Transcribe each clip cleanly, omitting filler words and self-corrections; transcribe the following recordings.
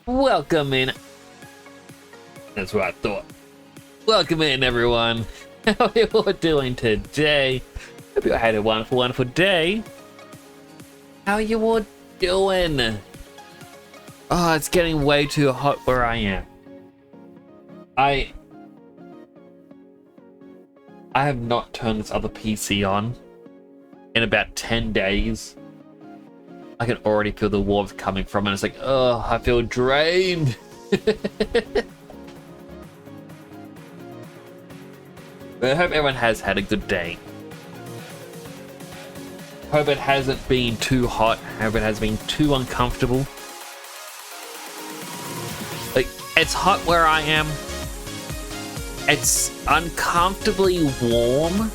Welcome in. That's what I thought. Welcome in, everyone. How are you all doing today? Hope you had a wonderful, wonderful day. How are you all doing? Oh, it's getting way too hot where I am. I have not turned this other PC on in about 10 days. I can already feel the warmth coming from it. It's like, oh, I feel drained. But I hope everyone has had a good day. Hope it hasn't been too hot. Hope it has been too uncomfortable. Like, it's hot where I am. It's uncomfortably warm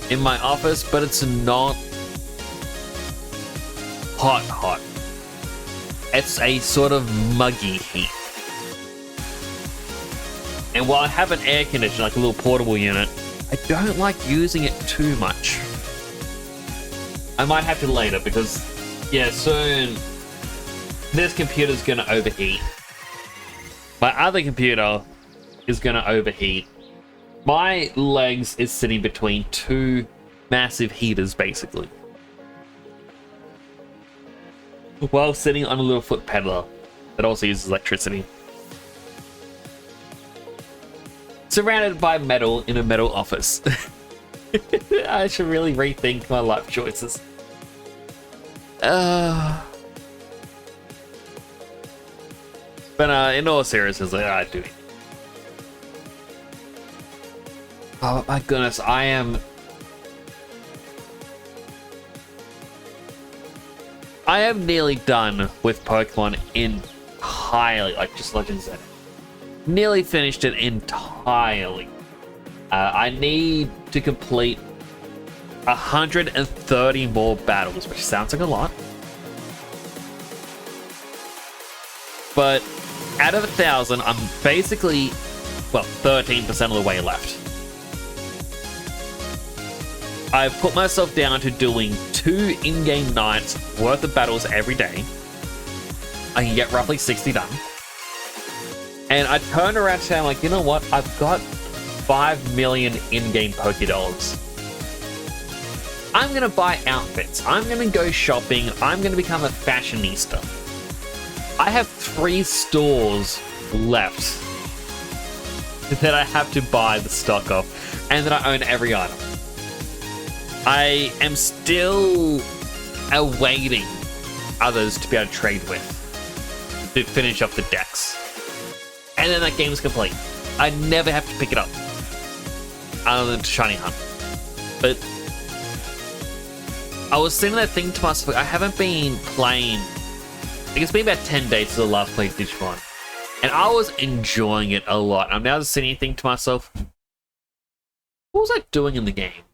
in my office, but it's not hot. It's a sort of muggy heat. And while I have an air conditioner, like a little portable unit, I don't like using it too much. I might have to later because, yeah, soon this computer's gonna overheat. My other computer is gonna overheat. My legs is sitting between two massive heaters, basically, while sitting on a little foot peddler that also uses electricity. Surrounded by metal in a metal office. I should really rethink my life choices. But in all seriousness, I do it. Oh my goodness, I am nearly done with Pokemon entirely, like just Legends Zelda. Nearly finished it entirely. I need to complete 130 more battles, which sounds like a lot. But out of 1,000, I'm basically, well, 13% of the way left. I've put myself down to doing 2 in-game nights worth of battles every day. I can get roughly 60 done. And I turned around and I'm like, you know what? I've got 5 million in-game Pokédogs. I'm gonna buy outfits. I'm gonna go shopping. I'm gonna become a fashionista. I have 3 stores left that I have to buy the stock of, and that I own every item. I am still awaiting others to be able to trade with to finish up the decks. And then that game is complete. I never have to pick it up other than to shiny hunt. But I was sitting there thinking to myself, I haven't been playing. Like, it's been about 10 days since I last played Digimon, and I was enjoying it a lot. I'm now just sitting here thinking to myself, what was I doing in the game?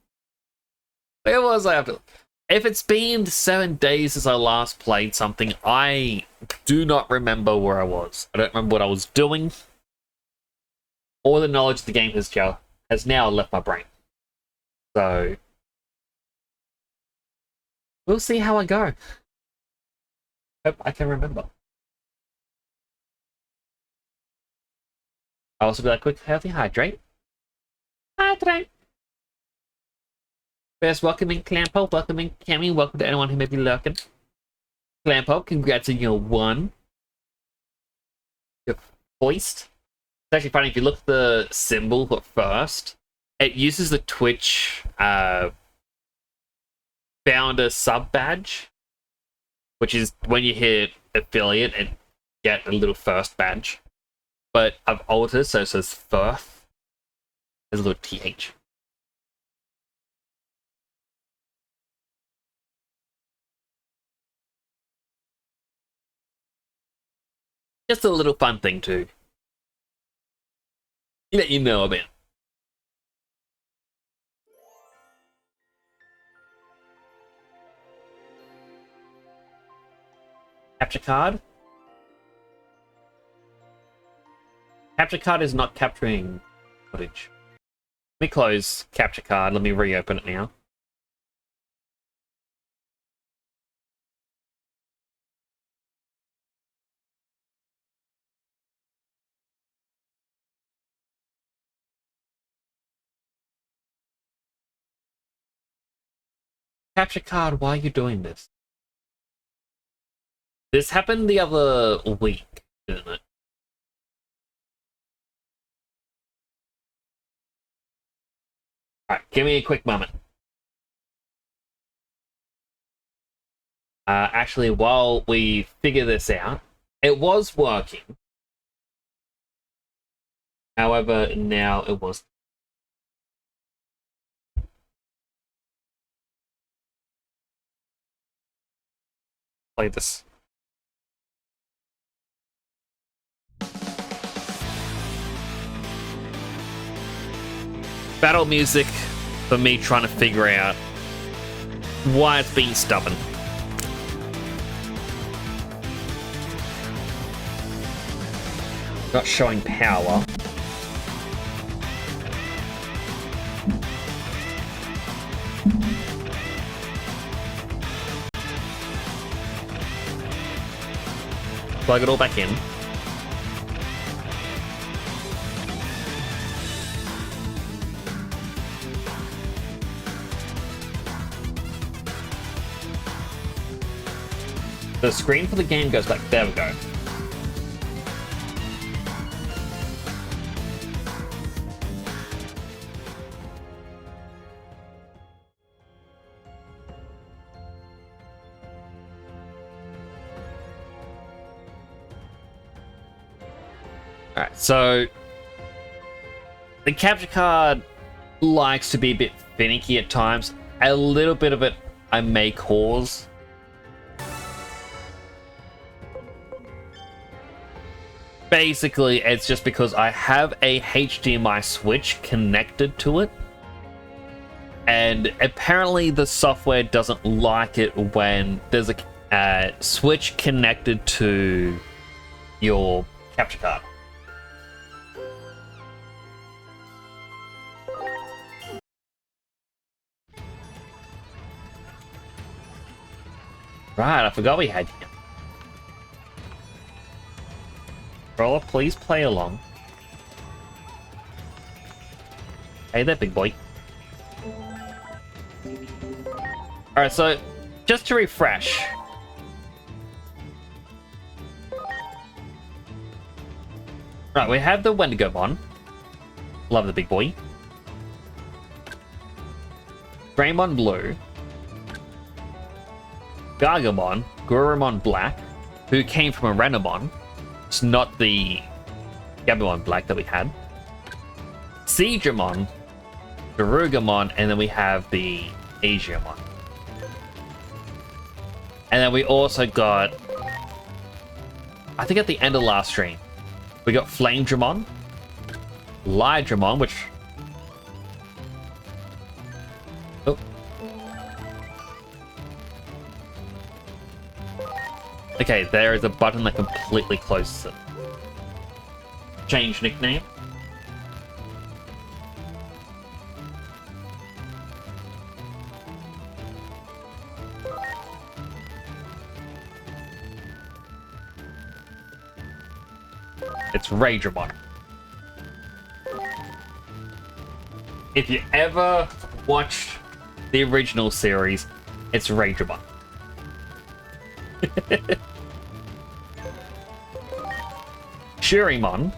Where was I after? If it's been 7 days since I last played something, I do not remember where I was. I don't remember what I was doing. All the knowledge of the game has now left my brain. So we'll see how I go. Hope I can remember. I'll also be like, quick, healthy, hydrate. Hydrate. First, welcome in Clampo, welcome in Cammy, welcome to anyone who may be lurking. Clampo, congrats on your 1. Your foist. It's actually funny, if you look at the symbol at first, it uses the Twitch founder sub badge, which is when you hit affiliate and get a little first badge. But I've altered, so it says Firth. There's a little TH. Just a little fun thing to let you know about. Capture card? Capture card is not capturing footage. Let me close capture card. Let me reopen it now. Capture card, why are you doing this? This happened the other week, didn't it? Alright, give me a quick moment. Actually, while we figure this out, it was working. However, now it was. Play this. Battle music for me trying to figure out why it's being stubborn. Not showing power. Plug it all back in. The screen for the game goes back. There we go. Alright, so the capture card likes to be a bit finicky at times. A little bit of it I may cause. Basically, it's just because I have a HDMI switch connected to it. And apparently the software doesn't like it when there's a switch connected to your capture card. Right, I forgot we had you. Roller, please play along. Hey there, big boy. Alright, so just to refresh. Right, we have the Wendigomon. Love the big boy. Greymon Blue. Gargamon, Gurumon Black, who came from a Renamon. It's not the Gabumon Black that we had. Seedramon, Garugamon, and then we have the Asiamon. And then we also got, I think at the end of last stream, we got Flamedramon, Lydramon, which... Oh. Okay, there is a button that completely closes it. Change nickname. It's Raydramon. If you ever watched the original series, it's Raydramon. Shurimon.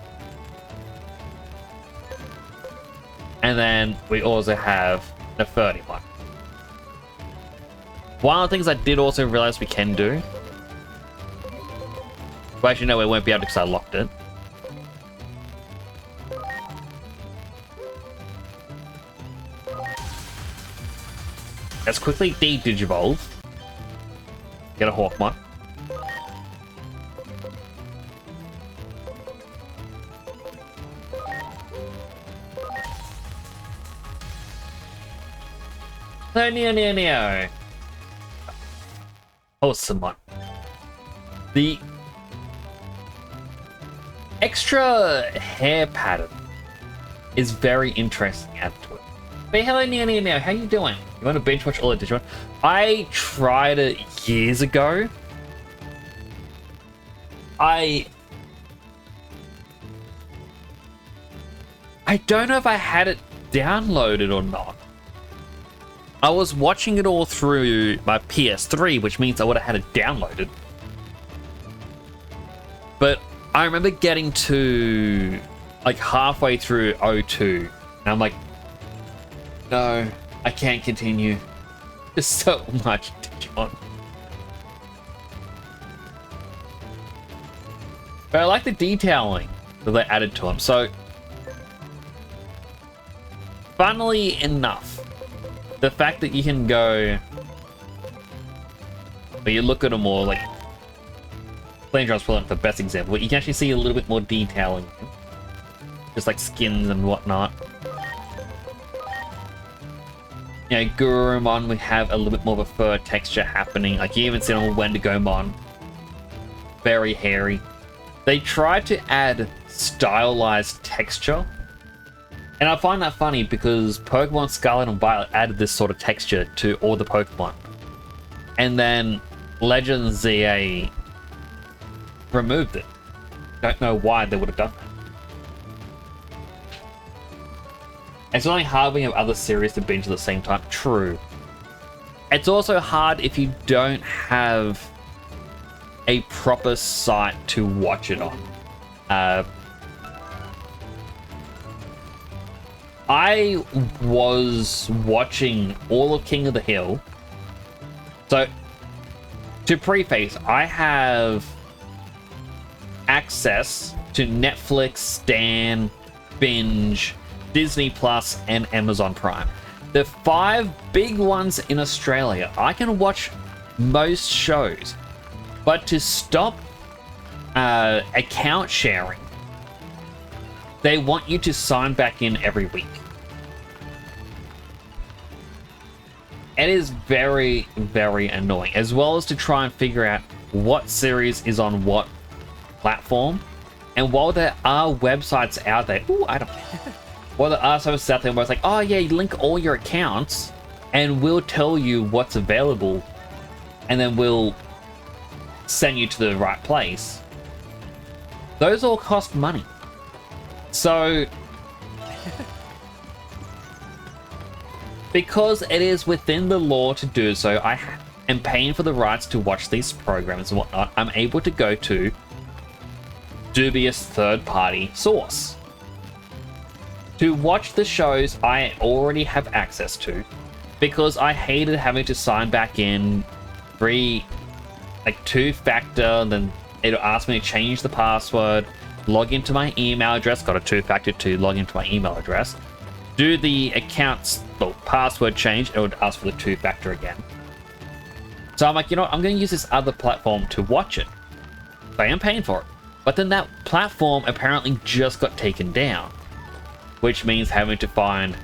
And then we also have Nefertimon. One of the things I did also realize we can do. Well, actually, no, we won't be able to because I locked it. Let's quickly de-digivolve. Get a Hawkmon. No. Awesome. The extra hair pattern is very interesting added to it. Hey, hello, Neo. How you doing? You want to binge watch all the Digimon? I tried it years ago. I don't know if I had it downloaded or not. I was watching it all through my PS3, which means I would have had it downloaded. But I remember getting to like halfway through O2, and I'm like, no, I can't continue. There's so much Digimon. But I like the detailing that they added to them. So, funnily enough, the fact that you can go, but you look at them all, like, Flame Drum's probably the best example, but you can actually see a little bit more detailing. Just like skins and whatnot. You know, Gurumon, we have a little bit more of a fur texture happening. Like, you even see on Wendigomon. Very hairy. They tried to add stylized texture. And I find that funny because Pokemon Scarlet and Violet added this sort of texture to all the Pokemon. And then Legends ZA removed it. Don't know why they would have done that. It's only hard when you have other series to binge at the same time. True. It's also hard if you don't have a proper site to watch it on. I was watching all of King of the Hill. So, to preface, I have access to Netflix, Stan, Binge, Disney Plus, and Amazon Prime. The 5 big ones in Australia. I can watch most shows, but to stop account sharing, they want you to sign back in every week. It is very, very annoying, as well as to try and figure out what series is on what platform. And while there are websites out there, while there are services out there where it's like, oh yeah, you link all your accounts and we'll tell you what's available and then we'll send you to the right place. Those all cost money. So, because it is within the law to do so, I am paying for the rights to watch these programs and whatnot. I'm able to go to dubious third-party source to watch the shows I already have access to, because I hated having to sign back in, two-factor, then it'll ask me to change the password, log into my email address, got a two-factor to log into my email address, do the account's password change, it would ask for the two-factor again. So I'm like, you know what, I'm going to use this other platform to watch it. So I am paying for it. But then that platform apparently just got taken down, which means having to find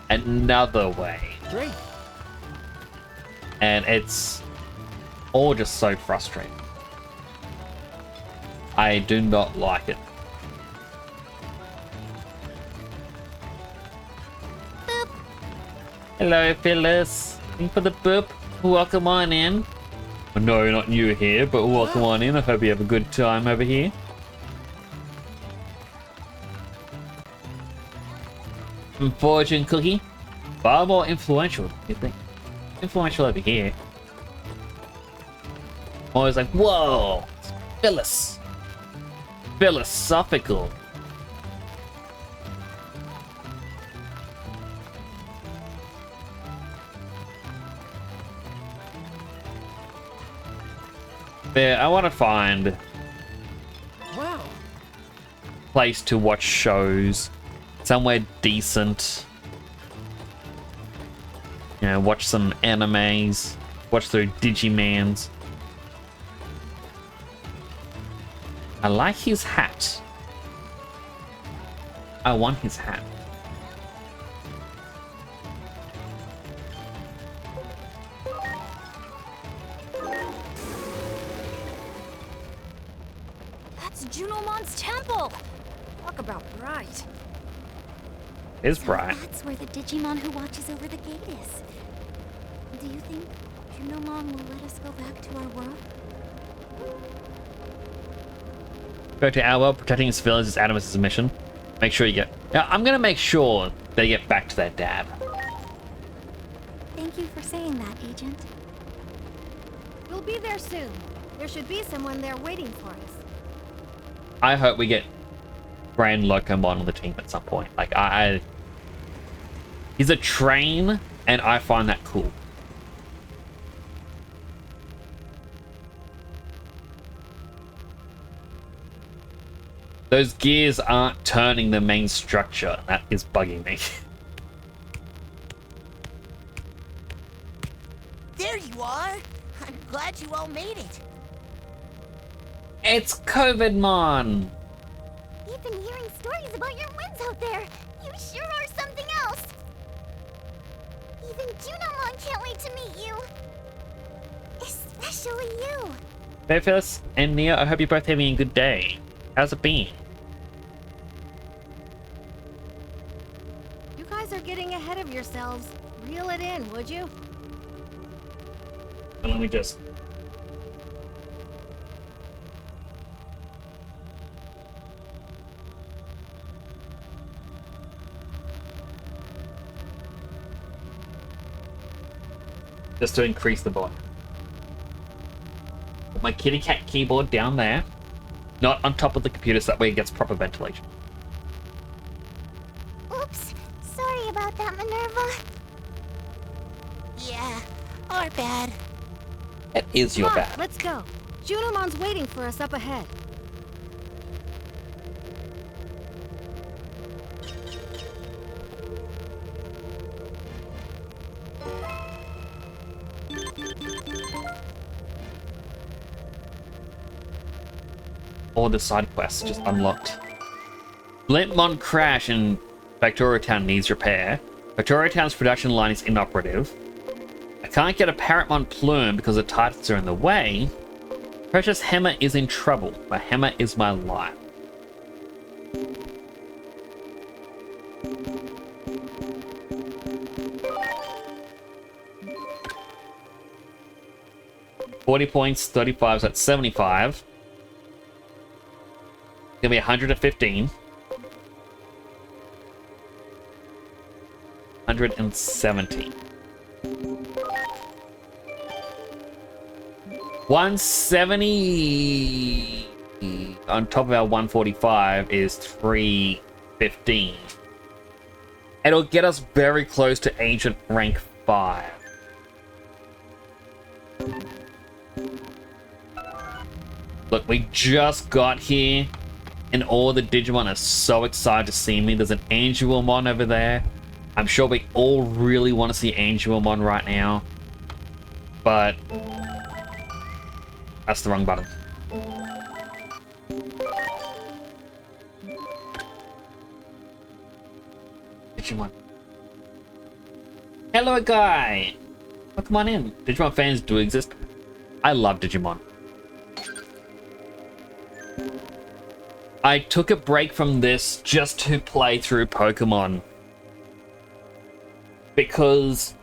another way. Great. And it's all just so frustrating. I do not like it. Boop. Hello, Phyllis. Thank you for the boop. Welcome on in. I know you're not new here, but welcome on in. I hope you have a good time over here. Fortune cookie. Far more influential, you think? Influential over here. I'm always like, whoa! Phyllis. Philosophical. Yeah, I want to find Wow. a place to watch shows. Somewhere decent. You know, watch some animes. Watch through Digimons. I like his hat. I want his hat. That's Junomon's temple! Talk about bright. It's So bright. that's where the Digimon who watches over the gate is. Do you think Junomon will let us go back to our world? Go to our world, protecting his civilians is Adamus' mission. Make sure you get... Now, I'm gonna make sure they get back to their dad. Thank Thank you for saying that, Agent. We'll be there soon. There should be someone there waiting for us. I hope we get Grand Locomon on the team at some point. Like, he's a train, and I find that cool. Those gears aren't turning the main structure. That is bugging me. There you are! I'm glad you all made it. It's COVIDmon! We've been hearing stories about your wins out there. You sure are something else. Even Junamon can't wait to meet you. Especially you. Bephis and Nia, I hope you're both having a good day. How's it been? You guys are getting ahead of yourselves. Reel it in, would you? Let me just... Just to increase the volume. Put my kitty cat keyboard down there. Not on top of the computer so that way it gets proper ventilation. Oops. Sorry about that, Minerva. Yeah, our bad. That is your Come on, bad. let's go. Junomon's waiting for us up ahead. All the side quests just unlocked. Blintmon crash in Victoria Town needs repair. Victoria Town's production line is inoperative. I can't get a Parrotmon plume because the Titans are in the way. Precious Hema is in trouble, but Hema is my life. $40 points, 35, so that's 75. Gonna be 115. 170. 170 on top of our 145 is 315. It'll get us very close to Ancient rank 5. Look, we just got here, and all the Digimon are so excited to see me. There's an Angelmon over there. I'm sure we all really want to see Angelmon right now, but that's the wrong button. Digimon. Hello, guy. Welcome on in. Digimon fans do exist. I love Digimon. I took a break from this just to play through Pokemon because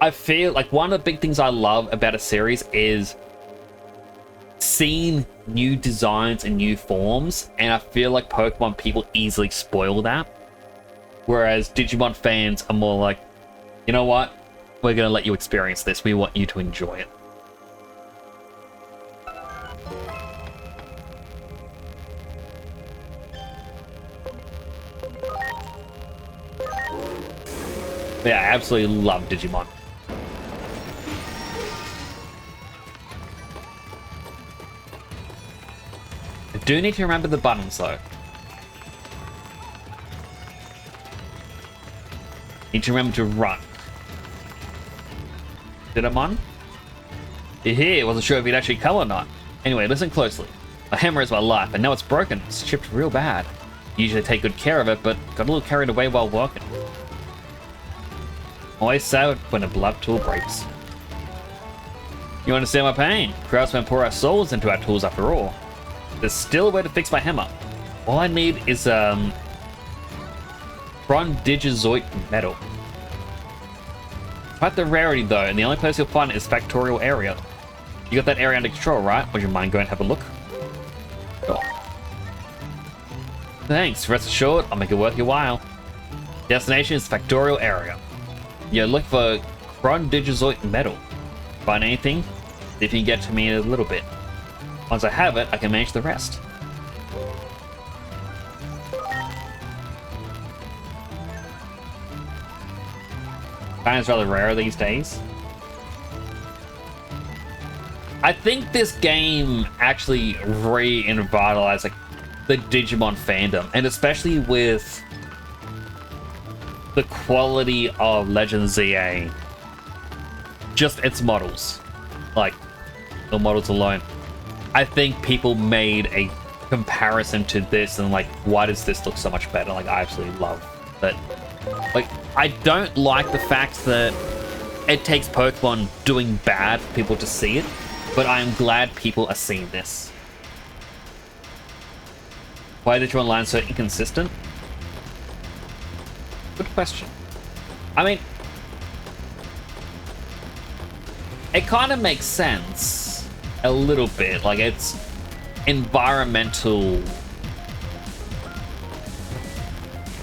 I feel like one of the big things I love about a series is seeing new designs and new forms, and I feel like Pokemon people easily spoil that, whereas Digimon fans are more like, you know what, we're gonna let you experience this, we want you to enjoy it. Yeah, I absolutely love Digimon. I do need to remember the buttons though. Need to remember to run. Digimon? You're here, wasn't sure if you'd actually come or not. Anyway, listen closely. A hammer is my life, and now it's broken. It's chipped real bad. Usually take good care of it, but got a little carried away while working. Always sad when a blood tool breaks. You understand my pain? Craftsmen pour our souls into our tools after all. There's still a way to fix my hammer. All I need is Digizoid metal. Quite the rarity though, and the only place you'll find it is Factorial area. You got that area under control, right? Would you mind going and have a look? Sure. Thanks, rest assured, I'll make it worth your while. Destination is Factorial area. Yeah, look for Cron Digizoid Metal. Find anything? See if you can get to me in a little bit. Once I have it, I can manage the rest. Kind of rather rare these days. I think this game actually revitalized like the Digimon fandom, and especially with the quality of Legend ZA. Just its models, like the models alone. I think people made a comparison to this and like, why does this look so much better? Like, I absolutely love that. Like, I don't like the fact that it takes Pokemon doing bad for people to see it, but I am glad people are seeing this. Why did Digimon line so inconsistent? Good question. I mean, it kind of makes sense a little bit. Like, it's environmental.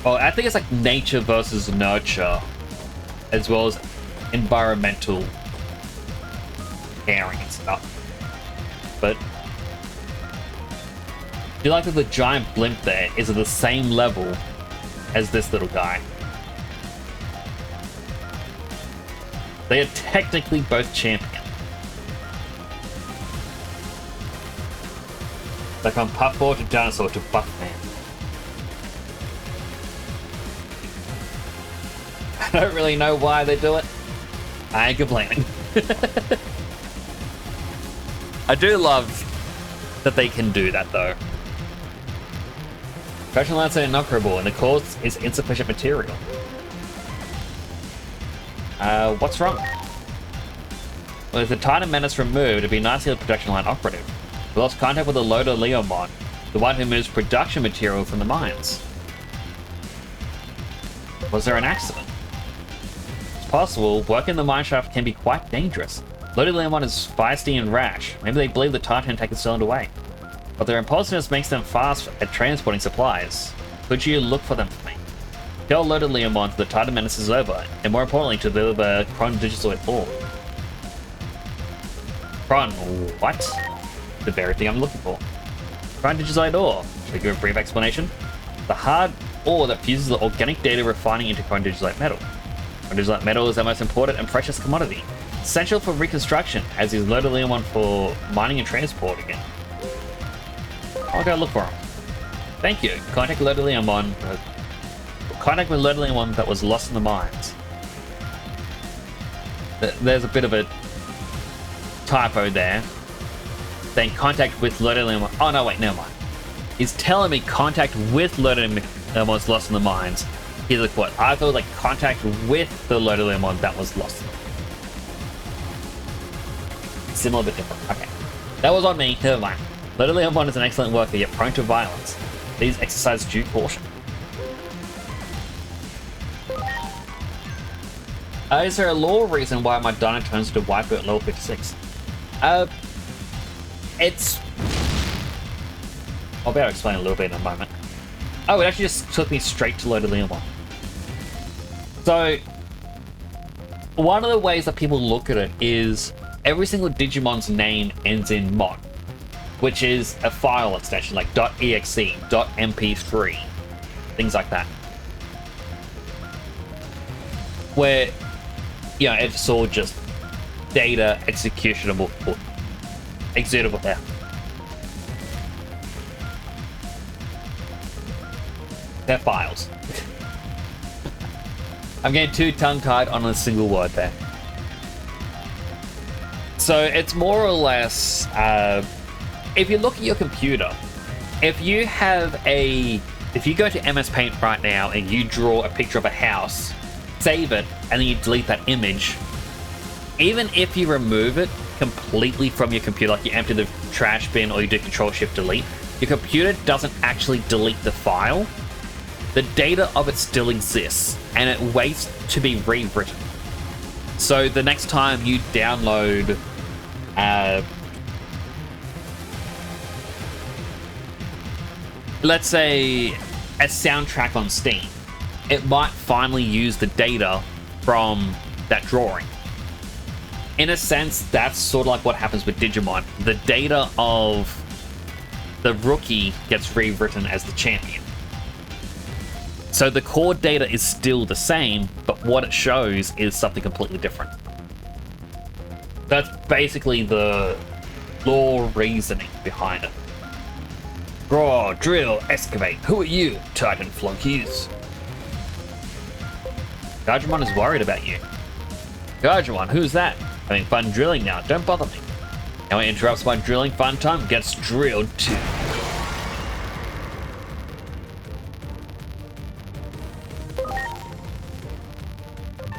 Well, I think it's like nature versus nurture, as well as environmental caring and stuff. But I feel like that the giant blimp there is at the same level as this little guy. They are technically both champions. Like from Puffball to Dinosaur to Buffman. I don't really know why they do it. I ain't complaining. I do love that they can do that though. Fashion Lancer are inoperable and the cause is insufficient material. What's wrong? Well, if the Titan Menace removed, it'd be nice to have the production line operative. We lost contact with the loader Leomon, the one who moves production material from the mines. Was there an accident? It's possible. Working the mine shaft can be quite dangerous. Loader Leomon is feisty and rash. Maybe they believe the Titan take the cylinder away. But their impulsiveness makes them fast at transporting supplies. Could you look for them for me? Tell Loader Leomon that the Titan Menace is over, and more importantly, to deliver Cron Digizoid ore. Cron, what? The very thing I'm looking for. Cron Digizoid ore. Should I give a brief explanation? The hard ore that fuses the organic data refining into Cron Digizoid metal. Cron Digizoid metal is our most important and precious commodity. Essential for reconstruction, as is Loader Leomon for mining and transport again. I'll go look for him. Thank you. Contact Loader Leomon. Contact with Loader Leomon that was lost in the mines. There's a bit of a typo there. Saying contact with Loader Leomon. Oh no, wait, never mind. He's telling me contact with Loader Leomon was lost in the mines. He's like, what? I thought like contact with the Loader Leomon that was lost. Similar but different. Okay. That was on me. Never mind. Loader Leomon is an excellent worker, yet prone to violence. Please exercise due caution. Is there a lore reason why my Dino turns to waifu at level 56? It's... I'll be able to explain a little bit in a moment. Oh, it actually just took me straight to Loader Leomon. So, one of the ways that people look at it is every single Digimon's name ends in mod, which is a file extension like .exe, .mp3, things like that. Where, you know, it's all just data executable, executable there. They're files. I'm getting too tongue-tied on a single word there. So it's more or less, if you look at your computer, if you go to MS Paint right now and you draw a picture of a house, save it, and then you delete that image, even if you remove it completely from your computer, like you empty the trash bin or you do Control-Shift-Delete, your computer doesn't actually delete the file. The data of it still exists, and it waits to be rewritten. So the next time you download let's say a soundtrack on Steam, it might finally use the data from that drawing. In a sense, that's sort of like what happens with Digimon. The data of the rookie gets rewritten as the champion. So the core data is still the same, but what it shows is something completely different. That's basically the law reasoning behind it. Draw, drill, excavate. Who are you, Titan flunkies? Digimon is worried about you. Digimon, who's that? Having fun drilling now, don't bother me. Now it interrupts my drilling fun time, gets drilled too.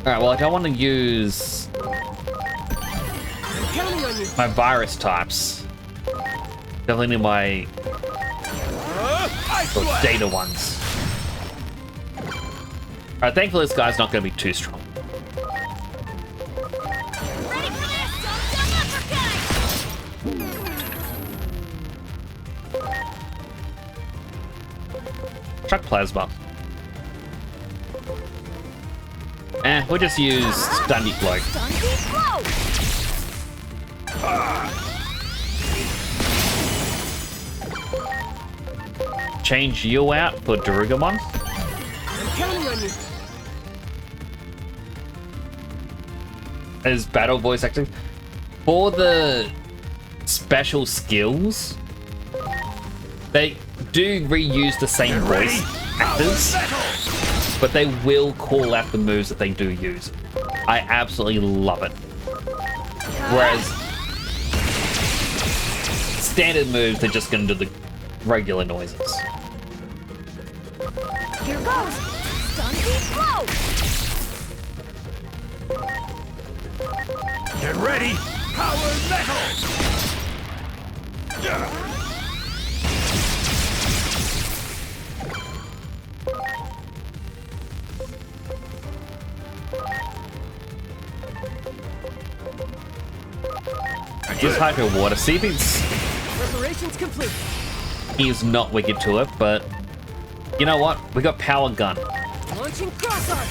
Alright, well I don't want to use my virus types. Definitely need my data ones. Alright, thankfully this guy's not going to be too strong. Ready for this? Uppercut! Chuck plasma. We'll just use Stun Deep Blow. Stun Deep Blow! Change you out for Digimon. I'm counting on you. As battle voice acting. For the special skills, they do reuse the same voice actors, but they will call out the moves that they do use. I absolutely love it. Whereas standard moves, they're just going to do the regular noises. Here goes! Stun Deep Blow! Get ready! Power metal! Use Hydro Water. See if Preparations complete. he's not wicked to it, but you know what? We got Power Gun. Launching cross arc.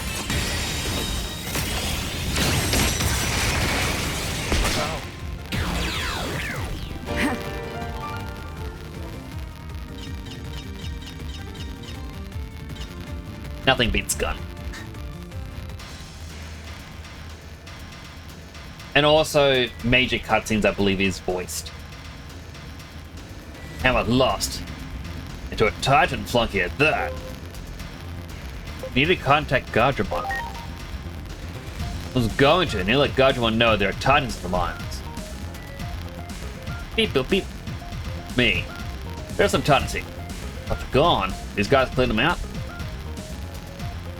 Nothing beats Gun. And also, major cutscenes, I believe, is voiced. Am I lost? Into a Titan flunky at that. Need to contact Digimon. I was going to, and you let Digimon know there are Titans in the mines. Beep boop beep. Me. There's some Titans here. But they're gone. These guys cleared them out.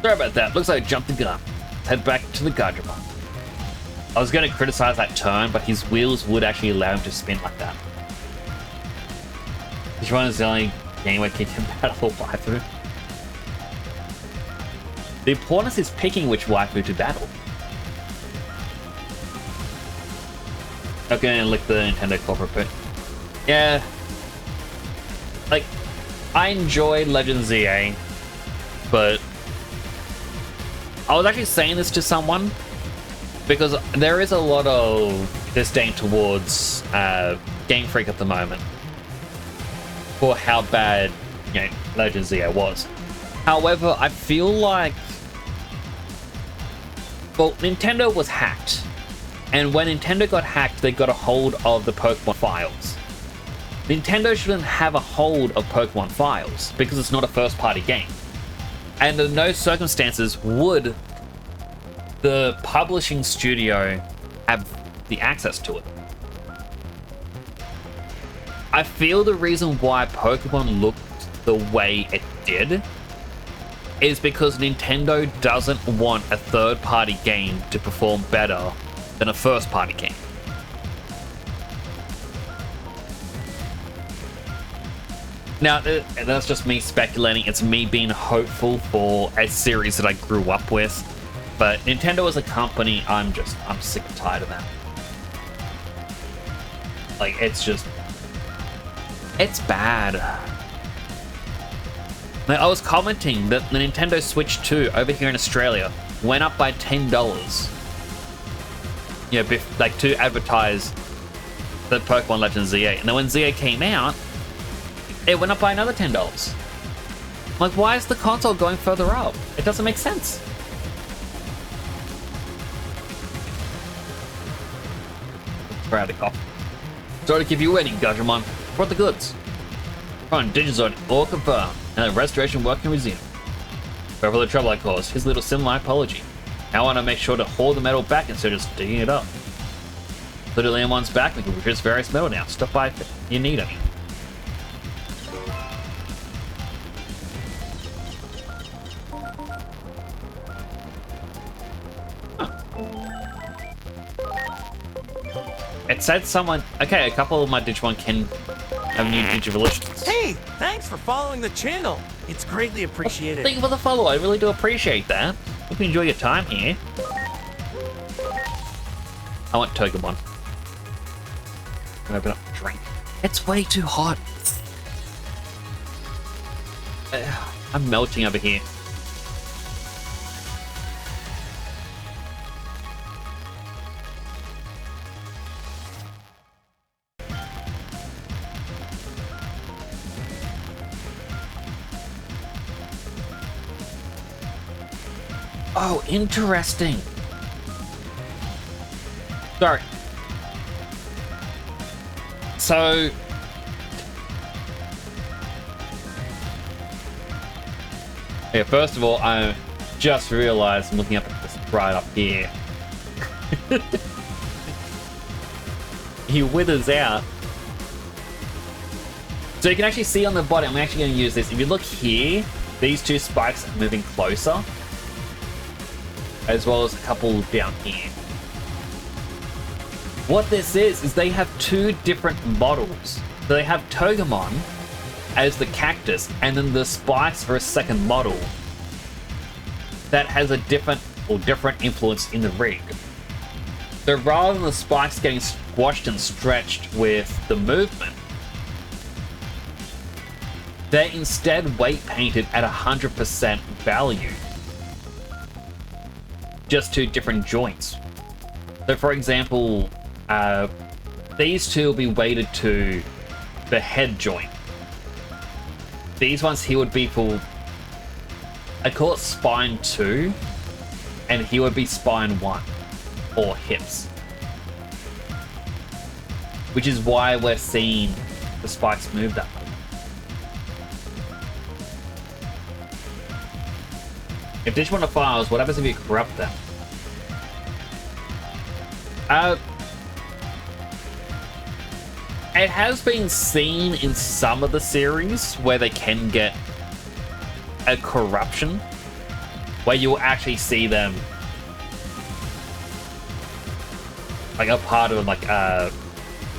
Sorry about that. Looks like I jumped the gun. Let's head back to the Digimon. I was going to criticize that turn, but his wheels would actually allow him to spin like that. Digimon is the only game where he can battle a waifu. The importance is picking which waifu to battle. Okay, lick the Nintendo corporate bit. Yeah. Like, I enjoy Legend ZA, but I was actually saying this to someone because there is a lot of disdain towards Game Freak at the moment for how bad, you know, Legend ZA was. However, I feel like, well, Nintendo was hacked, and when Nintendo got hacked, they got a hold of the Pokemon files. Nintendo shouldn't have a hold of Pokemon files because it's not a first-party game, and in no circumstances would the publishing studio have the access to it. I feel the reason why Pokemon looked the way it did is because Nintendo doesn't want a third-party game to perform better than a first-party game. Now, that's just me speculating. It's me being hopeful for a series that I grew up with. But Nintendo as a company, I'm sick and tired of that. Like, it's bad. Like, I was commenting that the Nintendo Switch 2 over here in Australia went up by $10. You know, like to advertise the Pokemon Legends Z8. And then when Z8 came out, it went up by another $10. Like, why is the console going further up? It doesn't make sense. Proud to cop. Sorry to keep you waiting, Digimon. Brought the goods. On Digizord, all confirmed, and the restoration work can resume. For the trouble I caused, here's a little semi apology. Now I want to make sure to haul the metal back instead of just digging it up. Put it in one's back, we can produce various metal now. Stop by if you need any. It said someone... Okay, a couple of my Digimon can have new Digivolutions. Hey, thanks for following the channel. It's greatly appreciated. Thank you for the follow. I really do appreciate that. Hope you enjoy your time here. I want Togemon. Open up a drink. It's way too hot. I'm melting over here. Oh, interesting. Sorry. So... yeah, first of all, I just realized I'm looking up at this right up here. He withers out. So you can actually see on the body, I'm actually going to use this. If you look here, these two spikes are moving closer. As well as a couple down here. What this is they have two different models. So they have Togemon as the cactus, and then the spikes are a second model that has a different influence in the rig. So rather than the spikes getting squashed and stretched with the movement, they're instead weight painted at 100% value. Just two different joints. So for example, these two will be weighted to the head joint. These ones here would be for, I call it spine 2, and he would be spine 1, or hips. Which is why we're seeing the spikes move that way. If Digimon are files, what happens if you corrupt them? It has been seen in some of the series where they can get a corruption, where you'll actually see them like a part of them like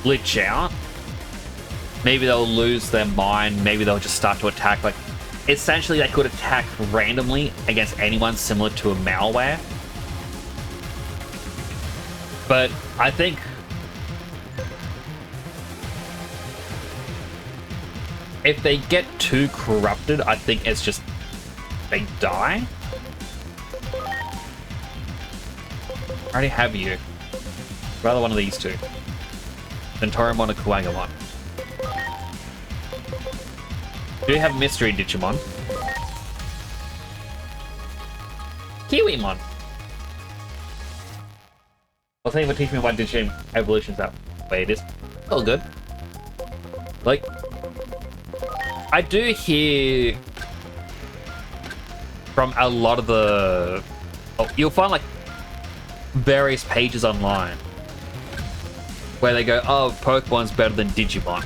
glitch out. Maybe they'll lose their mind, maybe they'll just start to attack. Like essentially they could attack randomly against anyone, similar to a malware. But I think if they get too corrupted, I think it's just they die. I already have you. Rather one of these two. Centaurimon or Kuwagamon. Do you have Mystery Digimon? Kiwimon. Well, thank you for teaching me why Digimon evolution's that way it is. All good. Like, I do hear from a lot of the... Oh, you'll find like various pages online where they go, oh, Pokemon's better than Digimon.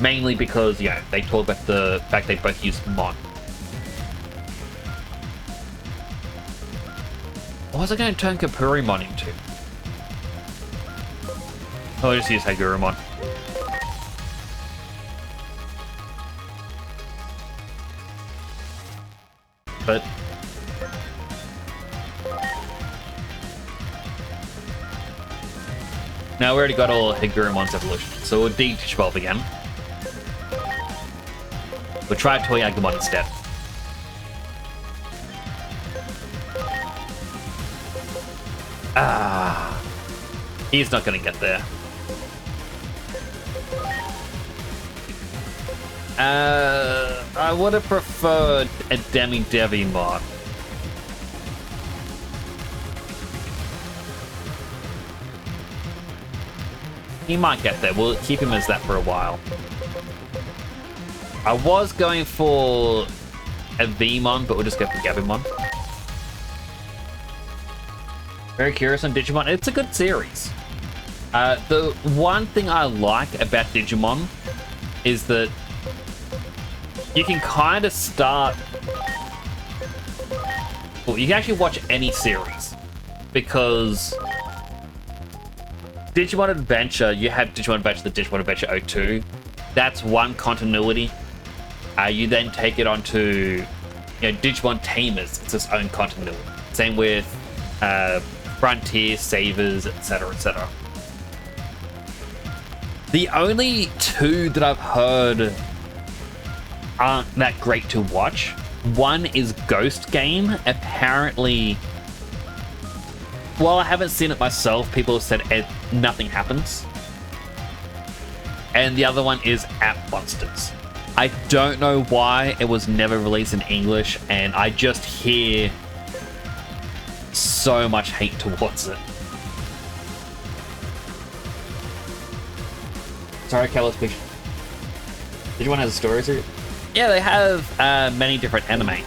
Mainly because, you know, they talk about the fact they both use Mon. What was I going to turn Kapurimon into? Oh, I'll just use Hagurumon. But now we already got all Higurumon's evolution, so we'll de-evolve again. We'll try Toyagumon instead. He's not going to get there. I would have preferred a Digimon. He might get there. We'll keep him as that for a while. I was going for a Vmon, but we'll just go for Gabumon. Very curious on Digimon. It's a good series. The one thing I like about Digimon is that you can kind of start... Well, you can actually watch any series, because Digimon Adventure, you have Digimon Adventure, the Digimon Adventure 02. That's one continuity. You then take it onto, Digimon Tamers. It's its own continuity. Same with Frontier, Savers, etc., etc. The only two that I've heard aren't that great to watch. One is Ghost Game. Apparently, well, I haven't seen it myself. People have said nothing happens. And the other one is App Monsters. I don't know why it was never released in English, and I just hear so much hate towards it. Sorry, Kello's picture. Digimon has a story series? Yeah, they have many different anime.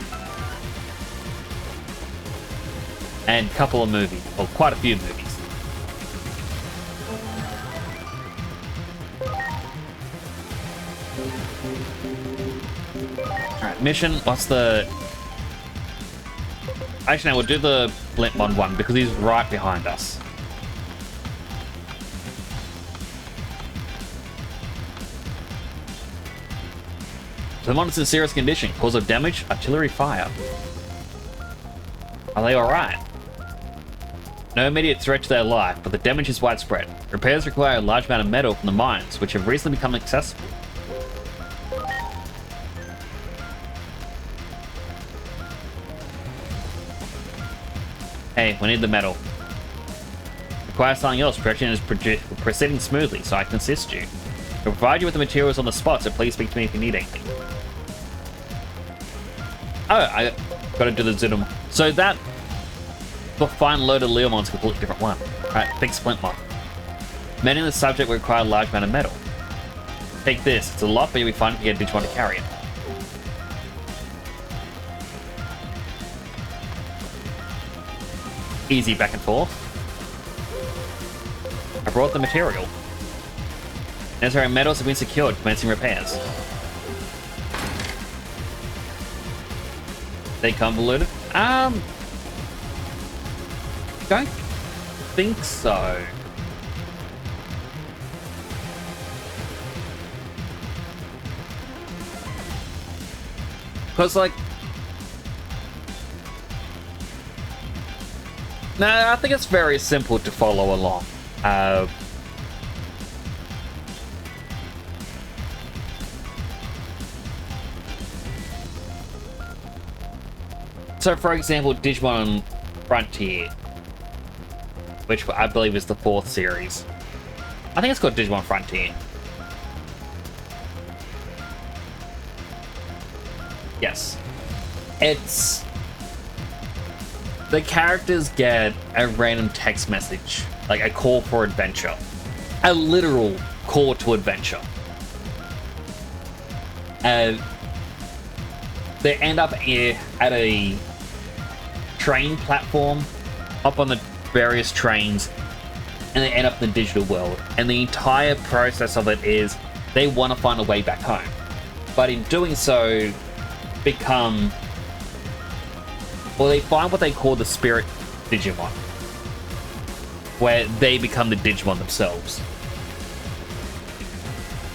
And a couple of movies. Well, quite a few movies. Alright, mission. What's the... Actually, no, we'll do the Blintmon one because he's right behind us. The monster's in serious condition. Cause of damage? Artillery fire. Are they alright? No immediate threat to their life, but the damage is widespread. Repairs require a large amount of metal from the mines, which have recently become accessible. Hey, we need the metal. Requires something else. Production is proceeding smoothly, so I can assist you. I'll provide you with the materials on the spot, so please speak to me if you need anything. Oh, I gotta do the Zunum. So that, the fine loaded Leomon's a completely different one. Alright, big Splintmon. Many in the subject will require a large amount of metal. Take this. It's a lot, but you'll be fine if you get a Digimon to carry it. Easy back and forth. I brought the material. Necessary metals have been secured, commencing repairs. They convoluted? Don't think so. Because, like... No, I think it's very simple to follow along. So, for example, Digimon Frontier, which I believe is the 4th series. I think it's called Digimon Frontier. Yes. It's... The characters get a random text message, like a call for adventure. A literal call to adventure. They end up at a train platform, up on the various trains, and they end up in the digital world. And the entire process of it is they want to find a way back home. But in doing so, become... Well, they find what they call the Spirit Digimon, where they become the Digimon themselves.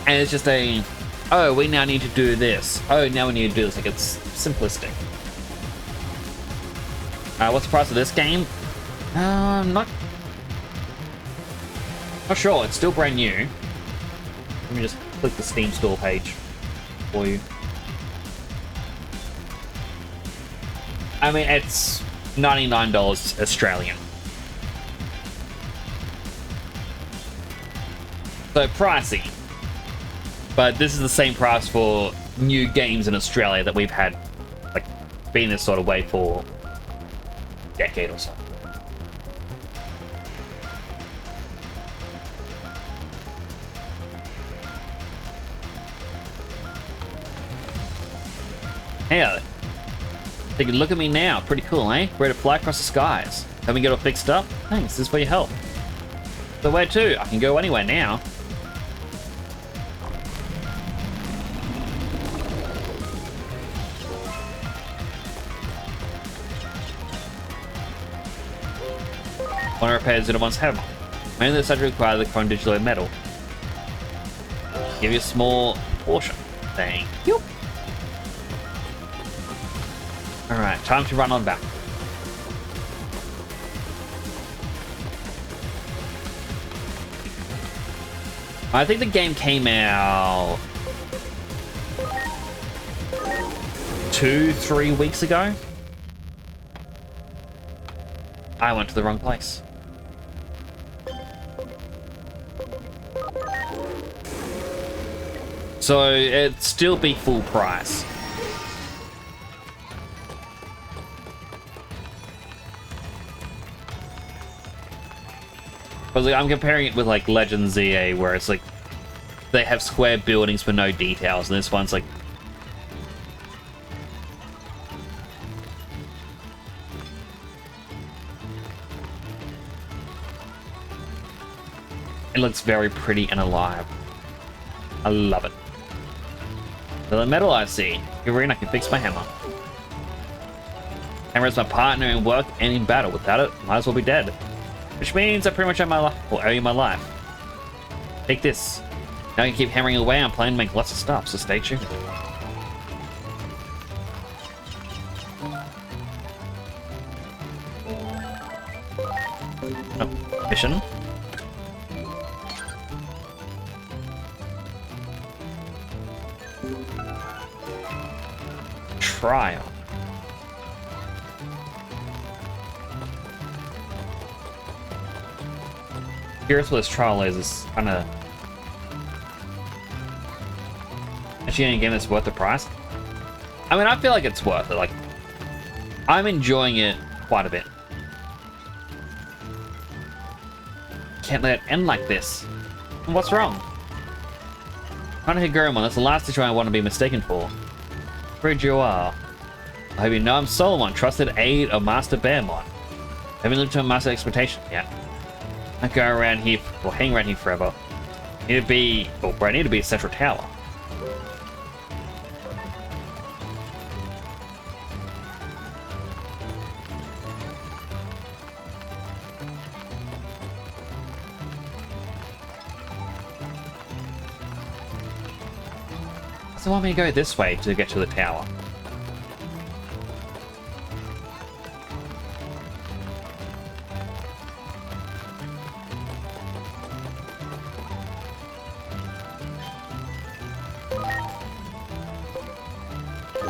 And it's just a, oh, we now need to do this. Oh, now we need to do this. Like, it's simplistic. What's the price of this game? Not sure. It's still brand new. Let me just click the Steam store page for you. I mean, it's $99 Australian. So pricey. But this is the same price for new games in Australia that we've had, like, been this sort of way for a decade or so. Hey, take a look at me now. Pretty cool, eh? Ready to fly across the skies. Have we got it fixed up? Thanks, this is for your help. So where to? I can go anywhere now. Want to repair Zudamon's hammer. Mainly the surgery require the chrome digital metal. Give you a small portion. Thank you. Alright, time to run on back. I think the game came out 2-3 weeks ago. I went to the wrong place. So it'd still be full price. But like, I'm comparing it with like Legend ZA, where it's like they have square buildings for no details, and this one's like it looks very pretty and alive. I love it. The metal I see. Green, I can fix my hammer. Hammer is my partner in work and in battle. Without it, might as well be dead. Which means I pretty much owe you my life. Take this. Now I can keep hammering away. I'm planning to make lots of stuff, so stay tuned. Oh, mission. Trial. Curious what this trial is. It's kind of actually any game that's worth the price. I mean, I feel like it's worth it. Like, I'm enjoying it quite a bit. Can't let it end like this. And what's wrong? Trying to hit Goromon. That's the last issue I want to be mistaken for. Where'd you are? I hope you know I'm Solomon, trusted aide of Master Bearmon. I haven't lived to Master expectation yet. I go around here, or hang around here forever. I need to be, or where I need to be a central tower. So want me to go this way to get to the tower?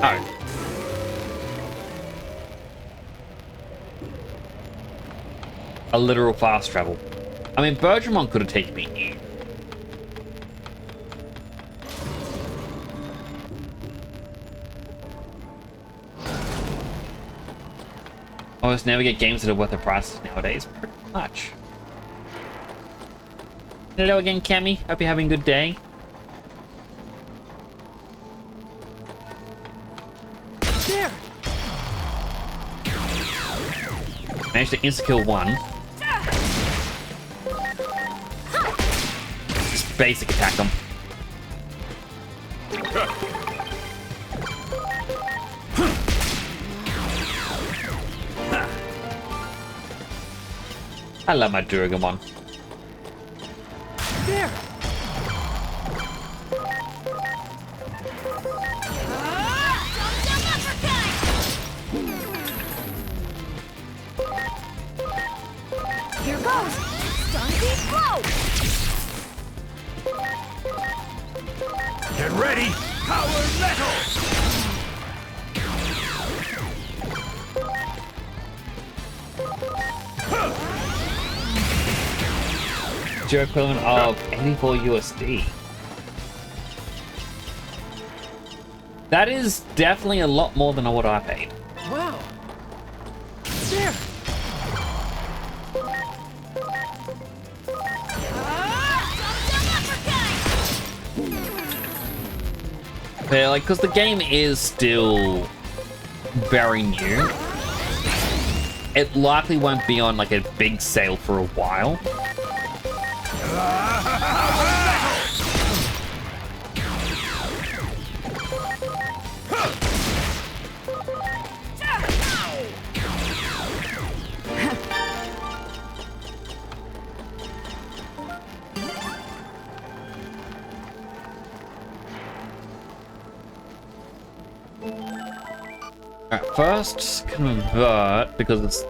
Oh. A literal fast travel. I mean, Bergermon could have taken me here. Almost never get games that are worth their prices nowadays. Pretty much. Hello again, Cammy. Hope you're having a good day. There! Managed to insta-kill one. Just basic attack them. I love my Durgamon. There! Here goes! Stun Beat Flow! Get ready! Power Metal! is your equivalent of 84 USD. That is definitely a lot more than what I paid. Wow. There. Yeah, like, because the game is still very new. It likely won't be on, like, a big sale for a while. Alright, first convert, because it's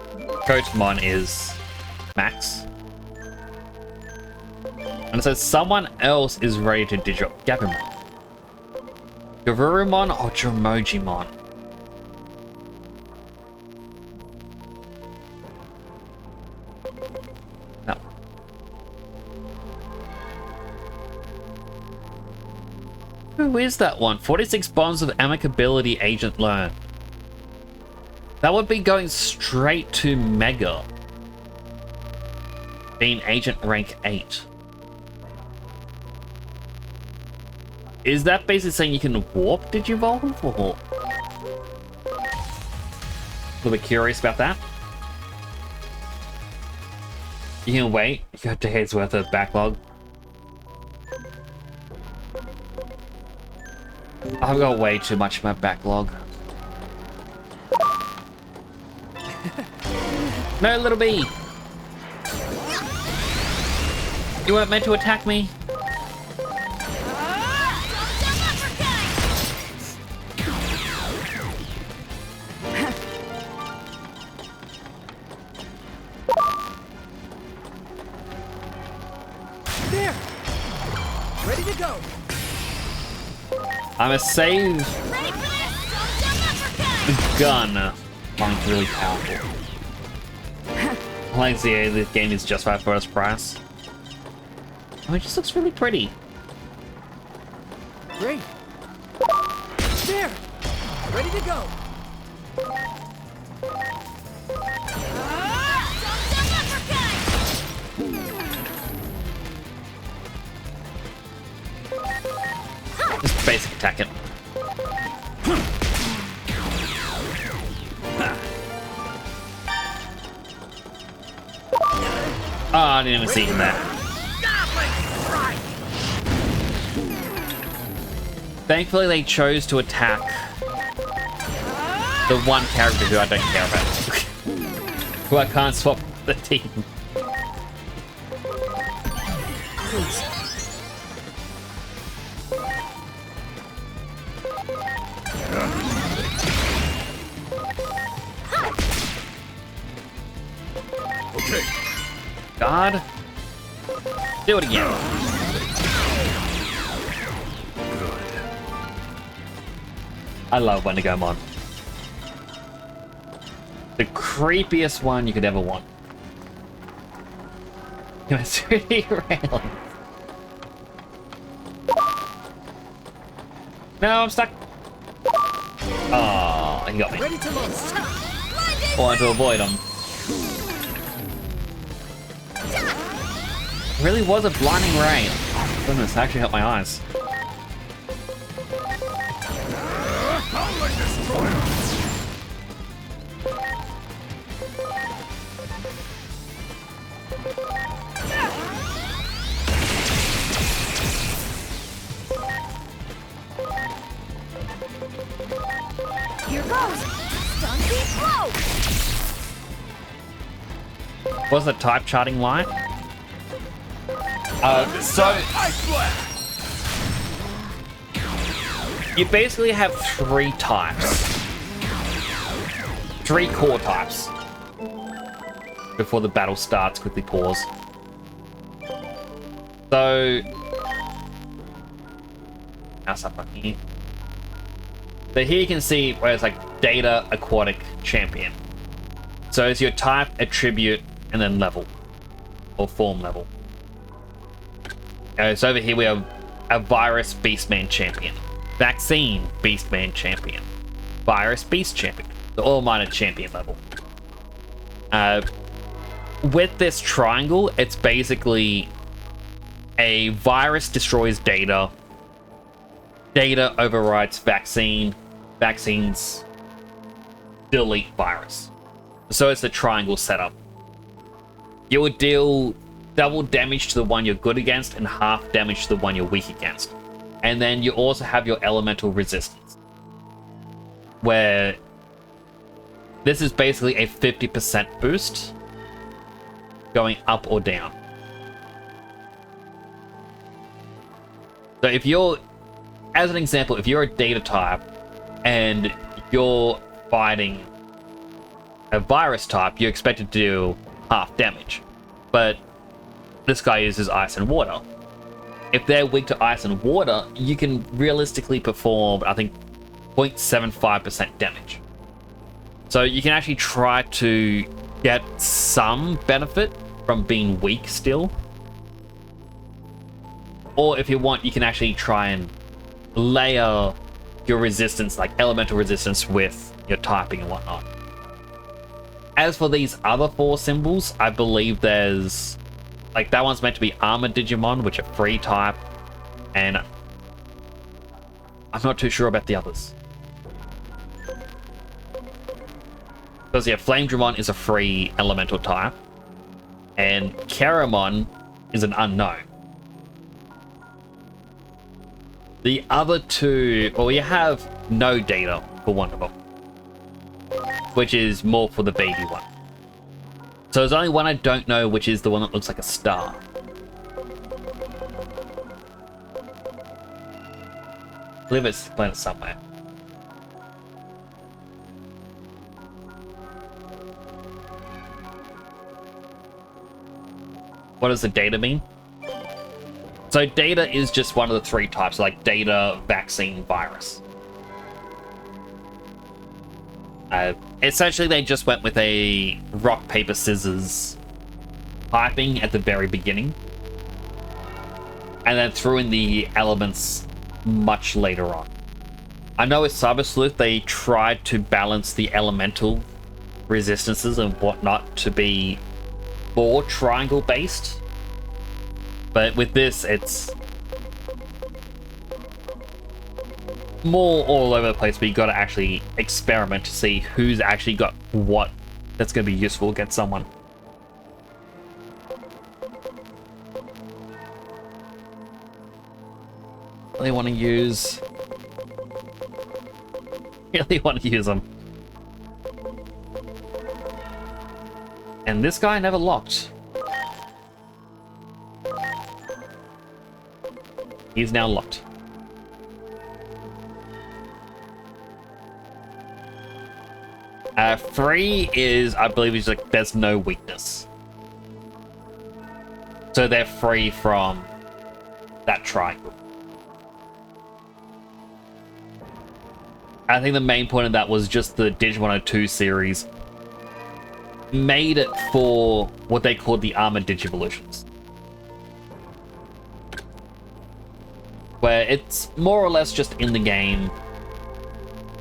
Digimon is max. And it says someone else is ready to Digimon. Gabumon. Gavurumon or Jomojimon? No. Who is that one? 46 bonds of amicability agent learned. That would be going straight to Mega. Being agent rank 8. Is that basically saying you can warp Digivolve? Or... a little bit curious about that. You can wait. You got days worth of backlog. I've got way too much of my backlog. No, little bee! You weren't meant to attack me. There. Ready to go. I'm a save the gun. Mine's really powerful. Like this game is just for first price. Oh, it just looks really pretty. Great. There. Ready to go. Just basic attacking. Oh, I didn't even see him there. Thankfully, they chose to attack the one character who I don't care about. Who I can't swap the team. Okay. God. Do it again. I love Digimon. The creepiest one you could ever want. It's really real. No, I'm stuck. Oh, he got me. Ready to launch. Wanted to avoid him. It really was a blinding rain. Goodness, that actually helped my eyes. I'll like this toy. Here goes. Stun beat blow. What's the type charting like? So Ice blast. you basically have 3 types. 3 core types. Before the battle starts, quickly pause. So now stop fucking here. So here you can see where it's like data, aquatic, champion. So it's your type, attribute, and then level. Or form level. So over here we have a virus Beastman champion, vaccine Beastman champion, virus Beast champion. They're all mine at champion level. With this triangle, it's basically a virus destroys data, data overwrites vaccine, vaccines delete virus. So it's the triangle setup. You would deal double damage to the one you're good against and half damage to the one you're weak against. And then you also have your elemental resistance, where this is basically a 50% boost going up or down. So if you're, as an example, if you're a data type and you're fighting a virus type, you're expected to do half damage. But this guy uses ice and water. If they're weak to ice and water, you can realistically perform, I think, 0.75% damage. So you can actually try to get some benefit from being weak still. Or if you want, you can actually try and layer your resistance, like elemental resistance, with your typing and whatnot. As for these other 4 symbols, I believe there's, like, that one's meant to be armored Digimon, which are free type, and I'm not too sure about the others. Because yeah, Flame Dramon is a free elemental type, and Keramon is an unknown. The other 2, well, you have no data for one of them, which is more for the baby one. So there's only one I don't know, which is the one that looks like a star. I believe it's planet somewhere. What does the data mean? So data is just one of the 3 types, like data, vaccine, virus. Essentially, they just went with a rock, paper, scissors typing at the very beginning, and then threw in the elements much later on. I know with Cyber Sleuth, they tried to balance the elemental resistances and whatnot to be more triangle based, but with this, it's more all over the place, but you got to actually experiment to see who's actually got what that's going to be useful against someone. Really want to use them. And this guy never locked. He's now locked. Free is, I believe, is like there's no weakness. So they're free from that triangle. I think the main point of that was just the Digimon 102 series made it for what they called the Armored Digivolutions, where it's more or less just in the game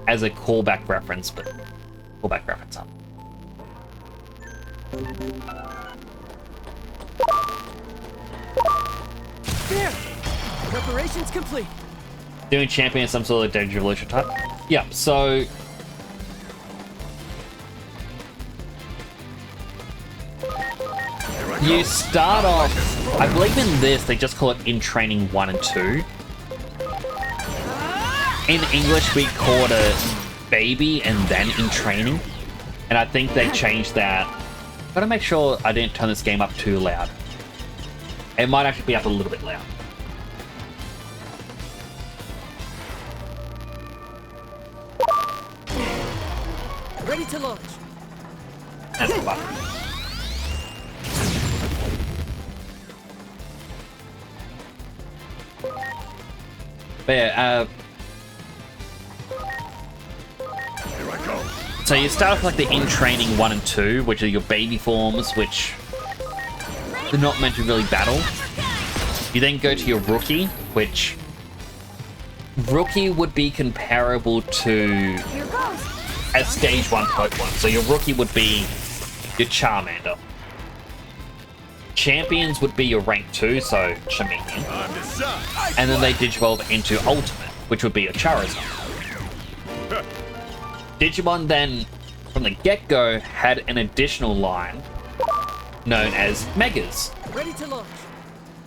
as a callback reference, but callback reference up. There! Preparations complete. Doing champion some sort of Digivolution type? Yeah, so you start off, I believe in this, they just call it in training 1 and 2. In English, we called it baby and then in training. And I think they changed that. Gotta make sure I didn't turn this game up too loud. It might actually be up a little bit loud. Ready to launch. That's the button. But yeah, Here I go. so you start off like the in training 1 and 2, which are your baby forms, which they're not meant to really battle. You then go to your rookie, which rookie would be comparable to Here goes. a stage 1 Pokemon. So your rookie would be your Charmander. Champions would be your rank 2, so Charmeleon. Time to suck. And then they digivolve into Ultimate, which would be a Charizard. Digimon then, from the get-go, had an additional line known as Megas, Ready to launch.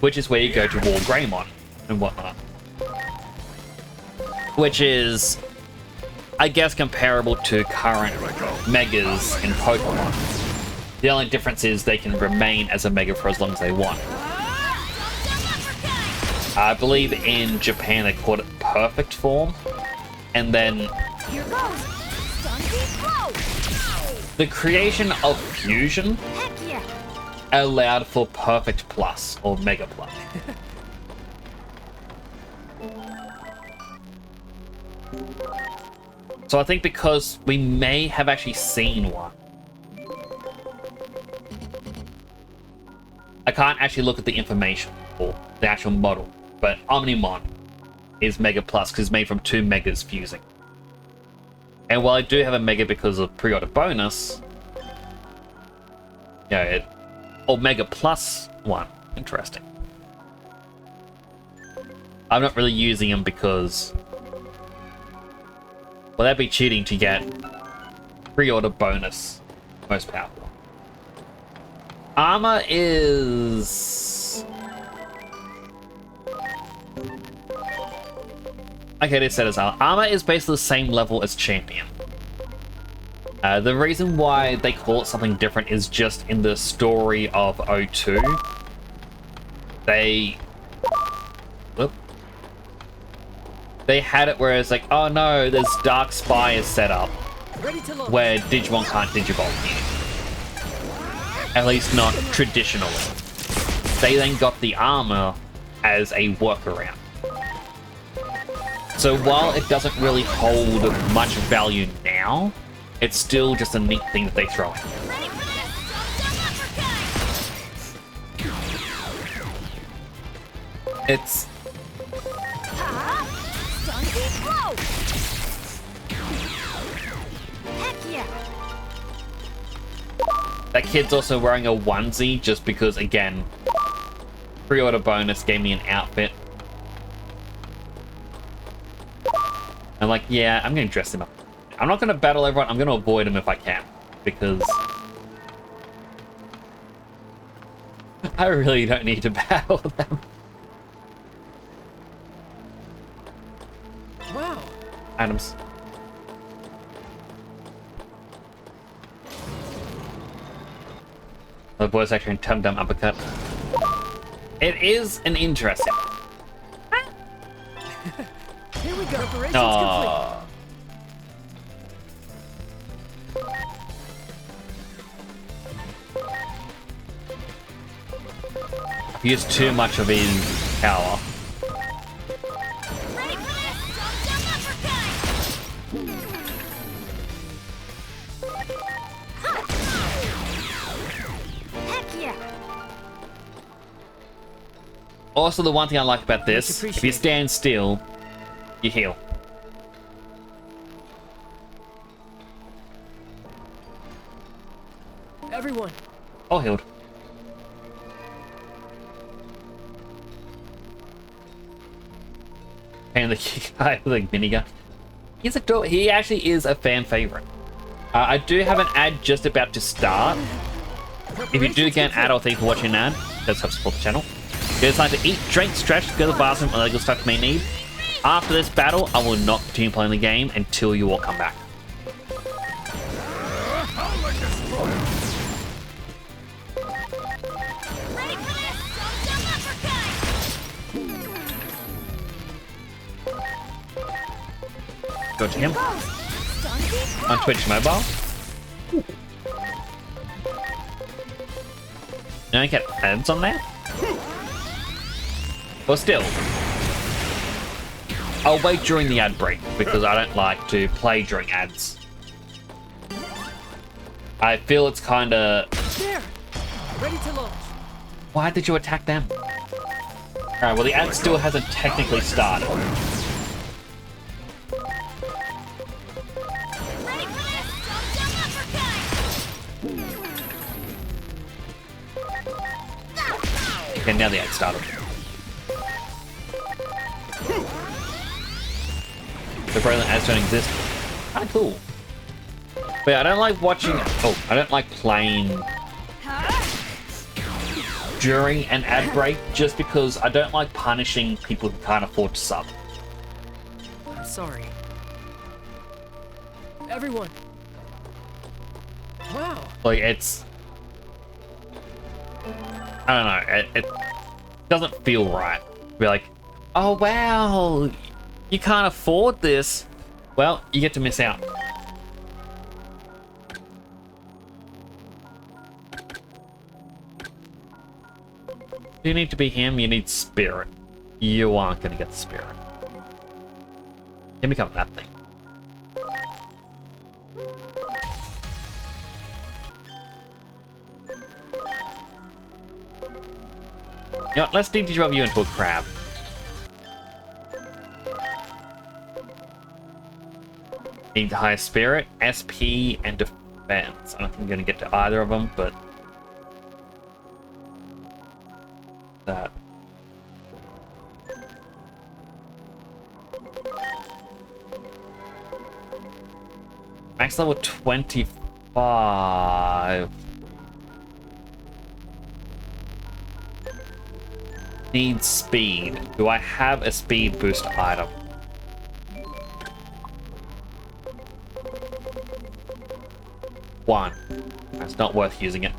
which is where you go to War Greymon and whatnot. Which is, I guess, comparable to current Megas in Pokemon. The only difference is they can remain as a Mega for as long as they want. I believe in Japan they called it Perfect Form. And then Here goes. Stunty blow. the creation of Fusion Heck yeah. allowed for Perfect Plus or Mega Plus. So I think because we may have actually seen one. I can't actually look at the information or the actual model, but Omnimon is Mega Plus because it's made from 2 Megas fusing. And while I do have a Mega because of pre-order bonus, yeah, or Mega Plus one, interesting. I'm not really using them because, well, that'd be cheating to get pre-order bonus most powerful. Armor is... okay, they said as armor. Armor is basically the same level as Champion. The reason why they call it something different is just in the story of O2. They had it where it's like, oh no, there's Dark Spires set up Ready to launch. where Digimon can't digivolve here. At least not traditionally. They then got the armor as a workaround. So while it doesn't really hold much value now, it's still just a neat thing that they throw in. Ready for this? It's... Stunty blow. Heck yeah. that kid's also wearing a onesie just because, again, pre-order bonus gave me an outfit. I'm like, yeah, I'm gonna dress him up. I'm not gonna battle everyone, I'm gonna avoid him if I can. Because I really don't need to battle them. Wow. Items. The voice actor in Tum Dum Uppercut. It is an interesting. Here we go. Preparations complete. Aww. He used too much of his power. Ready for this? Heck yeah. Also, the one thing I like about this, if you appreciate stand still, you heal. Everyone. All healed. And the guy with the minigun. He's a he actually is a fan favorite. I do have an ad just about to start. If you do get an ad or thank you for watching an ad, that's help support the channel. It's like to eat, drink, stretch, go to the bathroom, and legal stuff you may need. After this battle, I will not continue playing the game until you all come back. Ready for this? Go to him Stunty on Twitch Mobile. Now I get ads on there. But still, I'll wait during the ad break because I don't like to play during ads. I feel it's kind of... There. Ready to launch. Why did you attack them? Alright, well the ad still hasn't technically started. Ready for this? Jump uppercut! Okay, now the ad started. The prevalent ads don't exist. Kinda cool. But yeah, I don't like watching... Oh, I don't like playing during an ad break just because I don't like punishing people who can't afford to sub. I'm sorry. Everyone. Wow. Like, it's... I don't know, it doesn't feel right. Be like, oh wow, you can't afford this. Well, you get to miss out. You need to be him, you need spirit. You aren't gonna get the spirit. You can become that thing. You know what, let's de-develop you into a crab. Need the highest spirit, SP, and defense. I don't think I'm gonna get to either of them, but that. Max level 25. Needs speed. Do I have a speed boost item? One. That's not worth using it.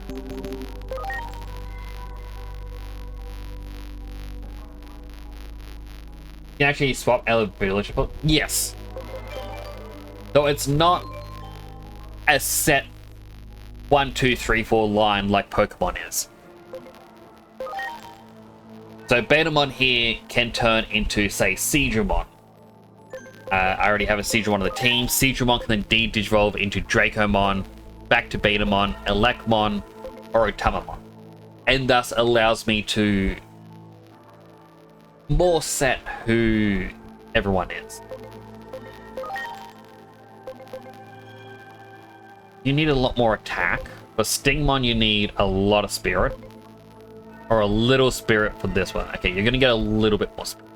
You can actually swap eligibility. Yes. Though it's not a set 1, 2, 3, 4 line like Pokemon is. So Betamon here can turn into, say, Seedramon. I already have a Seedramon on the team. Seedramon can then de-digivolve into Dracomon, back to Betamon, Elecmon, or Otamamon. And thus allows me to more set who everyone is. You need a lot more attack. For Stingmon, you need a lot of spirit. Or a little spirit for this one. Okay, you're gonna get a little bit more spirit.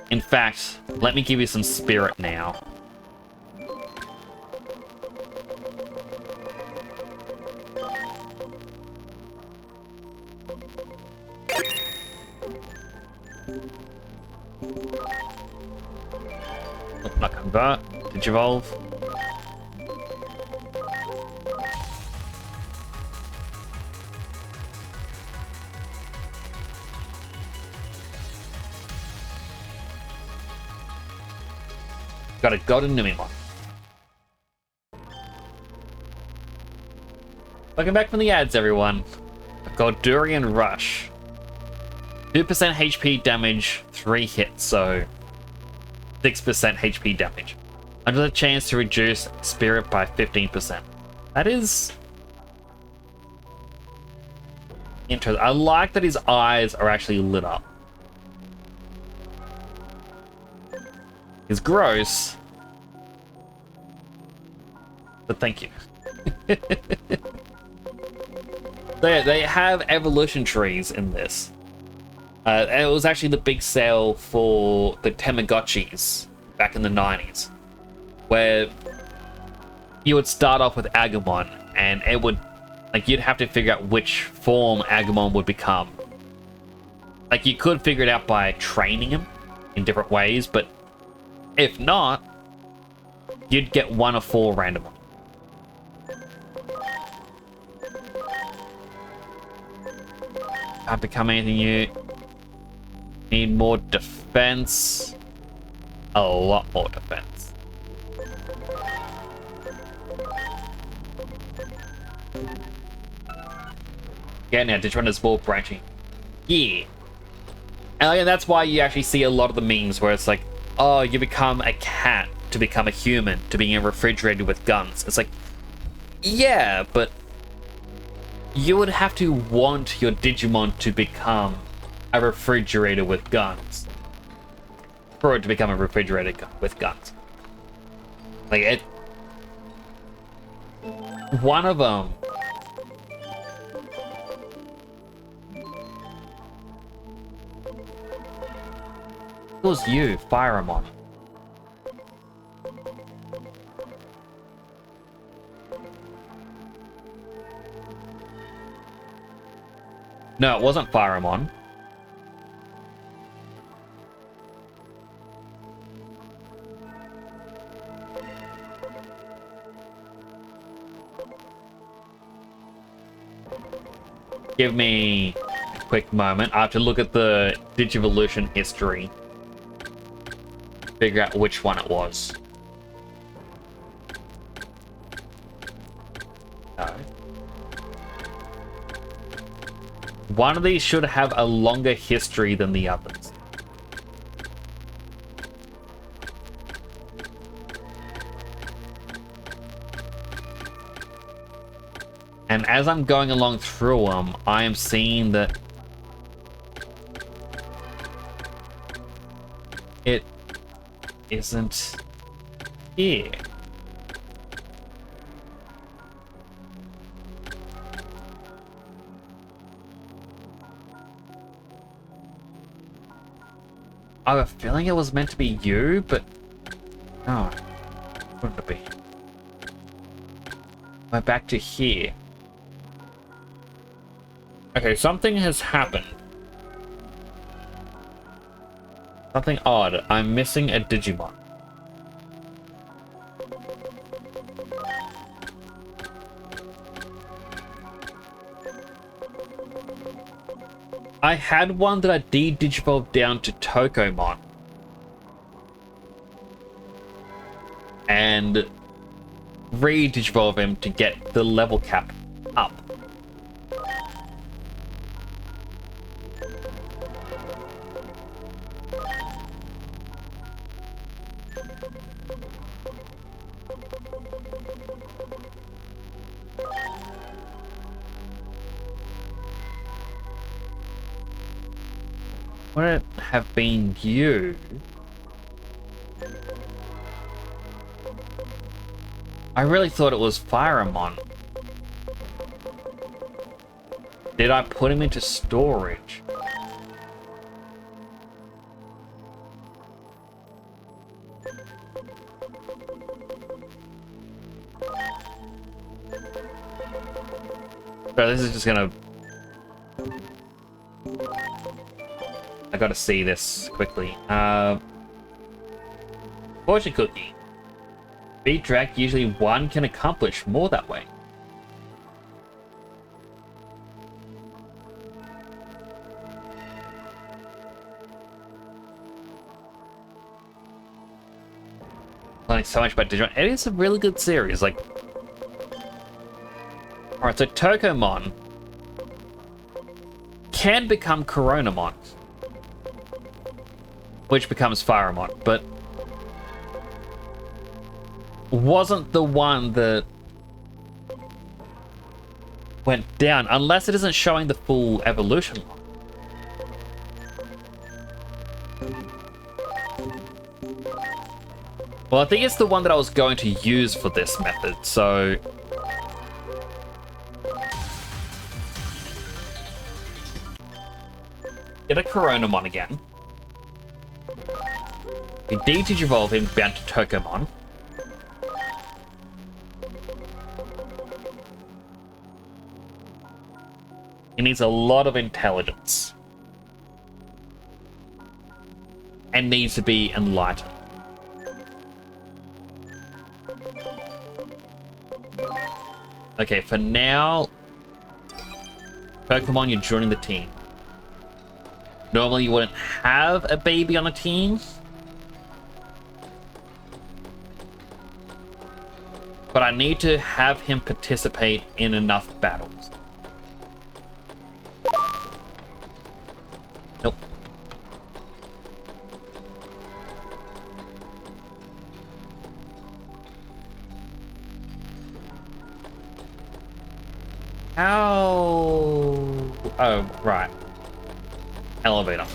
In fact, let me give you some spirit now. Not convert, digivolve. Got a golden Numemon. Welcome back from the ads, everyone. I've got Durian Rush. 2% HP damage, 3 hits, so 6% HP damage. Under the chance to reduce spirit by 15%. That is interesting. I like that his eyes are actually lit up. It's gross, but thank you. They have evolution trees in this. It was actually the big sale for the Tamagotchis back in the 90s, where you would start off with Agumon, and it would, like, you'd have to figure out which form Agumon would become. Like, you could figure it out by training him in different ways, but if not, you'd get 1 of 4 randomly. Can't become anything new. Need more defense. A lot more defense. Yeah, now Digimon is more branching. Yeah. And that's why you actually see a lot of the memes where it's like, oh, you become a cat to become a human, to being a refrigerator with guns. It's like, yeah, but you would have to want your Digimon to become a refrigerator with guns. For it to become a refrigerator with guns. Like it. One of them. It was you, Fireamon. No, it wasn't Fireamon. Give me a quick moment. I have to look at the Digivolution history. Figure out which one it was. No. One of these should have a longer history than the others. And as I'm going along through them, I am seeing that it isn't here. I have a feeling it was meant to be you, but no, wouldn't it be? We're back to here. Okay, something has happened. Something odd. I'm missing a Digimon. I had one that I de-digivolved down to Tokomon. And re-digivolve him to get the level cap up. Would it have been you? I really thought it was Fireamon. Did I put him into storage? Bro, this is just gonna... I gotta see this quickly. Fortune cookie. Beat track, usually one can accomplish more that way. Learning so much about Digimon. It is a really good series. Like, alright, so Tokomon can become Coronamon, which becomes Fireamon, but wasn't the one that went down, unless it isn't showing the full evolution line. Well, I think it's the one that I was going to use for this method, so... Get a Coronamon again. We de-digivolve him down to Tokomon. He needs a lot of intelligence. And needs to be enlightened. Okay, for now... Pokemon, you're joining the team. Normally you wouldn't have a baby on a team. But I need to have him participate in enough battles. Nope. How? Oh, right. elevator.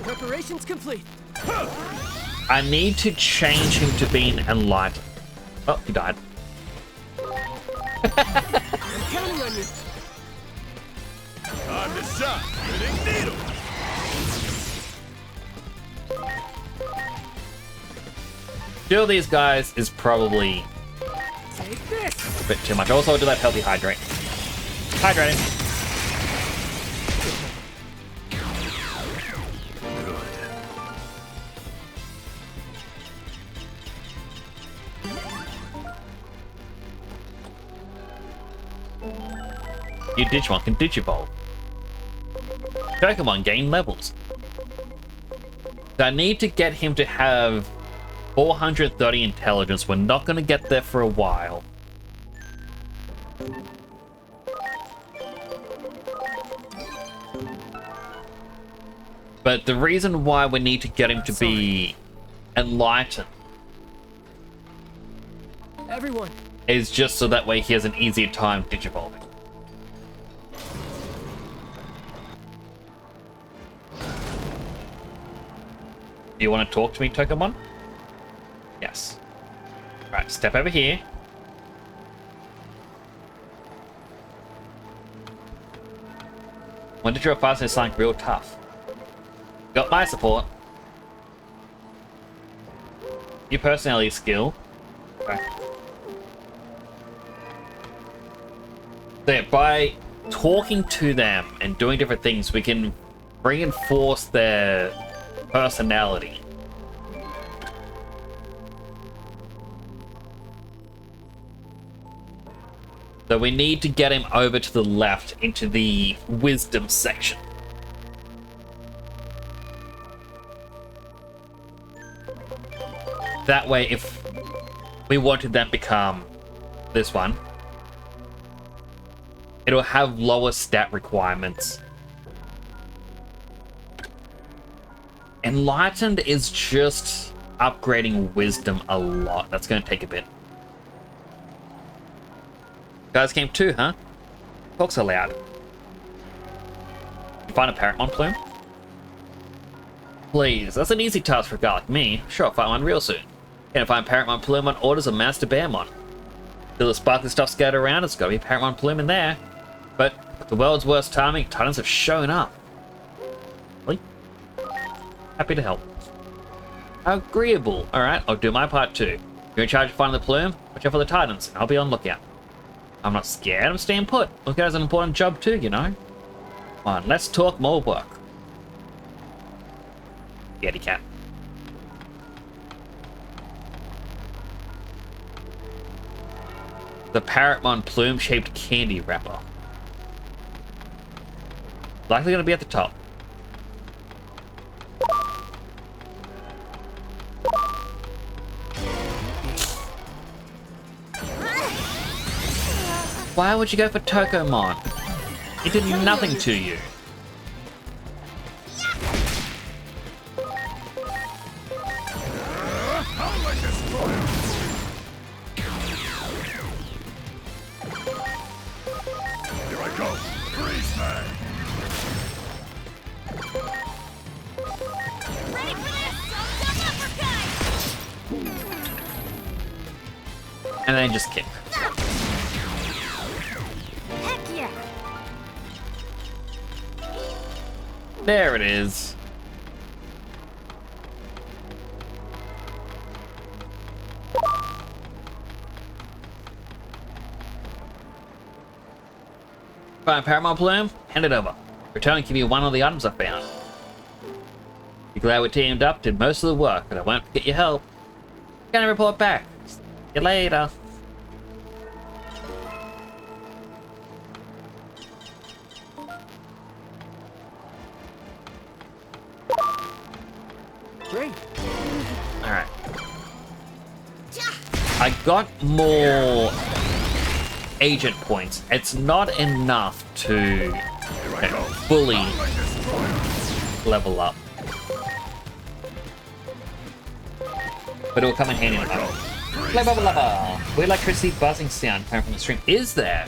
Preparations complete. I need to change him to being enlightened. Oh, he died. I'm counting on you. Time to shine. Hitting needle. Kill these guys is probably Take this. a bit too much. Also, do that healthy hydrate. Hydrating. Your Digimon can Digivolve. Pokemon gain levels. So I need to get him to have 430 intelligence. We're not going to get there for a while. But the reason why we need to get him to be enlightened Everyone, is just so that way he has an easier time Digivolving. Do you want to talk to me, Tokamon? Yes. Right, step over here. When did your fastness like real tough? Got my support. Your personality skill. Okay. So yeah, by talking to them and doing different things, we can reinforce their personality. So we need to get him over to the left into the wisdom section. That way, if we wanted that become this one, it'll have lower stat requirements. Enlightened is just upgrading wisdom a lot. That's going to take a bit. Guys came too, huh? Talks aloud. Find a Paramount plume? Please, that's an easy task for a guy like me. Sure, I'll find one real soon. Can't find Paramount plume on orders of Master Bearmon. Still the sparkly stuff scattered around, it's gotta be Paramount plume in there. But the world's worst timing, Titans have shown up. Really? Happy to help. Agreeable. Alright, I'll do my part too. You're in charge of finding the plume, watch out for the Titans, and I'll be on lookout. I'm not scared, I'm staying put. Look at it as an important job too, you know. Come on, let's talk more work. Yeti cat. The Paramount plume-shaped candy wrapper. Likely gonna be at the top. Why would you go for Tokamon? He did nothing to you. Here I go. Freeze man. Ready for this? Double uppercut! And then just kick. Heck yeah! There it is. Find Paramount plume, hand it over. Return and give you one of the items I found. Be glad we teamed up, did most of the work, but I won't forget your help. Gonna report back. See you later. Great. Alright. I got more agent points. It's not enough to fully level up. But it will come in handy in a moment. Blah, blah, blah, blah. Weird electricity buzzing sound coming from the stream. Is there?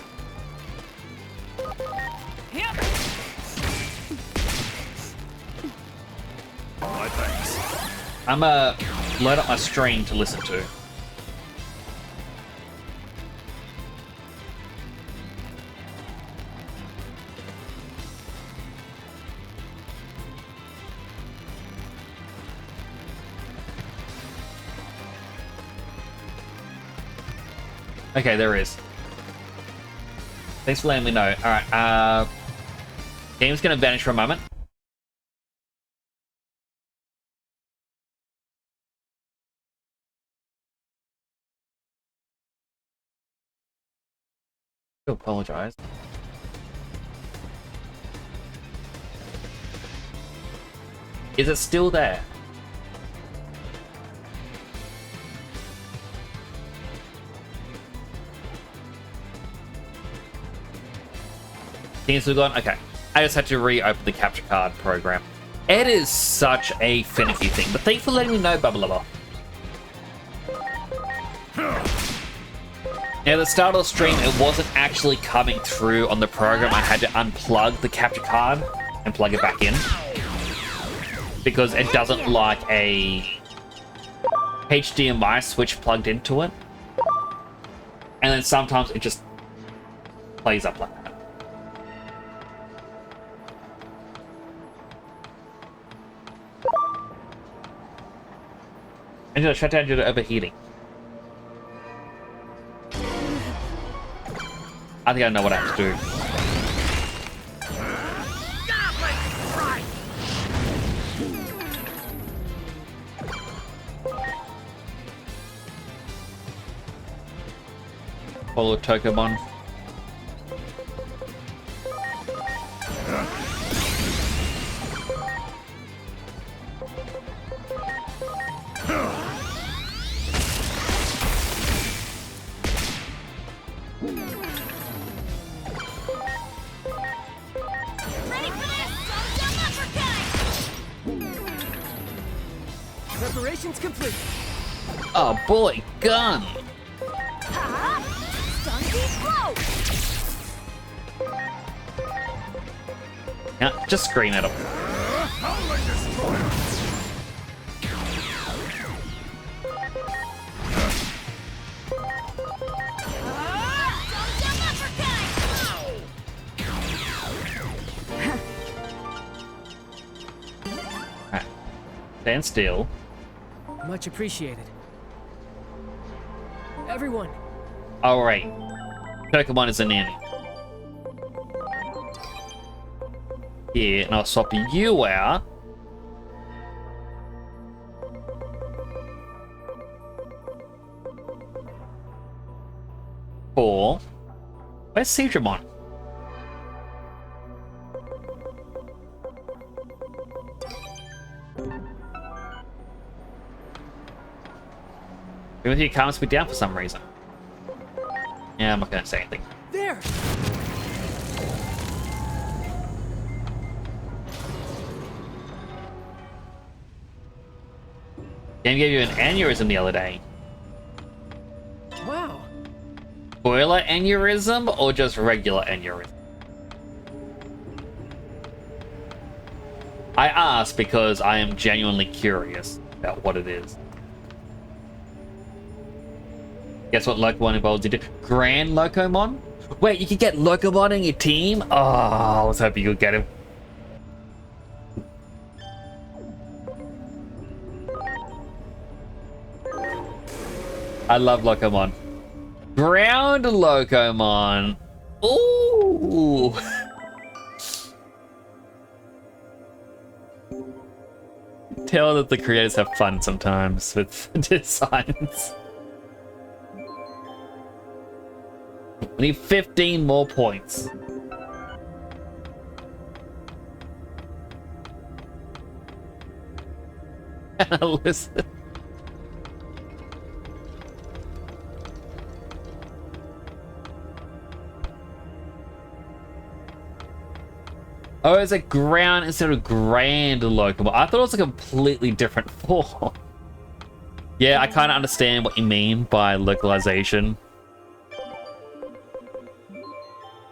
I'm gonna load up my stream to listen to. Okay, there is. Thanks for letting me know. Alright, game's gonna vanish for a moment. I apologize. Is it still there? Things are gone? Okay. I just had to reopen the capture card program. It is such a finicky thing, but thanks for letting me know, Bubba Lover. Now, at the start of the stream, it wasn't actually coming through on the program. I had to unplug the capture card and plug it back in because it doesn't like a HDMI switch plugged into it. And then sometimes it just plays up like that. And just shut down due to overheating. I think I know what I have to do. Follow Tokomon. Preparations complete. Oh boy, gun! Yeah, just scream at him. Alright. Stand still. Much appreciated. Everyone. Alright. Pokemon is a nanny. Yeah, and I'll swap you out. For... Where's Digimon? With you calms me down for some reason. Yeah, I'm not gonna say anything. There. Game gave you an aneurysm the other day. Wow. Spoiler aneurysm or just regular aneurysm? I ask because I am genuinely curious about what it is. Guess what Locomon involves you do? Grand Locomon? Wait, you could get Locomon in your team? Oh, I was hoping you could get him. I love Locomon. Ground Locomon. Ooh. Tell that the creators have fun sometimes with designs. We need 15 more points. Listen. Oh, it's a ground instead of grand Locomon. I thought it was a completely different form. Yeah, I kind of understand what you mean by localization.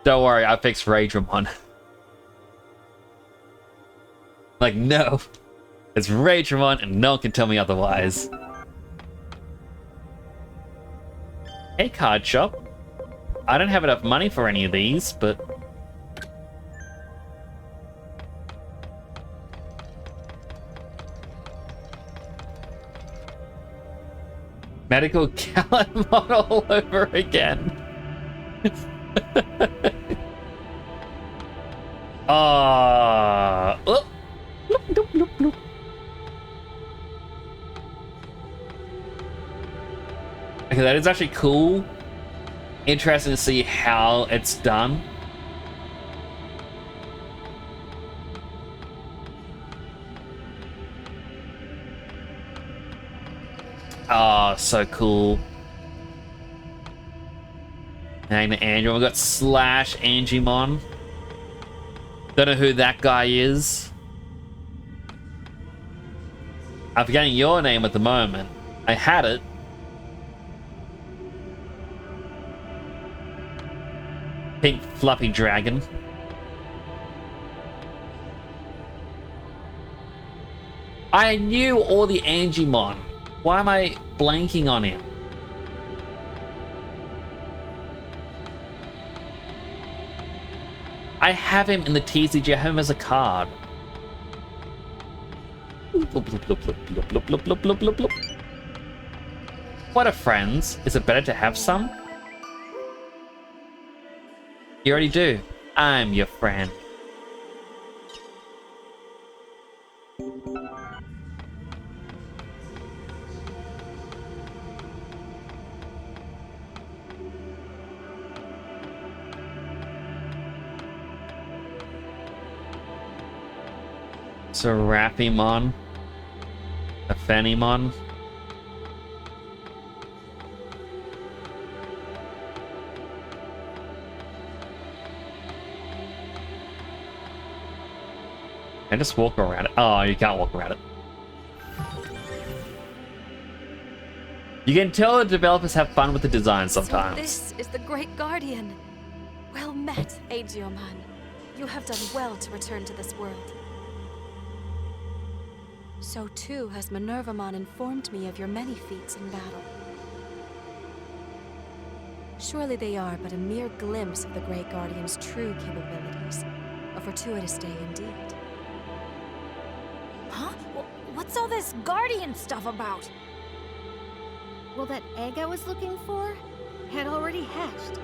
Don't worry, I fixed Raidramon. Like, no. It's Ragemon, and no one can tell me otherwise. Hey, card shop. I don't have enough money for any of these, but... Medical Calamon all over again. Oh. Bloop, bloop, bloop, bloop. Okay, that is actually cool. Interesting to see how it's done. Oh, so cool. And Andrew, we got Slash Angimon. Don't know who that guy is. I'm forgetting your name at the moment. I had it. Pink fluffy dragon. I knew all the Angimon. Why am I blanking on him? I have him in the TCG. I have him as a card. What are friends? Is it better to have some? You already do. I'm your friend. Seraphimon. A Phenimon. Can I just walk around it? Oh, you can't walk around it. You can tell the developers have fun with the design sometimes. So this is the Great Guardian. Well met, Digimon. You have done well to return to this world. So too has Minervamon informed me of your many feats in battle. Surely they are but a mere glimpse of the Great Guardian's true capabilities. A fortuitous day indeed. Huh? What's all this Guardian stuff about? Well, that egg I was looking for had already hatched.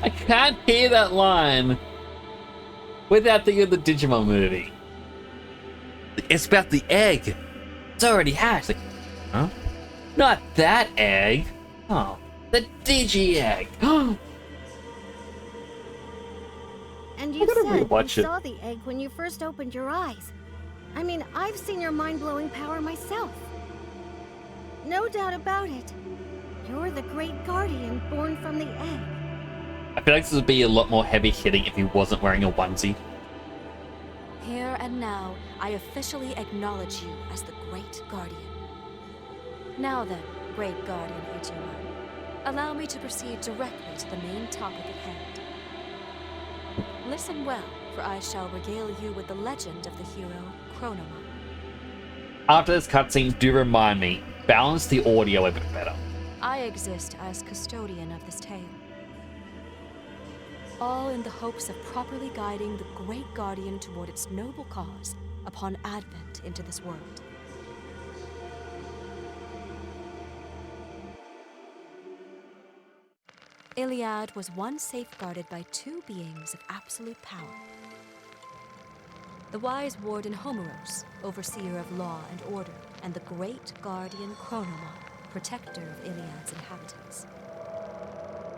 I can't hear that line without thinking of the Digimon movie. It's about the egg. It's already hatched. Like, huh? Not that egg. Oh, the Digi-Egg. And you gotta said you rewatch it. saw the egg when you first opened your eyes. I mean, I've seen your mind-blowing power myself. No doubt about it. You're the Great Guardian born from the egg. I feel like this would be a lot more heavy-hitting if he wasn't wearing a onesie. Here and now, I officially acknowledge you as the Great Guardian. Now then, Great Guardian Digimon, allow me to proceed directly to the main topic at hand. Listen well, for I shall regale you with the legend of the hero, Chronomon. After this cutscene, do remind me, balance the audio a bit better. I exist as custodian of this tale. All in the hopes of properly guiding the Great Guardian toward its noble cause upon advent into this world. Iliad was once safeguarded by two beings of absolute power. The wise warden Homeros, overseer of law and order, and the great guardian Chronomon, protector of Iliad's inhabitants.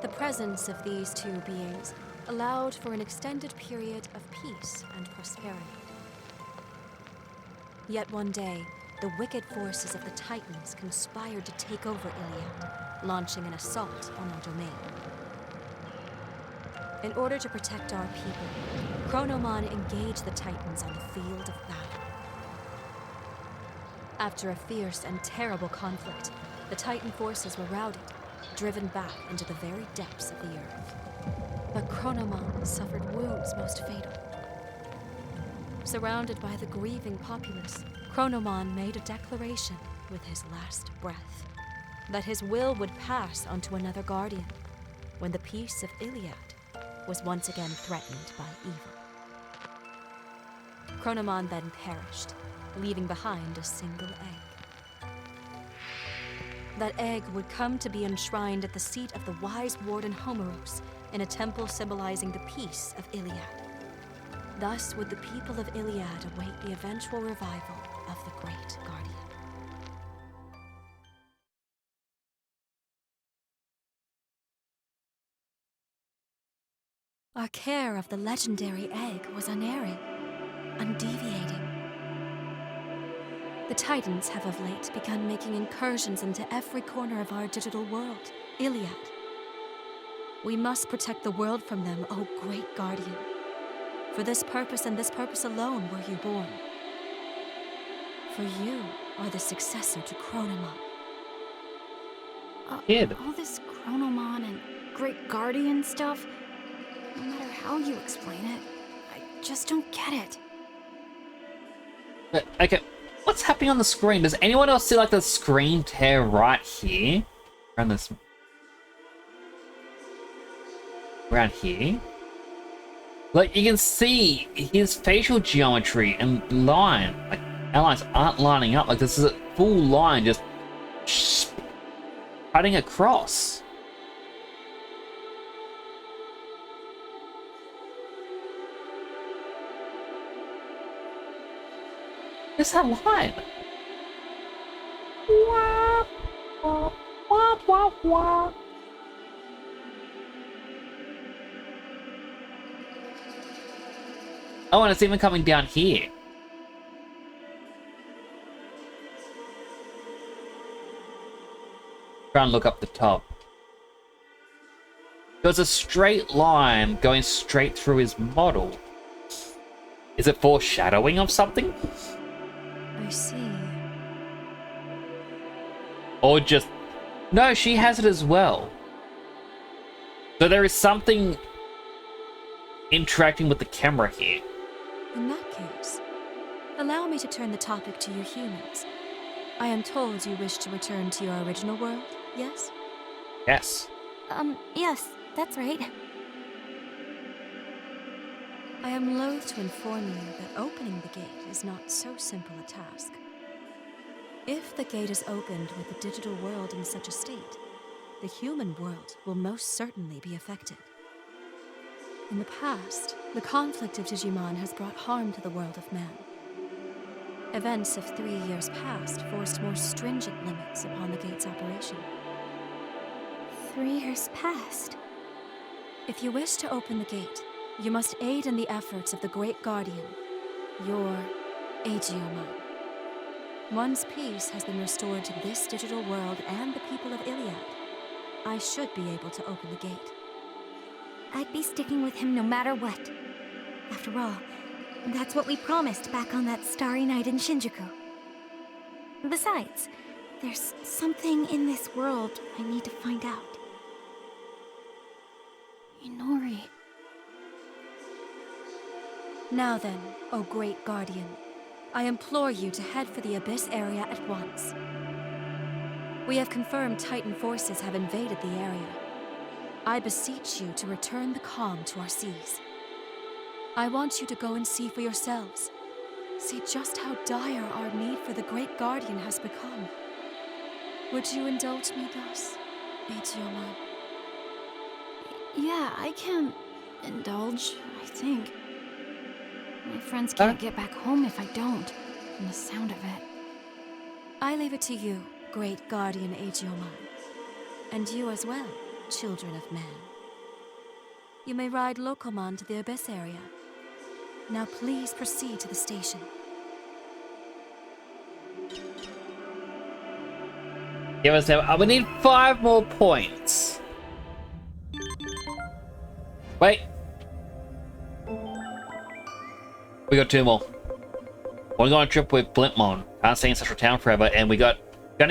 The presence of these two beings allowed for an extended period of peace and prosperity. Yet one day, the wicked forces of the Titans conspired to take over Iliad, launching an assault on our domain. In order to protect our people, Chronomon engaged the Titans on the field of battle. After a fierce and terrible conflict, the Titan forces were routed, driven back into the very depths of the earth. But Chronomon suffered wounds most fatal. Surrounded by the grieving populace, Chronomon made a declaration with his last breath that his will would pass onto another guardian when the peace of Iliad was once again threatened by evil. Chronomon then perished, leaving behind a single egg. That egg would come to be enshrined at the seat of the wise warden Homeros in a temple symbolizing the peace of Iliad. Thus would the people of Iliad await the eventual revival of the Great Guardian. Our care of the legendary egg was unerring, undeviating. The Titans have of late begun making incursions into every corner of our digital world, Iliad. We must protect the world from them, O Great Guardian. For this purpose and this purpose alone were you born. For you are the successor to Chronomon. Kid. All this Chronomon and Great Guardian stuff, no matter how you explain it, I just don't get it. Okay, what's happening on the screen? Does anyone else see like the screen tear right here? Around this. Around here? Like, you can see his facial geometry and line, like, outlines aren't lining up. Like, this is a full line just cutting across. Where's that line? Wah, wah, wah, wah, wah. Oh, and it's even coming down here. Try and look up the top. So it's a straight line going straight through his model. Is it foreshadowing of something? I see. Or just... No, she has it as well. So there is something interacting with the camera here. In that case, allow me to turn the topic to you humans. I am told you wish to return to your original world, yes? Yes. Yes, that's right. I am loath to inform you that opening the gate is not so simple a task. If the gate is opened with the digital world in such a state, the human world will most certainly be affected. In the past, the conflict of Digimon has brought harm to the world of man. Events of 3 years past forced more stringent limits upon the gate's operation. 3 years past. If you wish to open the gate, you must aid in the efforts of the Great Guardian, your Digimon. Once peace has been restored to this digital world and the people of Iliad, I should be able to open the gate. I'd be sticking with him no matter what. After all, that's what we promised back on that starry night in Shinjuku. Besides, there's something in this world I need to find out. Inori. Now then, O Great Guardian, I implore you to head for the Abyss area at once. We have confirmed Titan forces have invaded the area. I beseech you to return the calm to our seas. I want you to go and see for yourselves. See just how dire our need for the Great Guardian has become. Would you indulge me thus, Digimon? Yeah, I can indulge, I think. My friends can't get back home if I don't, from the sound of it. I leave it to you, Great Guardian Digimon. And you as well, children of man. You may ride Locomon to the Abyss area. Now please proceed to the station. Give us we need 5 more points. Wait. We got 2 more. We're going on a trip with Blintmon. Can't stay in Central Town forever, and we gonna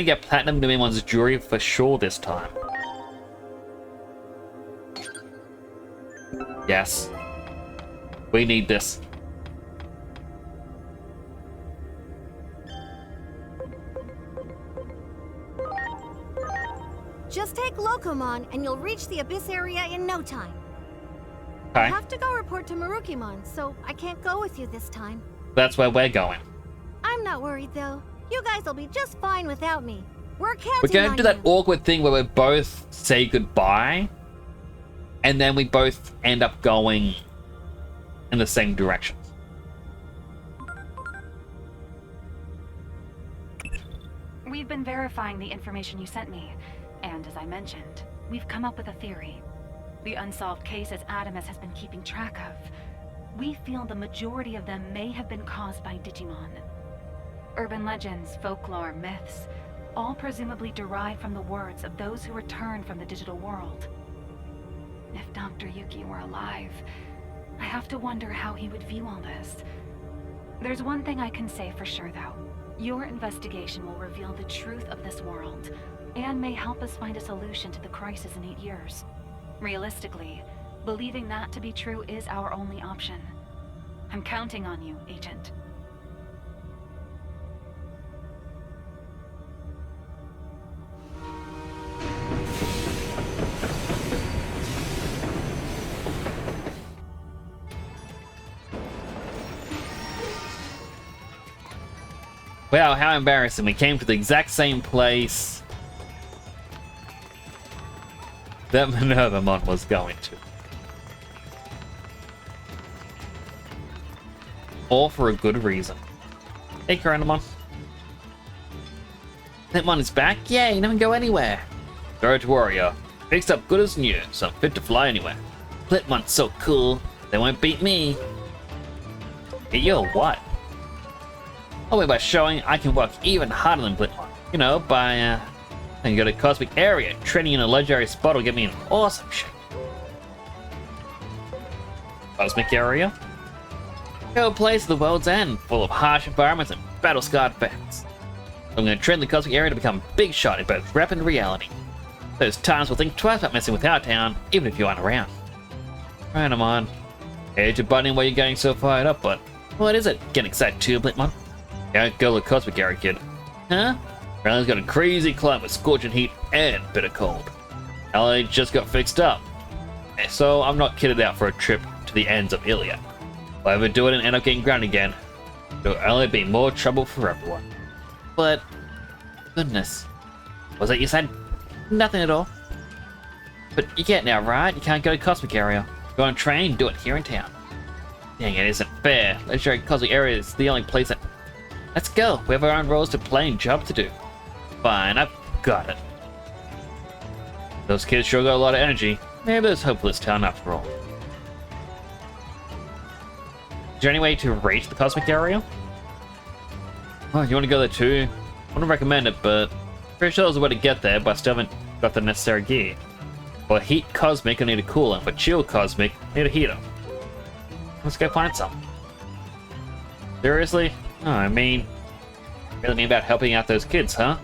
get Platinum Digimon's jewelry for sure this time. Yes. We need this. Just take Locomon and you'll reach the Abyss area in no time. I Okay. have to go report to Marukimon, so I can't go with you this time. That's where we're going. I'm not worried though. You guys will be just fine without me. We're counting We're going on to do that you. awkward thing where we both say goodbye, and then we both end up going in the same direction. We've been verifying the information you sent me, and as I mentioned, we've come up with a theory. The unsolved cases Adamus has been keeping track of. We feel the majority of them may have been caused by Digimon. Urban legends, folklore, myths, all presumably derived from the words of those who returned from the digital world. If Dr. Yuki were alive, I have to wonder how he would view all this. There's one thing I can say for sure, though. Your investigation will reveal the truth of this world, and may help us find a solution to the crisis in 8 years. Realistically, believing that to be true is our only option. I'm counting on you, Agent. Wow, how embarrassing. We came to the exact same place that Minervamon was going to. All for a good reason. Hey, Coronamon. Flintmon is back? Yay, never go anywhere. Go to Warrior. Fixed up good as new, so I'm fit to fly anywhere. Flintmon's so cool, they won't beat me. Hey, yo, what? Only by showing I can work even harder than Flintmon. You know, by, I can go to Cosmic Area. Training in a legendary spot will get me an awesome shape. Cosmic Area? Go a place at the world's end, full of harsh environments and battle-scarred facts. I'm going to train the Cosmic Area to become a big shot in both rep and reality. Those times we'll think twice about messing with our town, even if you aren't around. Right, I'm on. Hey, to button why you're getting so fired up, but what is it? Getting excited too, Blitmon? Yeah, go to the Cosmic Area, kid. Huh? Riley's got a crazy climate with scorching heat and bitter cold. LA just got fixed up, so I'm not kitted out for a trip to the ends of Iliad. If I ever do it and end up getting grounded again, there'll only be more trouble for everyone. But, goodness, was that you said? Nothing at all. But you get now, right? You can't go to Cosmic Area. Go on a train, do it here in town. Dang, it isn't fair. Legendary Cosmic Area is the only place that... Let's go. We have our own roles to play and jobs to do. Fine, I've got it. Those kids sure got a lot of energy. Maybe there's hope for this town after all. Is there any way to reach the Cosmic Area? Oh, you want to go there too? I wouldn't recommend it, but pretty sure there's a way to get there, but I still haven't got the necessary gear. For Heat Cosmic, I need a cooler, and for Chill Cosmic, I need a heater. Let's go find some. Seriously? Oh, I mean, really mean about helping out those kids, huh?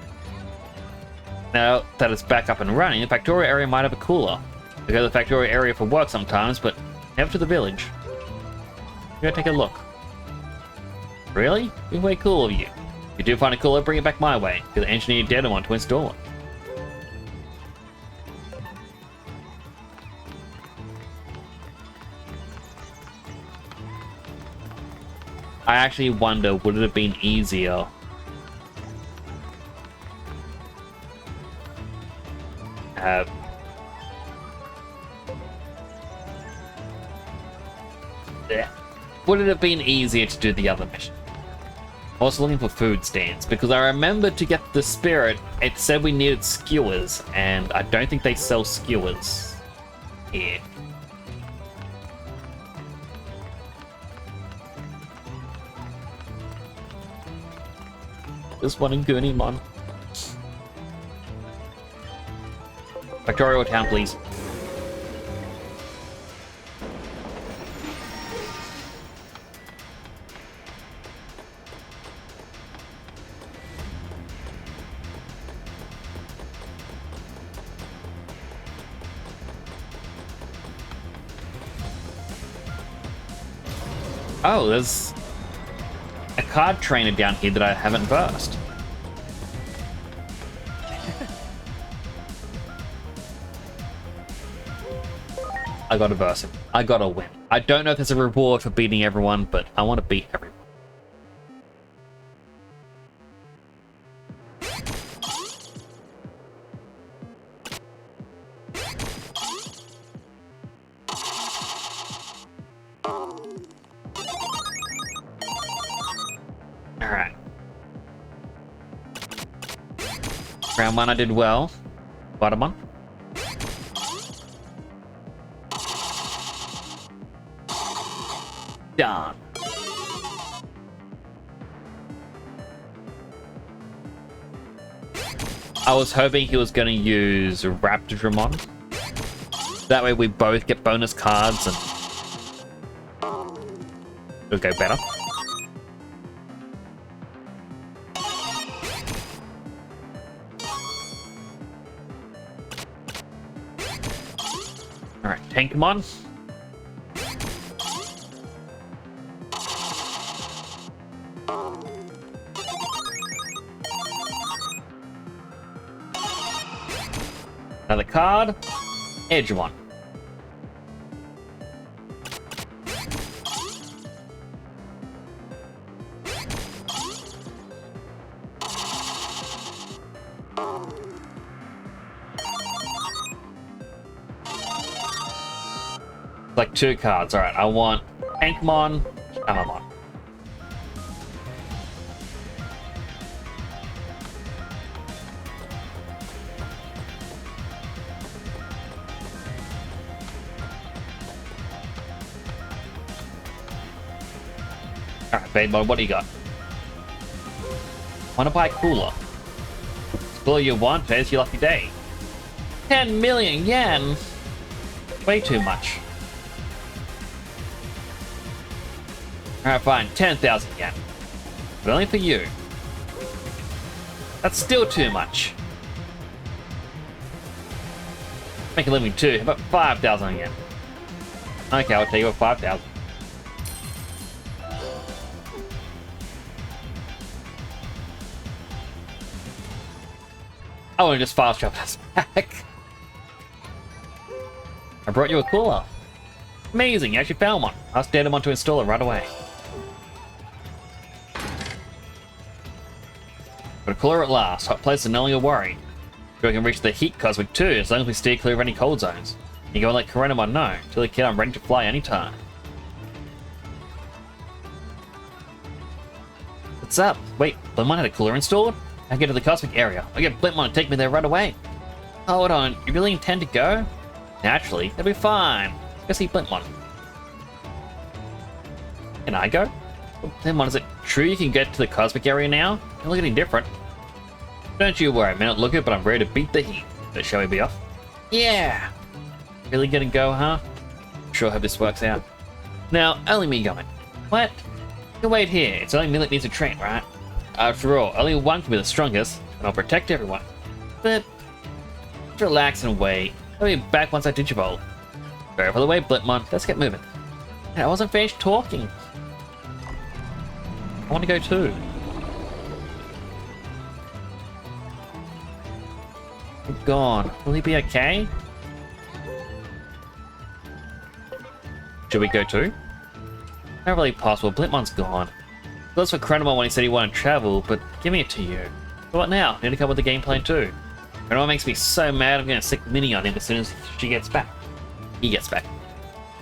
Now that it's back up and running, the Factoria area might have a cooler. We go to the Factoria area for work sometimes, but never to the village. Go take a look. Really? Be way cool of you. If you do find a cooler, bring it back my way, because the engineer didn't want to install it. I actually wonder, would it have been easier would it have been easier to do the other mission? Also looking for food stands, because I remember to get the spirit, it said we needed skewers, and I don't think they sell skewers here. This one in Goonimon. Factorio Town, please. Oh, there's a card trainer down here that I haven't versed. I gotta verse him. I gotta win. I don't know if there's a reward for beating everyone, but I want to beat everyone. Alright. Round 1 I did well. Bottom one. Done. I was hoping he was going to use Digimon. That way we both get bonus cards and it'll go better. Alright, Tankmon. Another card. Edge one. Like 2 cards. Alright, I want Tankmon, Amamon. Alright, Bademon, what do you got? Wanna buy cooler? Cooler you want, today's your lucky day. 10 million yen! Way too much. Alright, fine, 10,000 yen. But only for you. That's still too much. Make a living too, how about 5,000 yen? Okay, I'll take you 5,000. I want to just fast travel us back. I brought you a cooler. Amazing, you actually found one. Ask Digimon to install it right away. Got a cooler at last. Hot place and no longer worry. We can reach the heat cosmic too, as long as we steer clear of any cold zones. You go and let Coronamon know. Tell the kid I'm ready to fly anytime. What's up? Wait, Blitmon had a cooler installed? I get to the cosmic area. I get Blitmon to take me there right away. Hold on, you really intend to go? Naturally, that'll be fine. Go see Blitmon. Can I go? Blitmon, is it true you can get to the cosmic area now? Don't look any different. Don't you worry, I may not look it, but I'm ready to beat the heat. So shall we be off? Yeah! Really gonna go, huh? Sure hope this works out. Now, only me going. What? You can wait here. It's only me that needs a train, right? After all, only one can be the strongest, and I'll protect everyone. But just relax and wait. I'll be back once I Digivolve. Go for the way, Blitmon. Let's get moving. I wasn't finished talking. I want to go too. He's gone. Will he be okay? Should we go too? Not really possible. Blitmon's gone. That's for Coronamon when he said he wanted to travel, but giving it to you. So what now? Need to come with the game plan too. Coronamon makes me so mad I'm gonna stick Minnie on him as soon as she gets back. He gets back.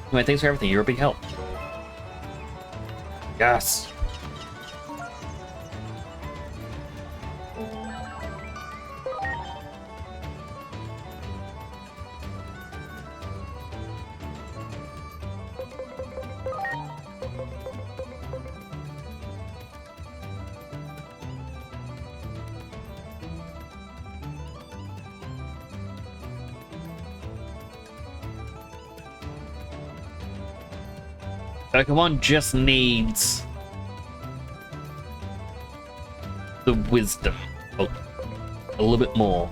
Anyway, thanks for everything. You're a big help. Yes. Pokemon just needs the wisdom a little bit more.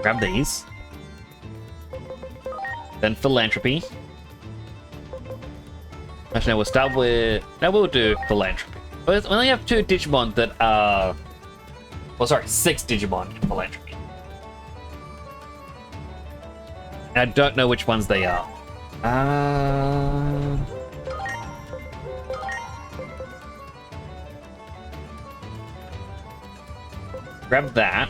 Grab these. Then philanthropy. Actually, no, we'll start with... No, we'll do philanthropy. We only have 2 Digimon that are... Well, sorry, 6 Digimon in philanthropy. And I don't know which ones they are. Grab that.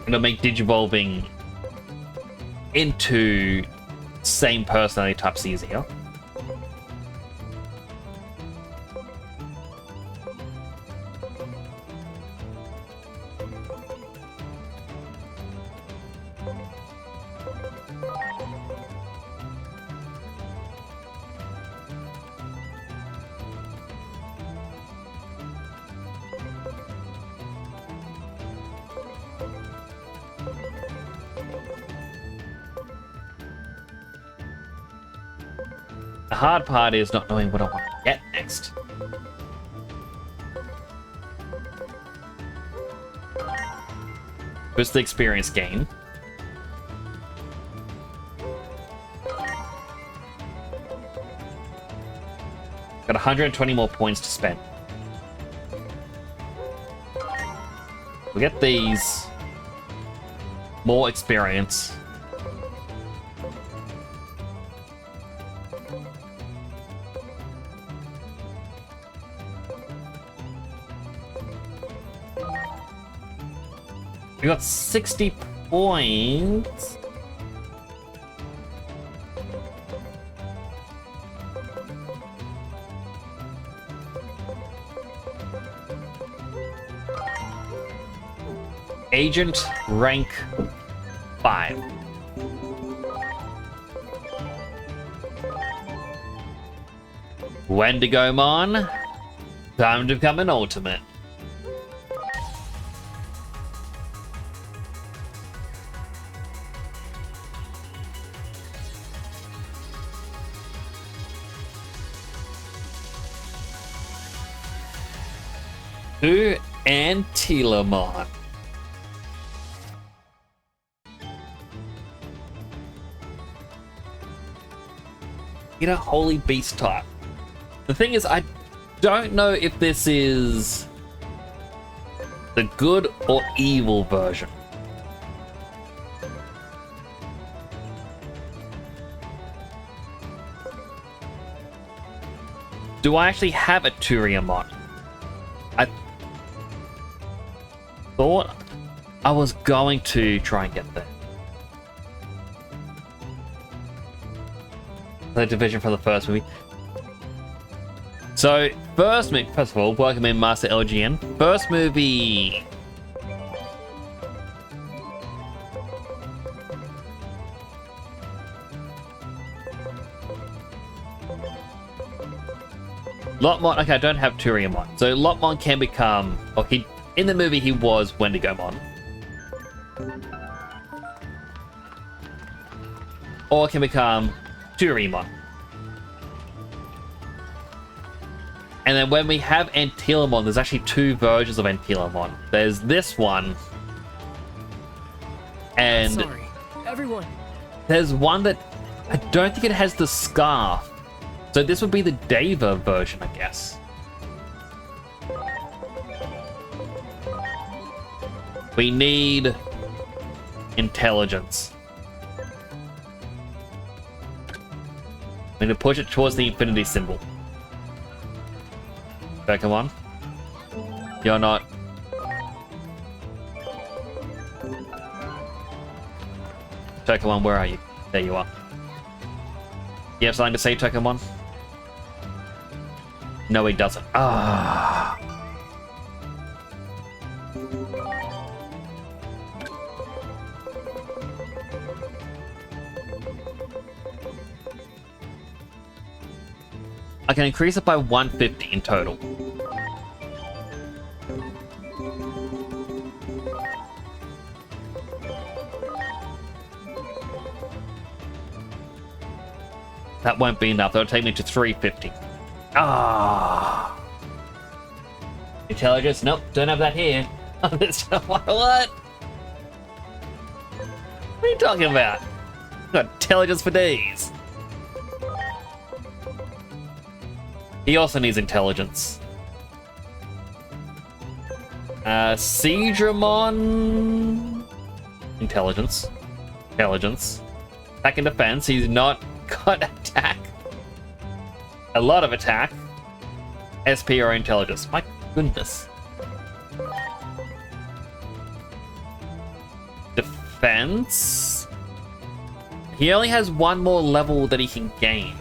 It'll make Digivolving into same personality types easier. The hard part is not knowing what I want to get next. Boost the experience gain. Got 120 more points to spend. We get these. More experience. We got 60 points. Agent rank 5. Wendigomon, time to become an ultimate. To Antilamon. Get a holy beast type. The thing is, I don't know if this is the good or evil version. Do I actually have a Turiamon? I thought I was going to try and get there. The division for the first movie. So, first of all, welcome in Master LGN. First movie. Lotmon, okay, I don't have Turiamon. So Lotmon can become, or in the movie he was Wendigomon. Or can become Turimon. And then when we have Antilamon, there's actually 2 versions of Antilamon. There's this one, and Sorry, everyone. there's one that I don't think it has the scarf. So this would be the Deva version, I guess. We need intelligence. I'm going to push it towards the infinity symbol. Okay, come on. You're not. Tokamon, where are you? There you are. You have something to say, Tokamon? No, he doesn't. Ah. I can increase it by 150 in total. That won't be enough. That'll take me to 350. Ah. Intelligence? Nope, don't have that here. What? What are you talking about? Got intelligence for days. He also needs intelligence. Seedramon. Intelligence. Intelligence. Attack and defense. He's not got attack. A lot of attack. SP or intelligence. My goodness. Defense. He only has one more level that he can gain.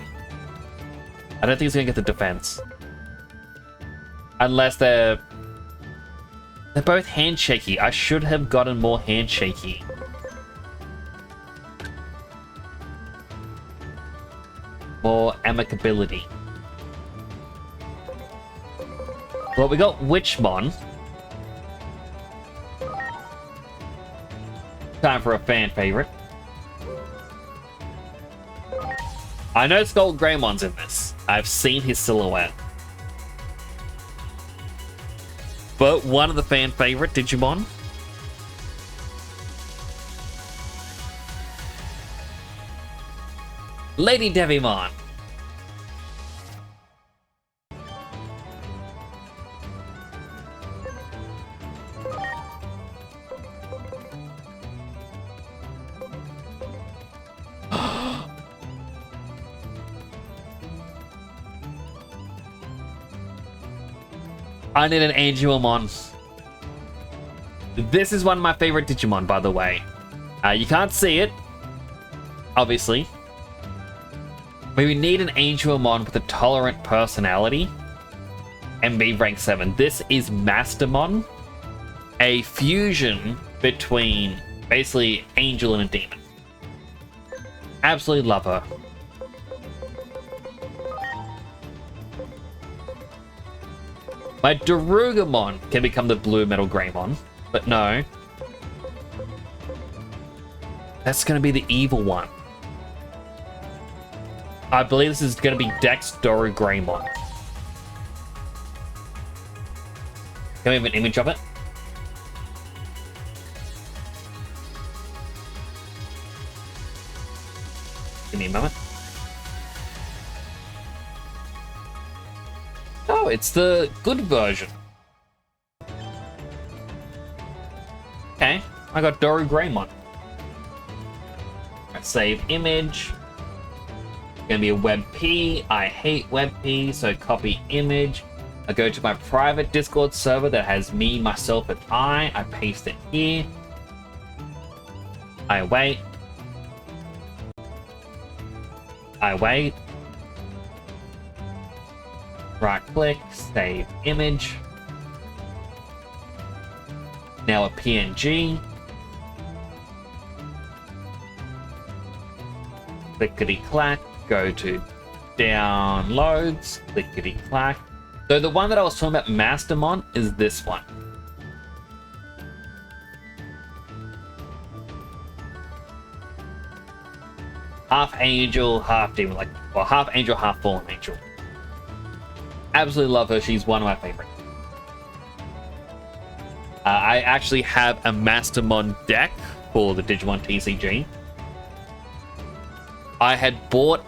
I don't think he's gonna get the defense. Unless they're both handshaky. I should have gotten more handshaky. More amicability. Well, we got Witchmon. Time for a fan favorite. I know Skull Greymon's in this. I've seen his silhouette. But one of the fan favorite Digimon. Lady Devimon. I need an Angelmon. This is one of my favorite Digimon, by the way. You can't see it, obviously. But we need an Angelmon with a tolerant personality and be rank 7. This is Mastermon, a fusion between basically angel and a demon. Absolutely love her. My Darugamon can become the blue metal Greymon, but no. That's going to be the evil one. I believe this is going to be Dex Doru Greymon. Can we have an image of it? Give me a moment. Oh, it's the good version. Okay, I got Doru Greymon. Let's save image. Gonna be a WebP. I hate WebP, so copy image. I go to my private Discord server that has me, myself, and I paste it here. I wait. I wait. Right click, save image. Now a PNG. Clickety clack, go to downloads, clickety clack. So the one that I was talking about, Mastermon, is this one. Half angel, half demon, like, well, half angel, half fallen angel. Absolutely love her. She's one of my favorites. I actually have a Mastermon deck for the Digimon TCG. I had bought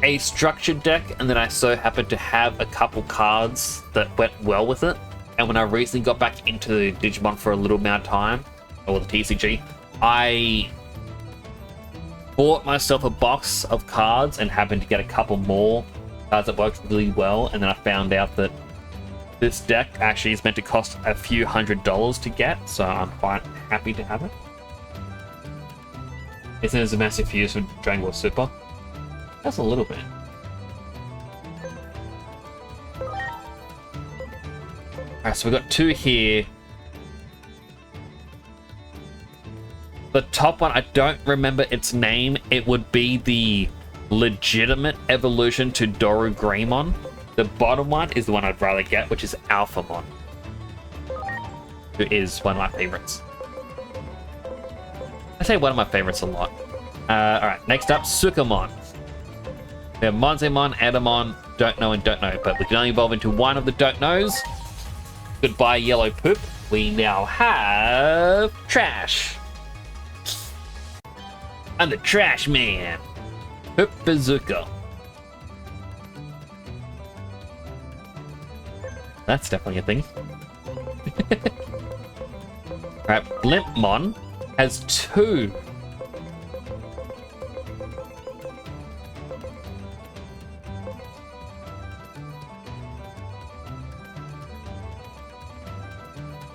a structured deck, and then I so happened to have a couple cards that went well with it. And when I recently got back into the Digimon for a little amount of time, or the TCG, I bought myself a box of cards and happened to get a couple more cards that worked really well. And then I found out that this deck actually is meant to cost a few $100s to get, so I'm quite happy to have it. Isn't it a massive fuse for Dragon Ball Super? That's a little bit. Alright, so we've got two here. The top one, I don't remember its name. It would be the legitimate evolution to Doru Greymon. The bottom one is the one I'd rather get, which is Alphamon, who is one of my favorites. I say one of my favorites a lot. Alright, next up, Sukamon. We have Monzemon, Adamon, don't know and don't know, but we can only evolve into one of the don't knows. Goodbye, yellow poop. We now have Trash. I'm the trash man. Hoop bazooka. That's definitely a thing. Alright, Blimpmon has 2.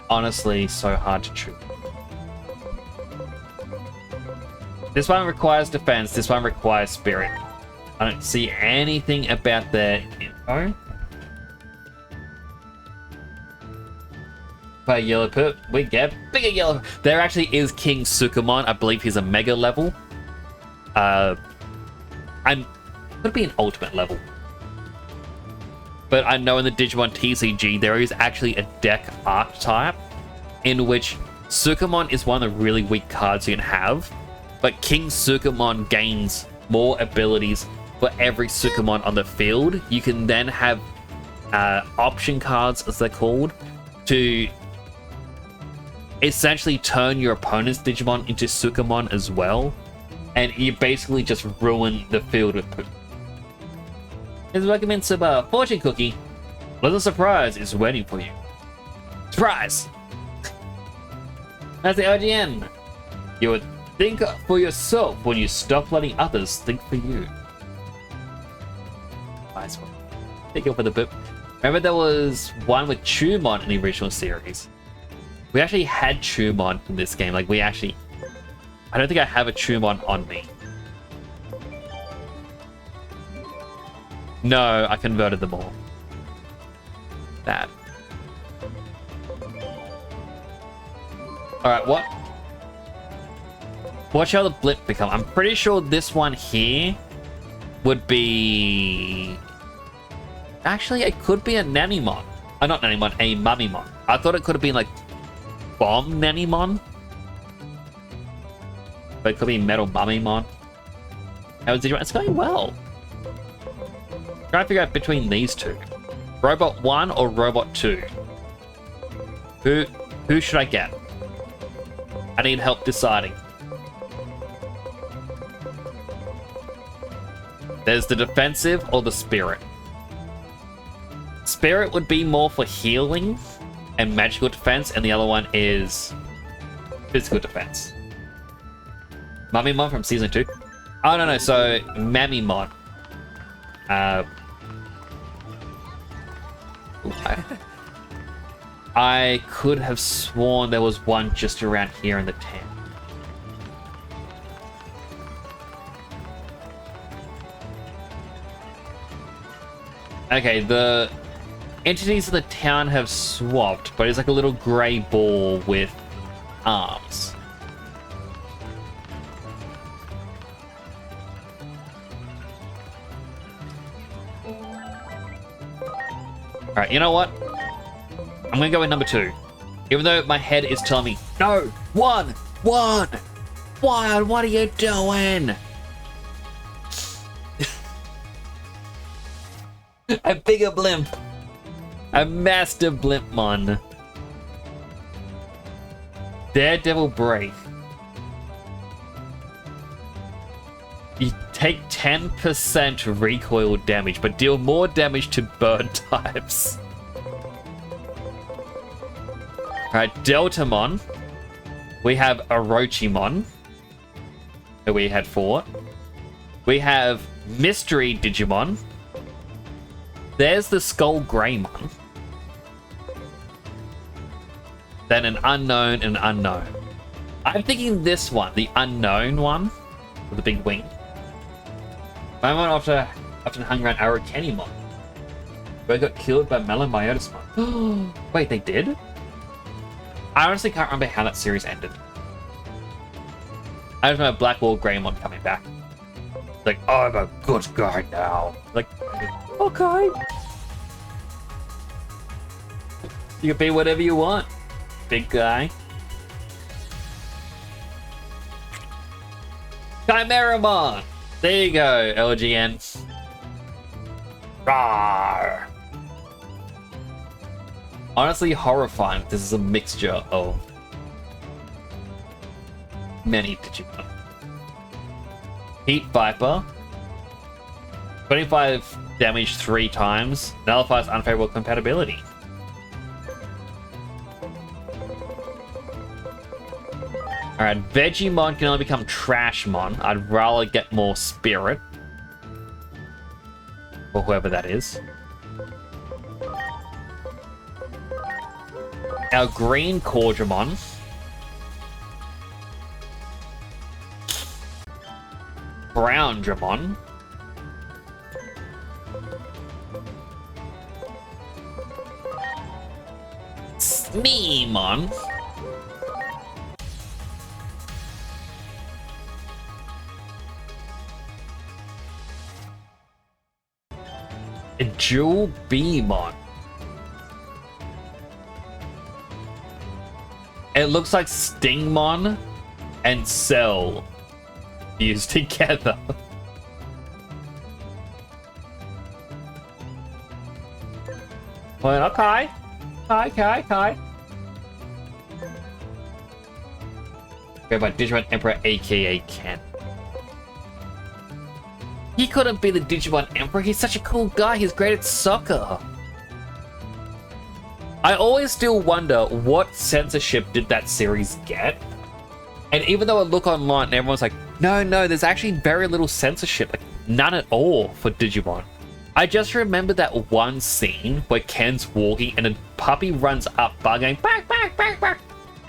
Honestly, so hard to choose. This one requires defense, this one requires spirit. I don't see anything about their info. By yellow pip, we get bigger yellow. There actually is King Sukamon. I believe he's a mega level. And could be an ultimate level. But I know in the Digimon TCG there is actually a deck archetype in which Sukamon is one of the really weak cards you can have, but King Sukamon gains more abilities for every Sukamon on the field. You can then have option cards, as they're called, to essentially turn your opponent's Digimon into Sukamon as well, and you basically just ruin the field with poop. His recommends a fortune cookie. Pleasant surprise is waiting for you. Surprise! That's the OGN. You would think for yourself when you stop letting others think for you. Nice one. Thank you for the boop. Remember there was one with Chumon in the original series. We actually had Chumon in this game. Like, we actually... I don't think I have a Chumon on me. No, I converted them all. Bad. Alright, what shall the blip become? I'm pretty sure this one here would be... Actually, it could be a Nanimon. Not Nanimon, a Mummymon. I thought it could have been like Bomb Nanimon. But it could be Metal Mummymon. How is it? It's going well. Trying to figure out between these two. Robot 1 or Robot 2? Who should I get? I need help deciding. There's the defensive or the spirit. Spirit would be more for healing and magical defense, and the other one is physical defense. Mummymon from season 2. Oh, no, so Mammymon. I could have sworn there was one just around here in the town. Okay, the entities of the town have swapped, but it's like a little grey ball with arms. Alright, you know what? I'm gonna go with number 2. Even though my head is telling me, no, one, what are you doing? A bigger blimp. A master blimpmon. Daredevil Break. You take 10% recoil damage, but deal more damage to burn types. Alright, Deltamon. We have Orochimon. That we had 4. We have Mystery Digimon. There's the Skull Greymon. Then an unknown and an unknown. I'm thinking this one, the unknown one, with the big wing. My one often hung around Arokenimon. They got killed by Melomyotismon. Wait, they did? I honestly can't remember how that series ended. I just remember Blackwall Greymon coming back. Like, oh, I'm a good guy now. Like, okay. You can be whatever you want, big guy. Chimeramon! There you go, LGN. Rawr. Honestly, horrifying. This is a mixture of many Digimon. Heat Viper. 25 damage 3 times. Nullifies unfavorable compatibility. Alright, Vegemon can only become Trashmon. I'd rather get more Spirit. Or whoever that is. Our green Corgimon. Brown Dramon. Sneemon. Jewel Beemon. It looks like Stingmon and Cell used together. Well, okay. Okay. Okay, by Digimon Emperor, aka Ken. He couldn't be the Digimon Emperor. He's such a cool guy. He's great at soccer. I always still wonder what censorship did that series get. And even though I look online and everyone's like, no, there's actually very little censorship. Like, none at all for Digimon. I just remember that one scene where Ken's walking and a puppy runs up, going, bark, bark, bark, bark.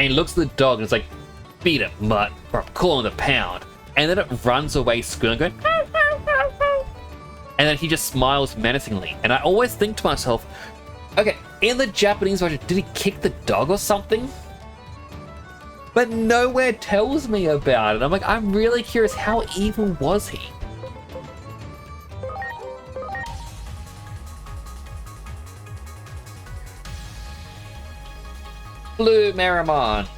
And he looks at the dog and it's like, beat it, mutt, or I'm calling the pound. And then it runs away squealing, going, and then he just smiles menacingly. And I always think to myself, okay, in the Japanese version, did he kick the dog or something? But nowhere tells me about it. I'm like, I'm really curious, how evil was he? Blue Meramon.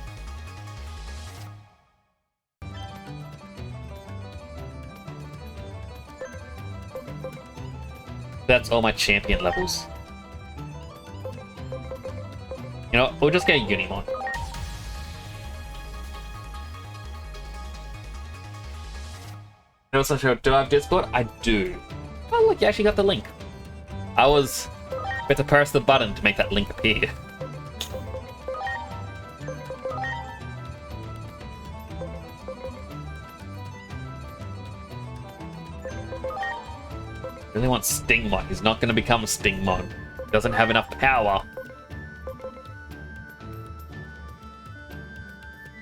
That's all my champion levels. You know, we'll just get a Unimon. You know, so do I have Discord? I do. Oh, look, you actually got the link. I was about to press the button to make that link appear. Really want Stingmon. He's not going to become Stingmon. He doesn't have enough power.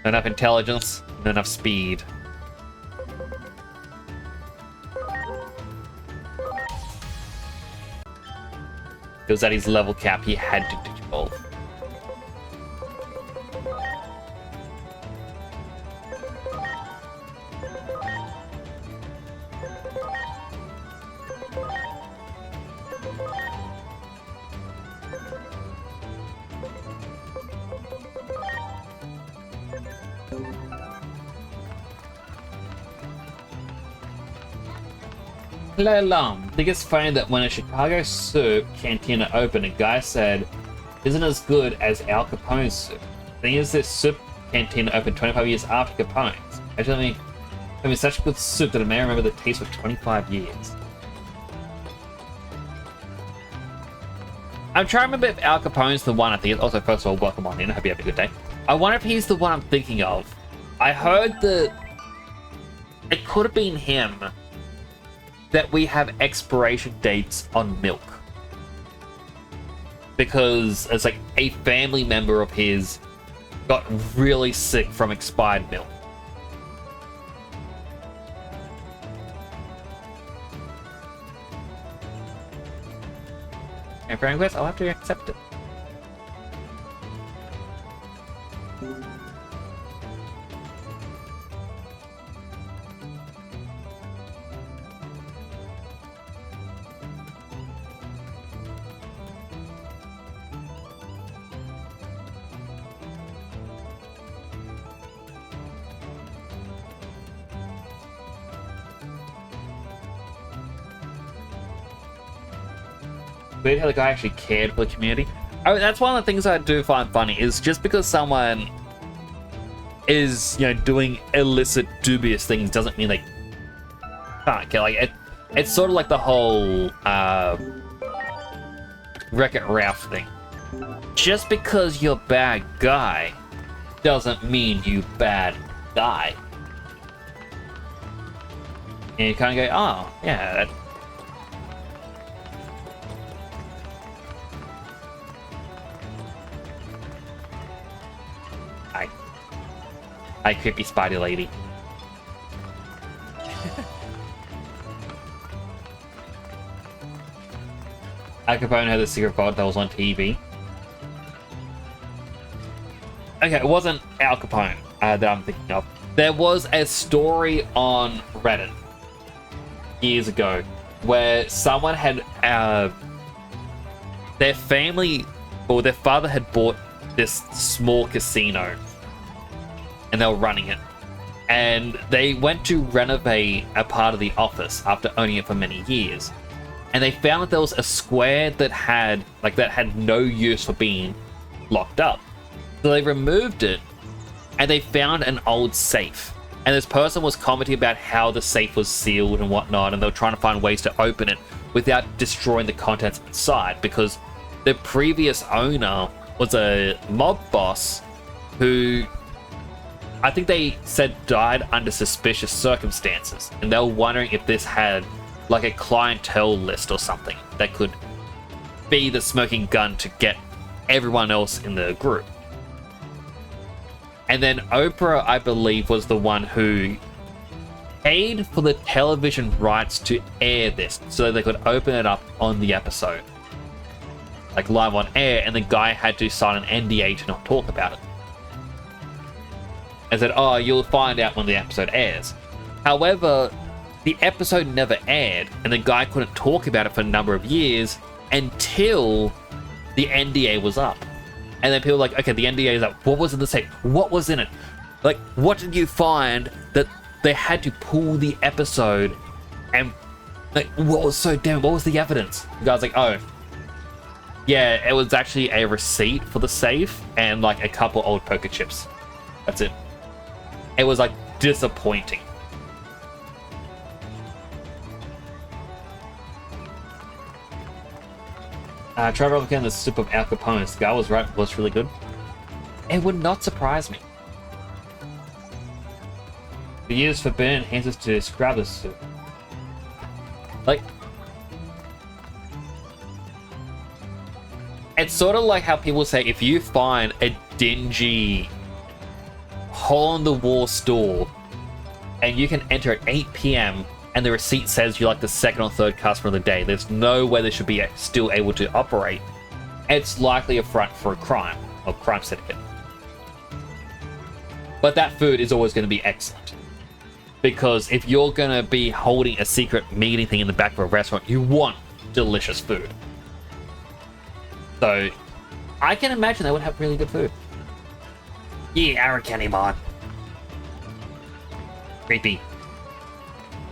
Not enough intelligence, not enough speed. It was at his level cap, he had to Digivolve. Lelam, biggest find that when a Chicago soup cantina opened, a guy said, "Isn't as good as Al Capone's soup." The thing is, this soup cantina opened 25 years after Capone's. Actually, I mean, such good soup that I may remember the taste for 25 years. I'm trying to remember if Al Capone's the one. I think. Also, first of all, welcome on in. I hope you have a good day. I wonder if he's the one I'm thinking of. I heard that it could have been him. That we have expiration dates on milk. Because it's like a family member of his got really sick from expired milk. And friend request, I'll have to accept it. Weird how the guy actually cared for the community. I mean, that's one of the things I do find funny, is just because someone is, you know, doing illicit, dubious things doesn't mean they can't get like it. It's sort of like the whole Wreck-It Ralph thing. Just because you're bad guy doesn't mean you bad guy. And you kind of go, oh yeah. Hi, creepy spidey lady. Al Capone had a secret vault that was on TV. Okay, it wasn't Al Capone that I'm thinking of. There was a story on Reddit years ago where someone had their family or their father had bought this small casino and they were running it, and they went to renovate a part of the office after owning it for many years, and they found that there was a square that had no use for being locked up. So they removed it and they found an old safe, and this person was commenting about how the safe was sealed and whatnot, and they were trying to find ways to open it without destroying the contents inside, because the previous owner was a mob boss who I think they said died under suspicious circumstances, and they were wondering if this had like a clientele list or something that could be the smoking gun to get everyone else in the group. And then Oprah, I believe, was the one who paid for the television rights to air this so they could open it up on the episode, like live on air, and the guy had to sign an NDA to not talk about it. And said, oh, you'll find out when the episode airs. However, the episode never aired, and the guy couldn't talk about it for a number of years until the NDA was up. And then people were like, okay, the NDA is up. What was in the safe? What was in it? Like, what did you find that they had to pull the episode? And like, what was so damn? What was the evidence? The guy's like, oh, yeah, it was actually a receipt for the safe and like a couple old poker chips. That's it. It was like disappointing. Try replicating the soup of Al Capone's. The guy was right, was really good. It would not surprise me. The use forbidden enhances to describe the soup. Like, it's sort of like how people say if you find a dingy hole-in-the-wall store and you can enter at 8 p.m. and the receipt says you're like the second or third customer of the day, there's no way they should be still able to operate. It's likely a front for a crime or crime syndicate. But that food is always going to be excellent, because if you're going to be holding a secret meeting thing in the back of a restaurant, you want delicious food. So I can imagine they would have really good food. Yeah, Arakanimon. Creepy.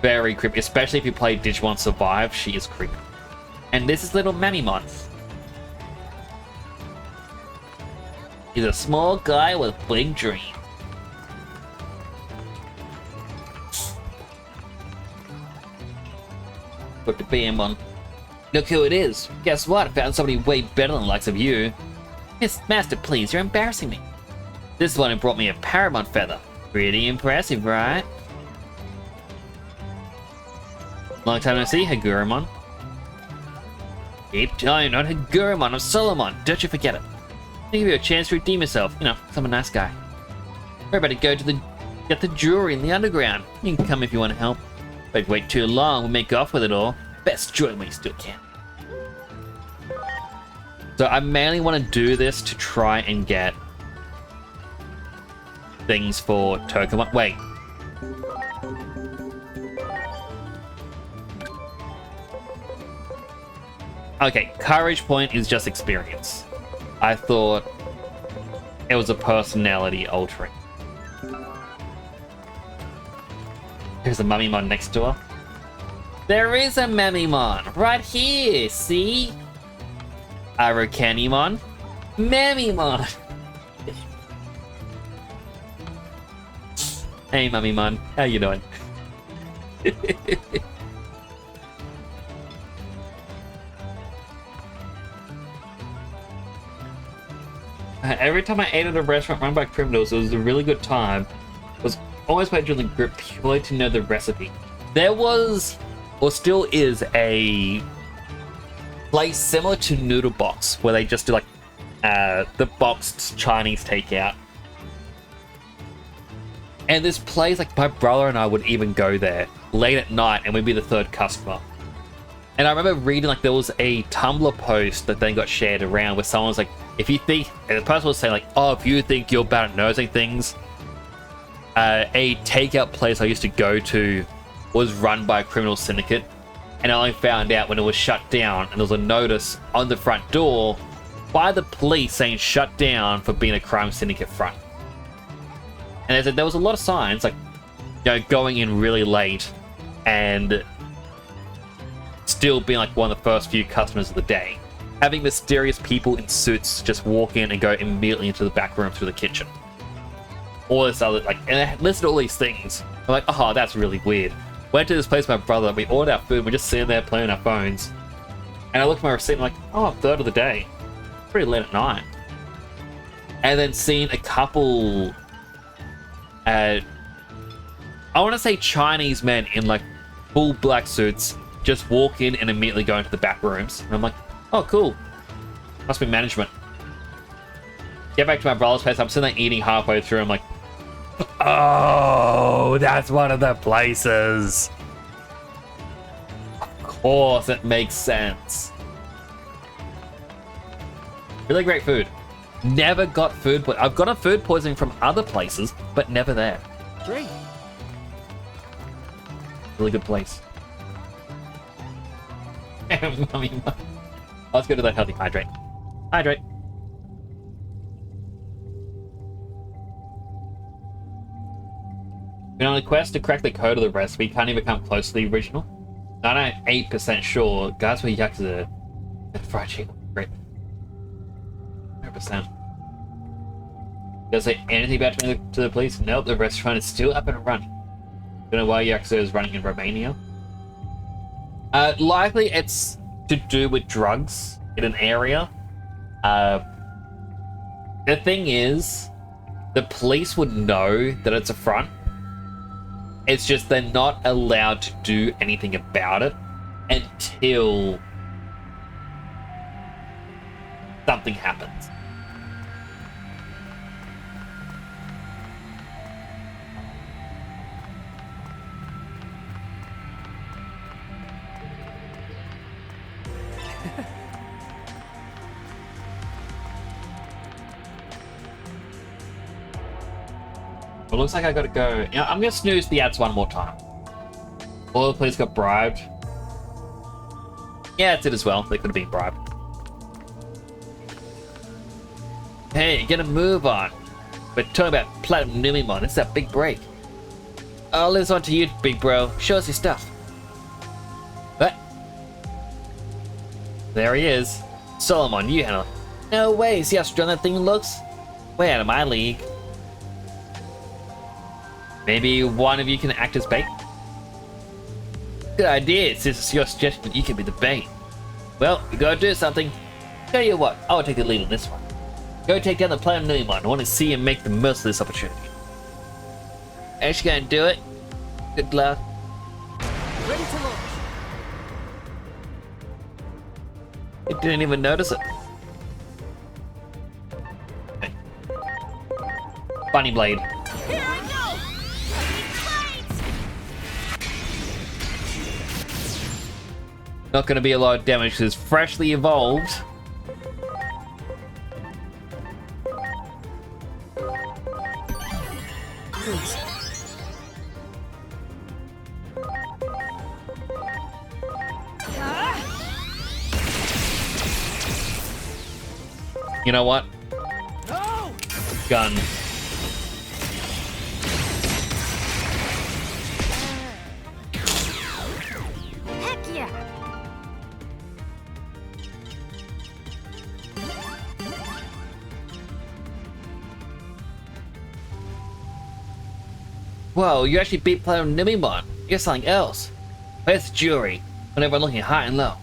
Very creepy, especially if you play Digimon Survive, she is creepy. And this is little Mamimon. He's a small guy with big dreams. Put the BM on. Look who it is. Guess what? I found somebody way better than the likes of you. Miss Master, please, you're embarrassing me. This is one who brought me a Paramount feather. Pretty impressive, right? Long time no see, Hagurumon. Keep telling not Hagurumon, I'm Solomon. Don't you forget it. I'll give you a chance to redeem yourself. You know, I'm a nice guy. We're about to go to get the jewelry in the underground. You can come if you want to help. But wait too long, we'll make off with it all. Best join when you still can. So I mainly want to do this to try and get things for Tokamon. Wait. Okay, courage point is just experience. I thought it was a personality altering. There's a Mummymon next to her. There is a Mummymon right here, see? Arakanimon. Mummymon. Hey, Mummymon. How you doing? Every time I ate at a restaurant run by criminals, it was a really good time. It was always my drilling group purely to know the recipe. There was, or still is, a place similar to Noodle Box where they just do like the boxed Chinese takeout. And this place, like my brother and I would even go there late at night and we'd be the third customer. And I remember reading like there was a Tumblr post that then got shared around where someone was like, if you think, and the person was saying like, oh, if you think you're bad at nosing things, a takeout place I used to go to was run by a criminal syndicate. And I only found out when it was shut down and there was a notice on the front door by the police saying shut down for being a crime syndicate front. And they said there was a lot of signs like, you know, going in really late and still being like one of the first few customers of the day. Having mysterious people in suits just walk in and go immediately into the back room through the kitchen. All this other, like, and I listed all these things. I'm like, oh, that's really weird. Went to this place with my brother, we ordered our food, we're just sitting there playing our phones. And I looked at my receipt and I'm like, oh, third of the day. Pretty late at night. And then seeing a couple, I want to say Chinese men in like full black suits just walk in and immediately go into the back rooms. And I'm like, oh, cool. Must be management. Get back to my brother's place. I'm sitting there eating halfway through. I'm like, oh, that's one of the places. Of course, it makes sense. Really great food. Never got food, but I've gotten food poisoning from other places, but never there. Great. Really good place. Mummy. Let's go to that healthy hydrate. Hydrate. Been on a quest to crack the code of the recipe, can't even come close to the original. 98% sure, guys were Yakuza and fried chicken. Great. 100%. Does say anything about to the police? Nope, the restaurant is still up and running. Don't know why Yakuza is running in Romania. Likely it's to do with drugs in an area. The thing is, the police would know that it's a front. It's just they're not allowed to do anything about it until something happens. It looks like I gotta go. You know, I'm gonna snooze the ads one more time. All the police got bribed. Yeah, it's it as well. They could have been bribed. Hey, get a move on. We're talking about Platinum Numimon. It's that big break. I'll leave this on to you, big bro. Show us your stuff. What? There he is. Solomon, you handle it. No way. See how strong that thing looks? Way out of my league. Maybe one of you can act as bait? Good idea, since it's your suggestion that you can be the bait. Well, we gotta do something. Tell you what, I'll take the lead on this one. Go take down the Platinum Numimon. I want to see him make the most of this opportunity. Actually gonna do it. Good luck. Ready to launch. I didn't even notice it. Okay. Bunny Blade. Here I go! Not going to be a lot of damage because it's freshly evolved. You know what? No! Gun. Heck yeah! Whoa, you actually beat Platinum Numimon. You're something else. Where's the jewelry? Whenever I'm looking high and low.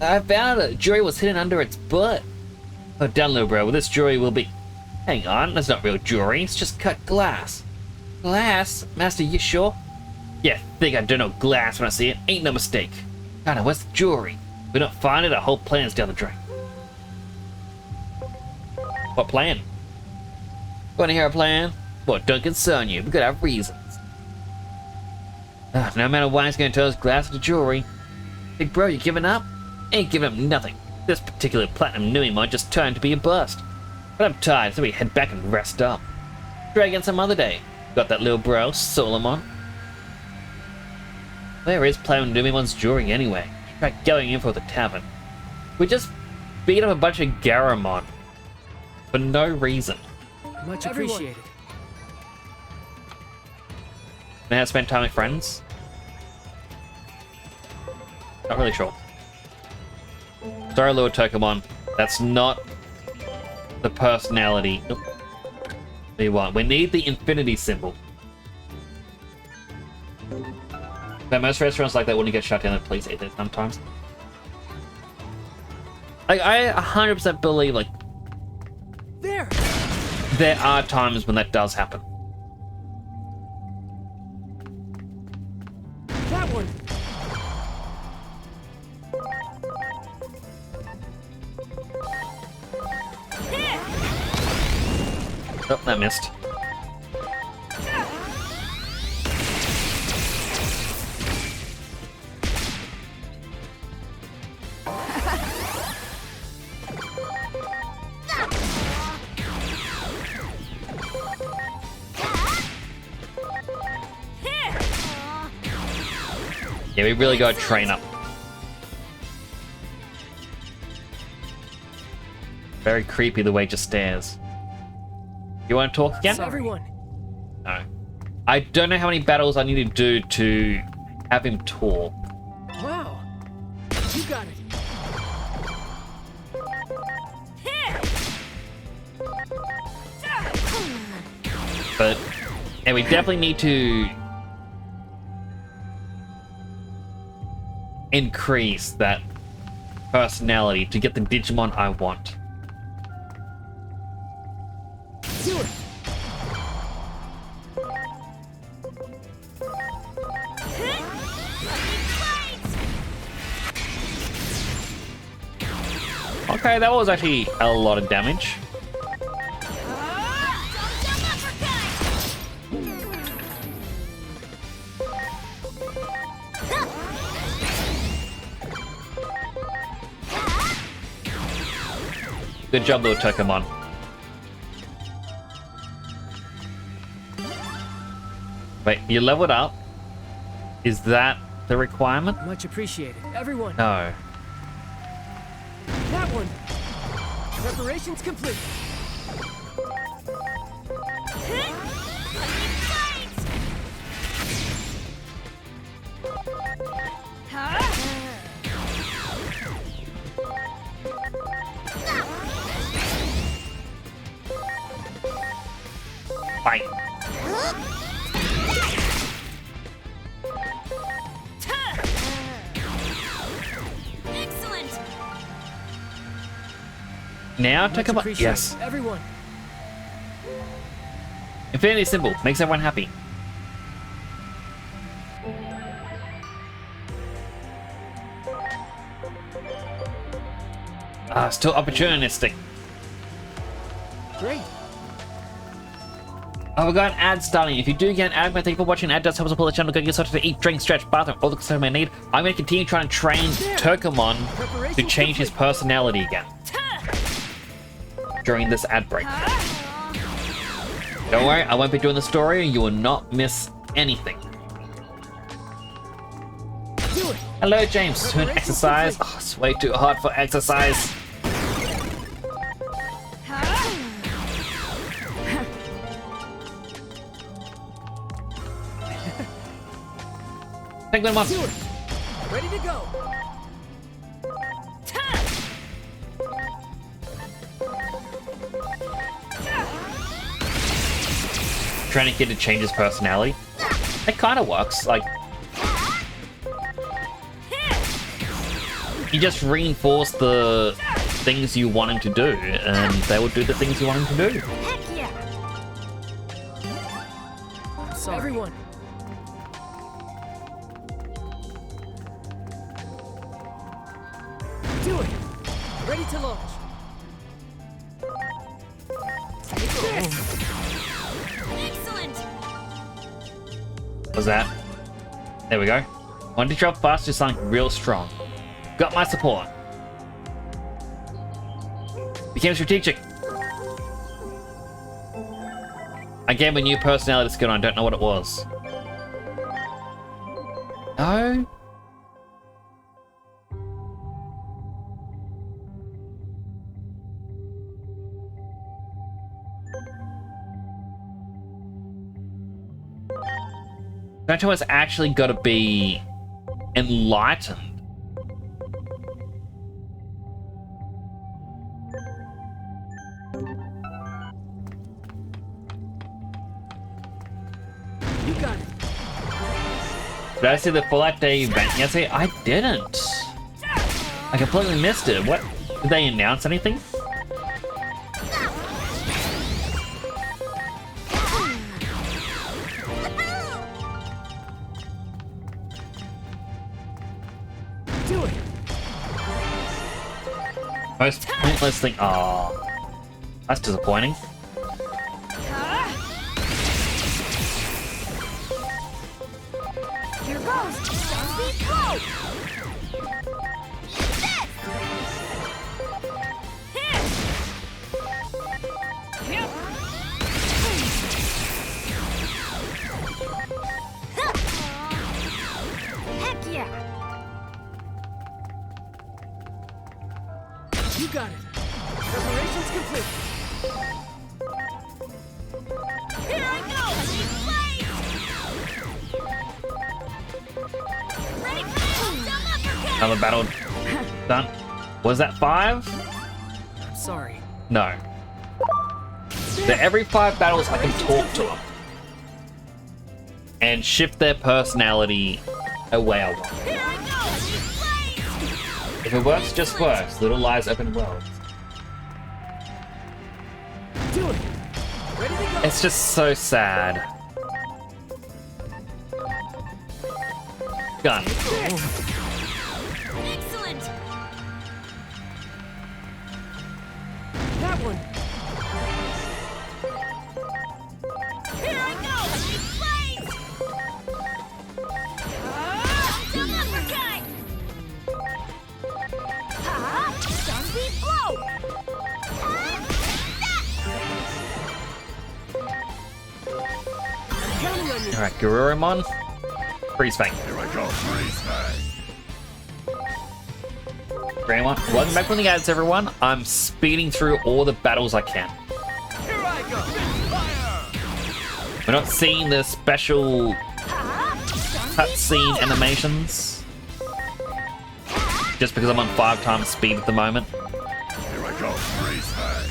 I found it. Jewelry was hidden under its butt. Oh, down low, bro. Well, this jewelry will be... Hang on, that's not real jewelry. It's just cut glass. Glass? Master, you sure? Yeah, think I don't know glass when I see it. Ain't no mistake. God, where's the jewelry? If we don't find it, our whole plan's down the drain. What plan? Wanna hear a plan? Well, don't concern you. We gotta have reasons. No matter what he's gonna tell us, glass or jewelry. Big bro, you giving up? Ain't giving up nothing. This particular platinum Numimon just turned to be a bust. But I'm tired, so we head back and rest up. Try again some other day. Got that little bro, Solomon. Where is platinum Numimon's jewelry anyway? Try going in for the tavern. We just beat up a bunch of Garamon. For no reason. Much appreciated. May I spend time with friends? Not really sure. Sorry, little Tokamon. That's not the personality we want. We need the infinity symbol. But most restaurants like that when you get shut down, please eat it sometimes. Like, I 100% believe, like, there are times when that does happen. That one. Oh, that missed. Yeah, we really gotta train up. Very creepy the way it just stares. You want to talk again? Everyone. No. I don't know how many battles I need to do to have him talk. Wow. You got it. But, and we definitely need to increase that personality to get the Digimon I want. Do it. Okay, that was actually a lot of damage. Good job, little Tokamon. Wait, you leveled up? Is that the requirement? Much appreciated. Everyone. No. That one. Preparations complete. Fight. Excellent. Now Much Tokamon. appreciated. Yes. Everyone. Infinity symbol makes everyone happy. Still opportunistic. Great. Oh, we got an ad starting. If you do get an ad, thank you for watching. Ad does help support the channel. Go get yourself to eat, drink, stretch, bathroom, all the stuff I need. I'm going to continue trying to train Tokamon to change his personality again during this ad break. Don't worry, I won't be doing the story. You will not miss anything. Do it. Hello, James. Doing exercise? Oh, it's way too hard for exercise. Penguin one. Do it. Ready to go. Trying to get to change his personality. It kind of works. Like, You just reinforce the things you want him to do, and they will do the things you want him to do. Heck yeah! Sorry. Everyone. Do it. Ready to launch. Excellent! What's that? There we go. Want to drop fast to something real strong. Got my support. Became strategic. I gave a new personality skill and I don't know what it was. No? Don't tell me it's actually got to be enlightened. You got it. Did I see the Fallout Day event yesterday? I didn't. I completely missed it. What? Did they announce anything? Do it. Most pointless thing. Oh, that's disappointing. Here goes! Speed go! Heck yeah! You got it. Preparations complete. Here I go! Ready for the uppercut! Another battle done. Was that 5? I'm sorry. No. So every 5 battles I can talk to them and shift their personality away a lot. Here I go! If it works, just works. Little lies, open world. Do it. Ready to go. It's just so sad. Gun. Excellent! That one. Here I go! Blaze! Double uppercut! Speed blow! Counting on you. Alright, Garurumon. Freeze Fang. Here I go, freeze bang. Grandma, welcome back from the ads, everyone. I'm speeding through all the battles I can. Here I go, fire. We're not seeing the special cutscene animations. Just because I'm on 5 times speed at the moment. Here I go, freeze bang.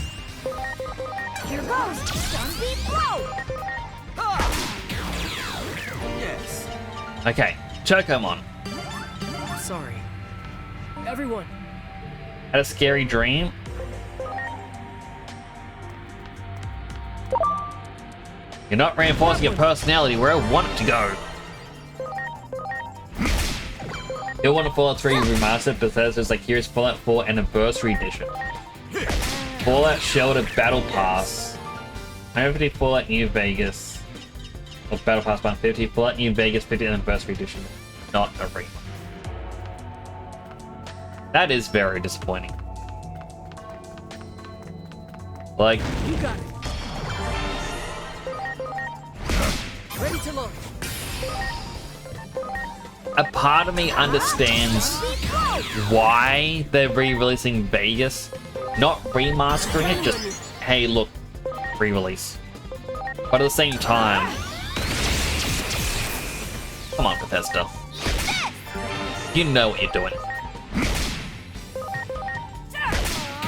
Here goes! Speed blow! Yes. Okay, Chocomon. I'm sorry. Everyone. Had a scary dream. You're not reinforcing your personality where I want it to go. You'll want to Fallout 3 Remastered, Bethesda's like, here's Fallout 4 Anniversary Edition. Fallout Shelter Battle Pass. 150 Fallout New Vegas. Or Battle Pass 150. Fallout New Vegas 50th Anniversary Edition. Not a remake. That is very disappointing. Like, You got it. Ready to launch. a part of me understands why they're re-releasing Vegas. Not remastering it, just, hey, look, re-release. But at the same time, come on, Bethesda. You know what you're doing.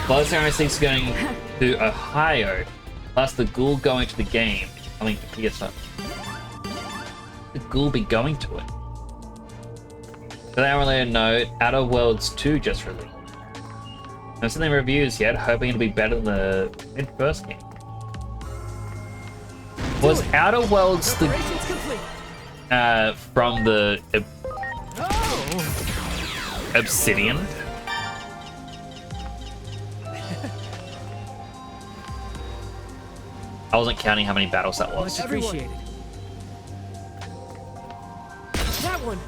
Fallout 76 going to Ohio, plus the Ghoul going to the game. I mean, PS5. The Ghoul be going to it. Download note, Outer Worlds 2 just released. No seen any reviews yet, hoping it'll be better than the first game. Was Outer Worlds the Preparations complete. from the Oh! Obsidian? I wasn't counting how many battles that was. Much appreciated. That one.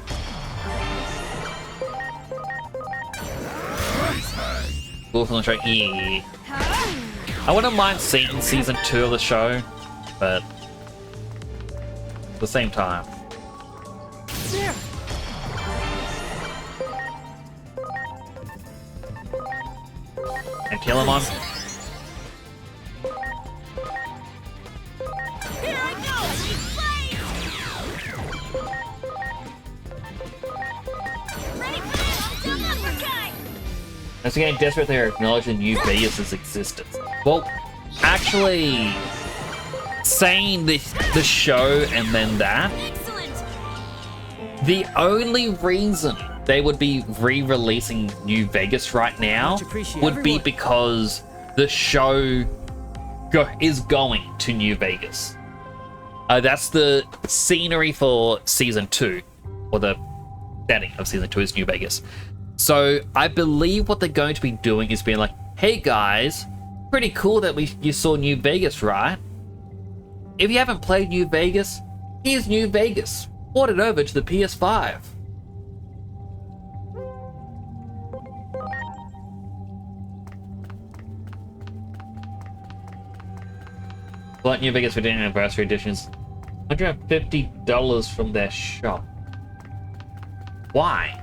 Price tag. Wolf on the show, yeah. I wouldn't mind seeing season 2 of the show, but at the same time. There. And kill him on. Here I go! Ready for this? Jump uppercut! As we're getting desperate, they're acknowledging New Vegas' existence. Well, actually, saying the show and then that, Excellent! the only reason they would be re-releasing New Vegas right now Much appreciated. would be Everyone. because the show is going to New Vegas. That's the scenery for season 2, or the setting of season 2 is New Vegas. So I believe what they're going to be doing is being like, hey guys, pretty cool that you saw New Vegas, right? If you haven't played New Vegas, here's New Vegas. Port it over to the PS5. Like New Vegas 15th anniversary editions, $150 from their shop. Why?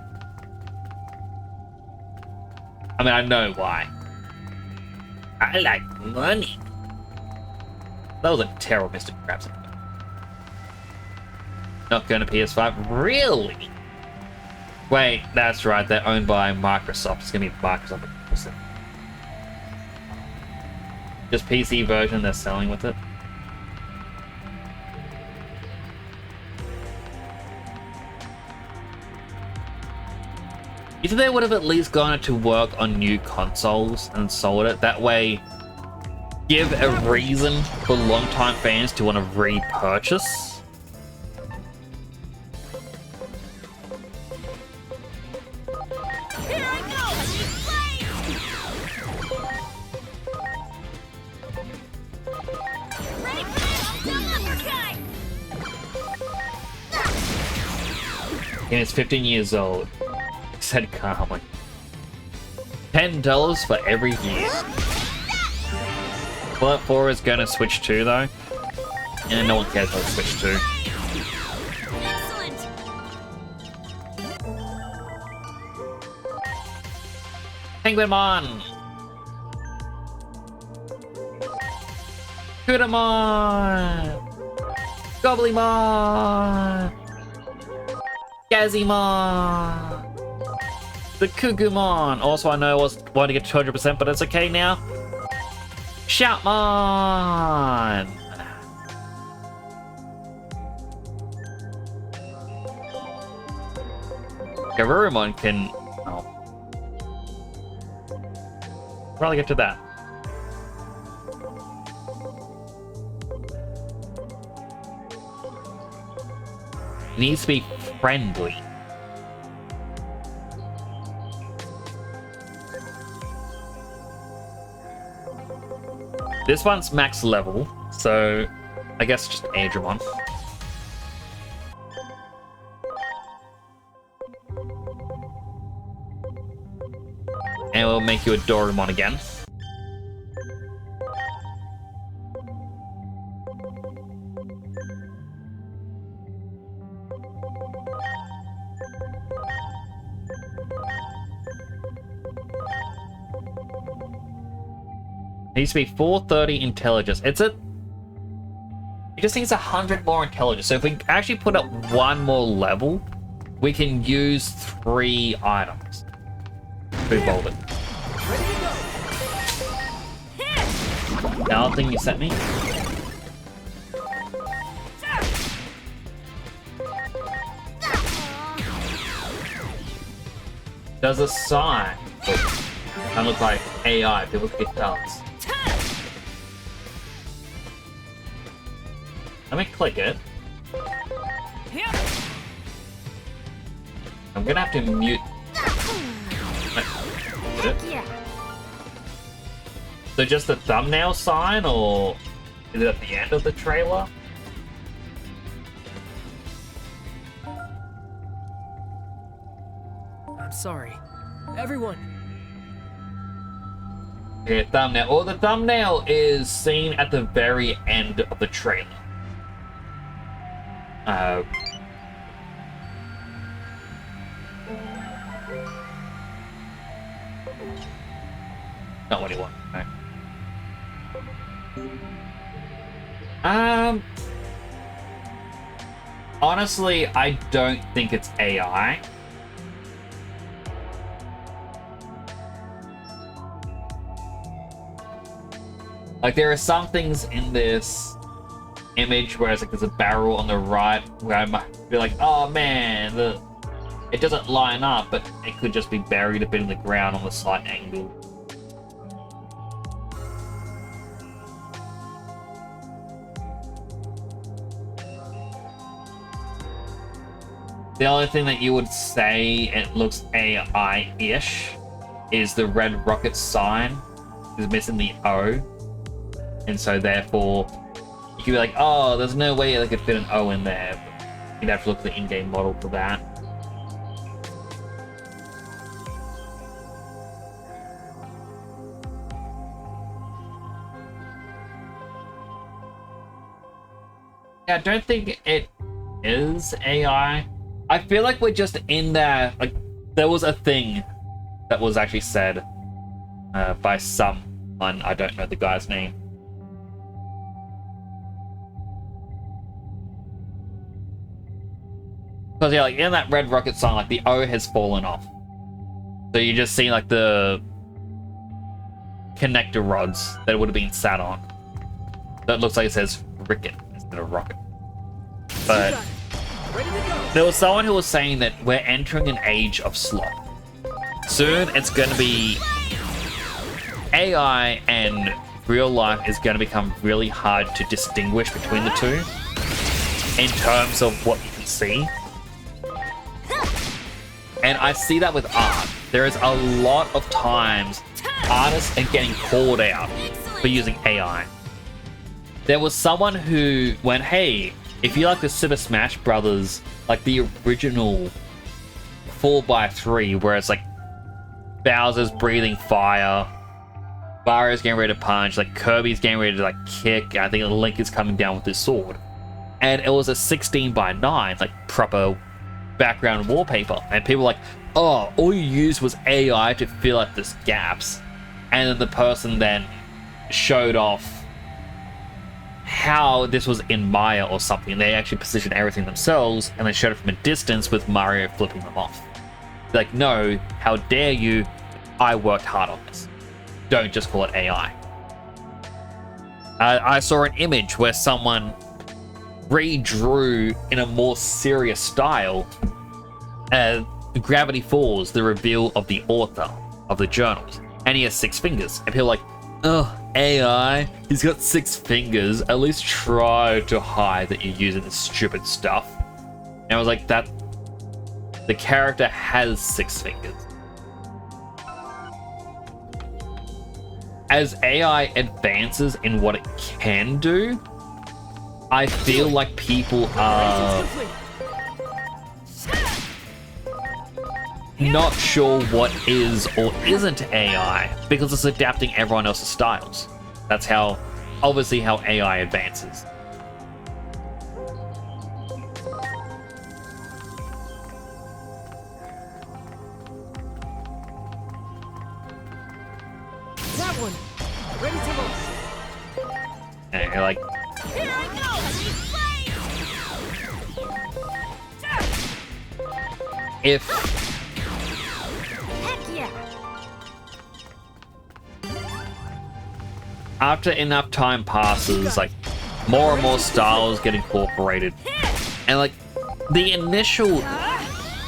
I mean, I know why. I like money. That was a terrible Mr. Krabs. Not going to PS5? Really? Wait, that's right. They're owned by Microsoft. It's going to be Microsoft. Just PC version they're selling with it. You think they would have at least gone to work on new consoles and sold it? That way, give a reason for long-time fans to want to repurchase? Here I go! Ready for this? Jump uppercut! And it's 15 years old. Said calmly. $10 for every year. Fallout 4 is going to Switch 2 though. And no one cares about Switch 2. Excellent! Penguinmon! Kudamon! Gobblymon! Gazimon! The Kugumon! Also, I know I was wanting to get 200%, but it's okay now. Shoutmon! Garurumon can... Oh. Probably get to that. Needs to be friendly. This one's max level, so I guess just Adramon. And we'll make you a Dorumon again. Needs to be 430 intelligence. It just needs 100 more intelligence. So if we actually put up one more level, we can use 3 items. Big bold it. Another thing you sent me. Does a sign kind of look like AI? People think it does. Let me click it. I'm gonna have to mute. Yeah. So just the thumbnail sign, or is it at the end of the trailer? I'm sorry. Everyone, Okay, thumbnail. Or the thumbnail is seen at the very end of the trailer. Not what he wants. No. Honestly, I don't think it's AI. Like, there are some things in this image where it's like there's a barrel on the right where I might be like, oh man, it doesn't line up, but it could just be buried a bit in the ground on the slight angle. The only thing that you would say it looks AI-ish is the red rocket sign is missing the O. And so therefore, you could be like, oh, there's no way they could fit an O in there. But you'd have to look at the in-game model for that. Yeah, I don't think it is AI. I feel like we're just in there. Like, there was a thing that was actually said by someone. I don't know the guy's name. Because yeah, like in that red rocket sign, like the O has fallen off. So you just see like the connector rods that it would have been sat on. That looks like it says Ricket instead of Rocket. But there was someone who was saying that we're entering an age of slop. Soon it's going to be AI and real life is going to become really hard to distinguish between the two in terms of what you can see. And I see that with art. There is a lot of times artists are getting called out for using AI. There was someone who went, hey, if you like the Super Smash Brothers, like the original 4x3, where it's like Bowser's breathing fire, Mario's getting ready to punch, like Kirby's getting ready to like kick, I think Link is coming down with his sword. And it was a 16:9, like proper background wallpaper. And people were like, oh, all you used was AI to fill out these gaps. And then the person then showed off how this was in Maya or something. They actually positioned everything themselves and they showed it from a distance with Mario flipping them off. They're like, no, how dare you? I worked hard on this. Don't just call it AI. I saw an image where someone redrew in a more serious style Gravity Falls, the reveal of the author of the journals. And he has 6 fingers. And people are like, oh, AI, he's got 6 fingers. At least try to hide that you're using this stupid stuff. And I was like, that the character has 6 fingers. As AI advances in what it can do, I feel like people are not sure what is or isn't AI because it's adapting everyone else's styles. That's how, obviously, how AI advances. that one. Ready to launch. And you're like, Here I go! if Heck yeah! after enough time passes, like more and more styles get incorporated, and like the initial,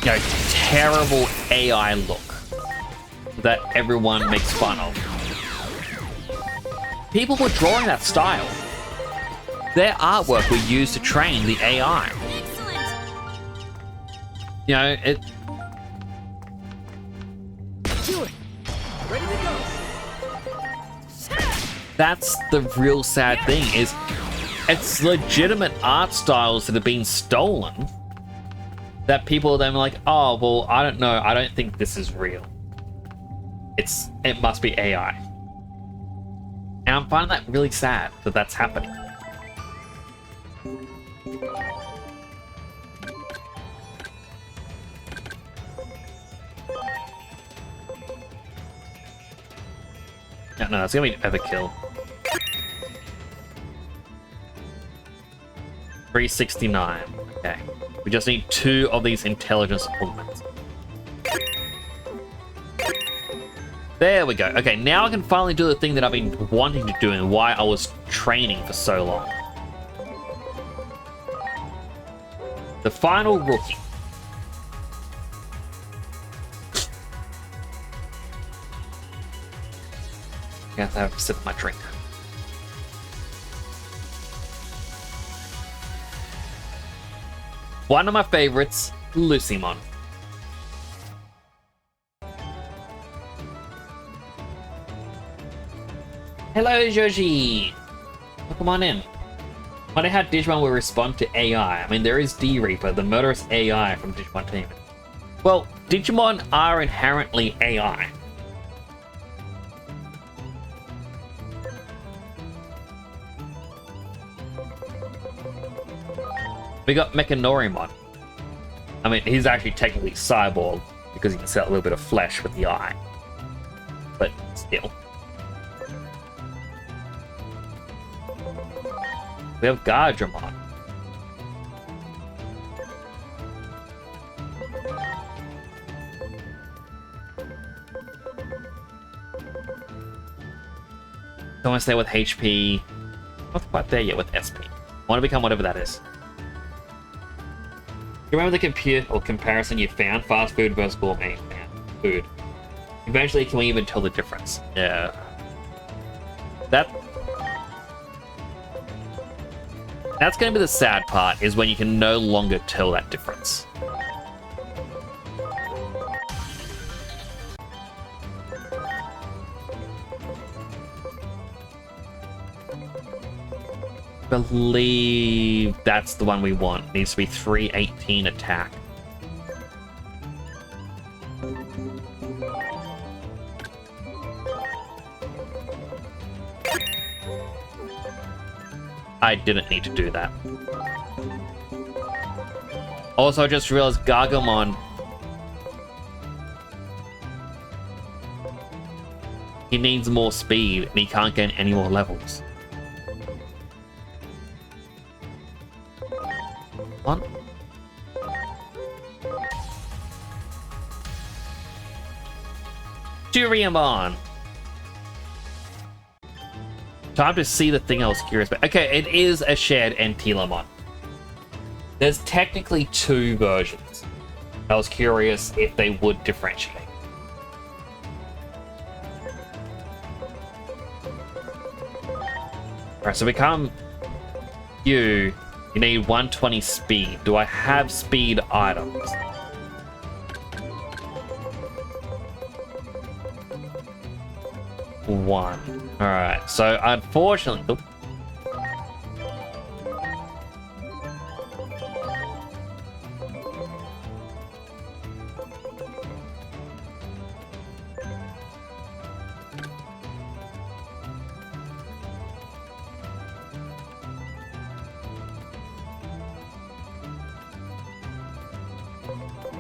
terrible AI look that everyone makes fun of. People were drawing that style. Their artwork were used to train the AI. You know, it... Do it! Ready to go! That's the real sad thing, is it's legitimate art styles that have been stolen that people are then like, oh, well, I don't know, I don't think this is real. It must be AI. And I'm finding that really sad that that's happening. No, it's gonna be overkill. 369. Okay. We just need 2 of these intelligence augments. There we go. Okay, now I can finally do the thing that I've been wanting to do and why I was training for so long. The final rookie. I have to have a sip of my drink. One of my favorites, Lucymon. Hello, Joji. Welcome on in. Wonder how Digimon will respond to AI. I mean, there is D-Reaper, the murderous AI from Digimon Team. Well, Digimon are inherently AI. We got Mechanorimon. I mean, he's actually technically cyborg because he can sell a little bit of flesh with the eye. But still. We have Gardramon. Don't want to stay with HP. Not quite there yet with SP. I want to become whatever that is. You remember the compare or comparison you found? Fast food versus gourmet food. Eventually, can we even tell the difference? Yeah. That's going to be the sad part, is when you can no longer tell that difference. Believe that's the one we want. It needs to be 318 attack. I didn't need to do that. Also, I just realized Gargamon, he needs more speed and he can't gain any more levels. One. Juriamon. Time to see the thing I was curious about. Okay, it is a shared Antilamon. There's technically 2 versions. I was curious if they would differentiate. Alright, so become you. You need 120 speed. Do I have speed items? One. Alright, so unfortunately... Oop.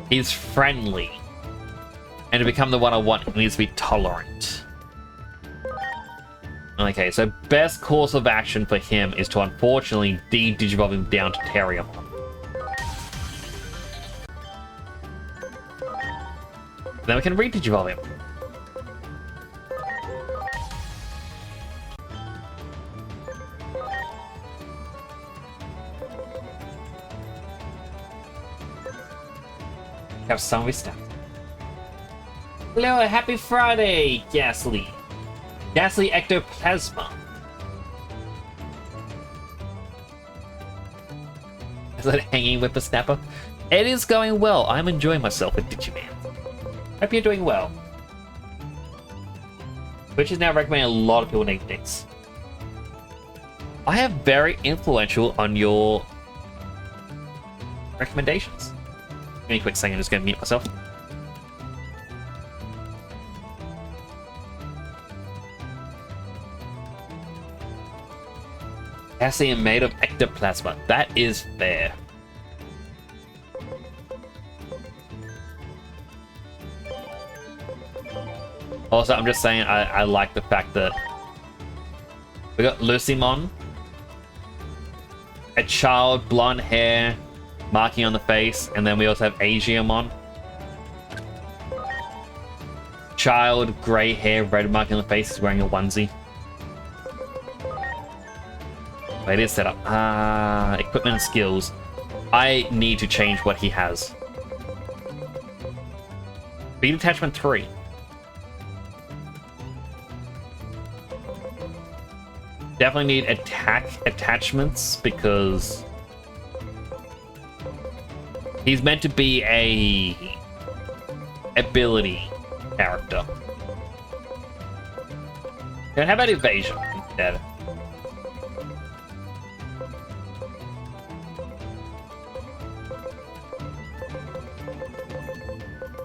He's friendly. And to become the one I want, he needs to be tolerant. Okay, so best course of action for him is to unfortunately de-digivolve him down to Terriamon. Then we can re-digivolve him. Have some of his stats. Hello, happy Friday, Ghastly. Ghastly Ectoplasma. Is that hanging whippersnapper? It is going well. I'm enjoying myself with Digimon. Hope you're doing well. Which is now recommending a lot of people need Nix. I have very influential on your recommendations. Give me a quick second, I'm just going to mute myself. Cassian made of ectoplasma. That is fair. Also, I'm just saying I like the fact that we got Lucymon, a child, blonde hair, marking on the face, and then we also have Asiamon. Child, grey hair, red marking on the face, is wearing a onesie. It is set up. Equipment and skills. I need to change what he has. Speed attachment 3. Definitely need attack attachments because he's meant to be a ability character. And how about evasion instead?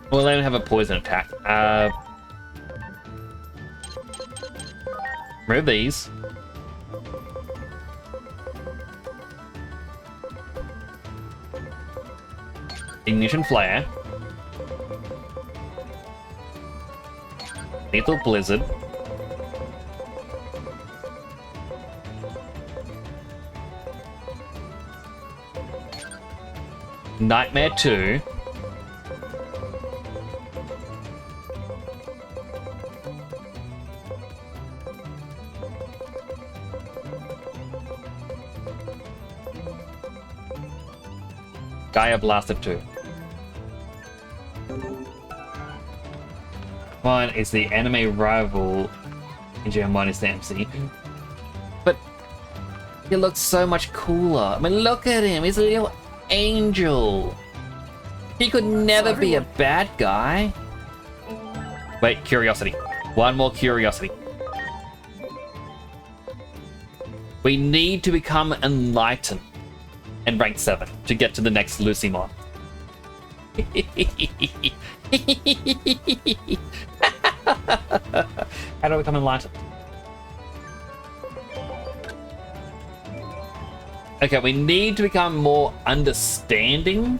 We'll let him have a poison attack. Remove these. Ignition Flare. Lethal Blizzard. Nightmare 2. Gaia Blaster 2. One is the anime rival, and Digimon is the MC. But he looks so much cooler. I mean, look at him. He's a little angel. He could never be a bad guy. Wait, curiosity. One more curiosity. We need to become enlightened and rank 7 to get to the next Lucymon. How do I become enlightened? Okay, we need to become more understanding.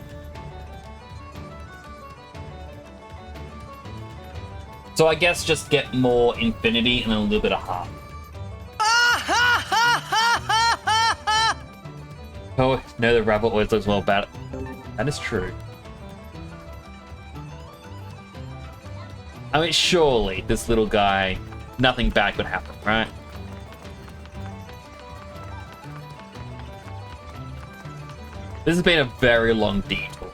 So I guess just get more infinity and a little bit of heart. Oh, no, the rabbit always looks well about it. That is true. I mean, surely this little guy, nothing bad could happen, right? This has been a very long detour.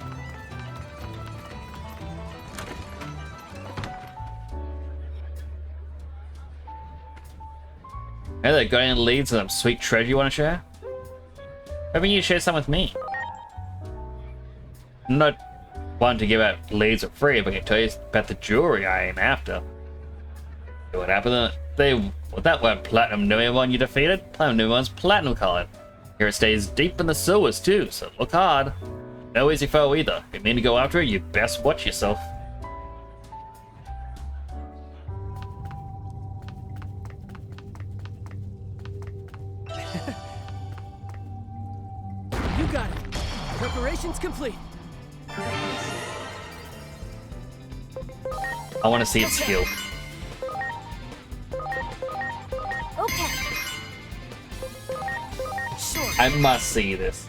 Hey there, got any leads and some sweet treasure you want to share? Maybe you share some with me. I'm not one to give out leads for free, but I can tell you about the jewelry I am after. What happened? That weren't platinum Numemon you defeated. Platinum Numemon's platinum colored. Here it stays deep in the sewers too, so look hard. No easy foe either. If you mean to go after it, you best watch yourself. You got it. Preparations complete. I want to see its skill. Okay. Sure. I must see this.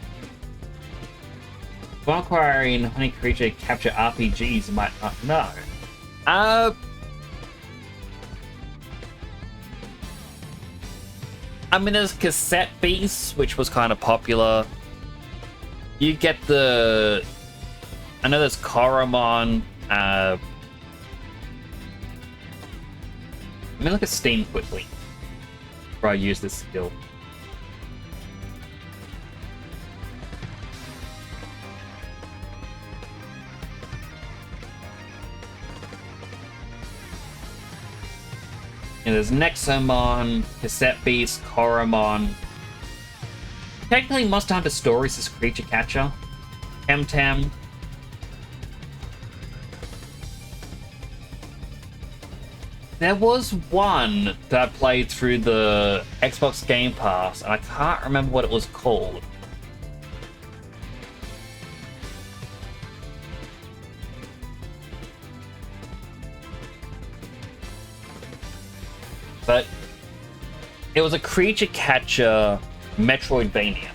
While acquiring Honey Creature capture RPGs, you might not know. I mean, there's Cassette Beasts, which was kind of popular. You get the... I know there's Koromon. Let me look at Steam quickly before I use this skill. And there's Nexomon, Cassette Beast, Koromon. Technically, Monster Hunter Stories is Creature Catcher. Temtem. There was one that I played through the Xbox Game Pass, and I can't remember what it was called. But it was a creature catcher Metroidvania.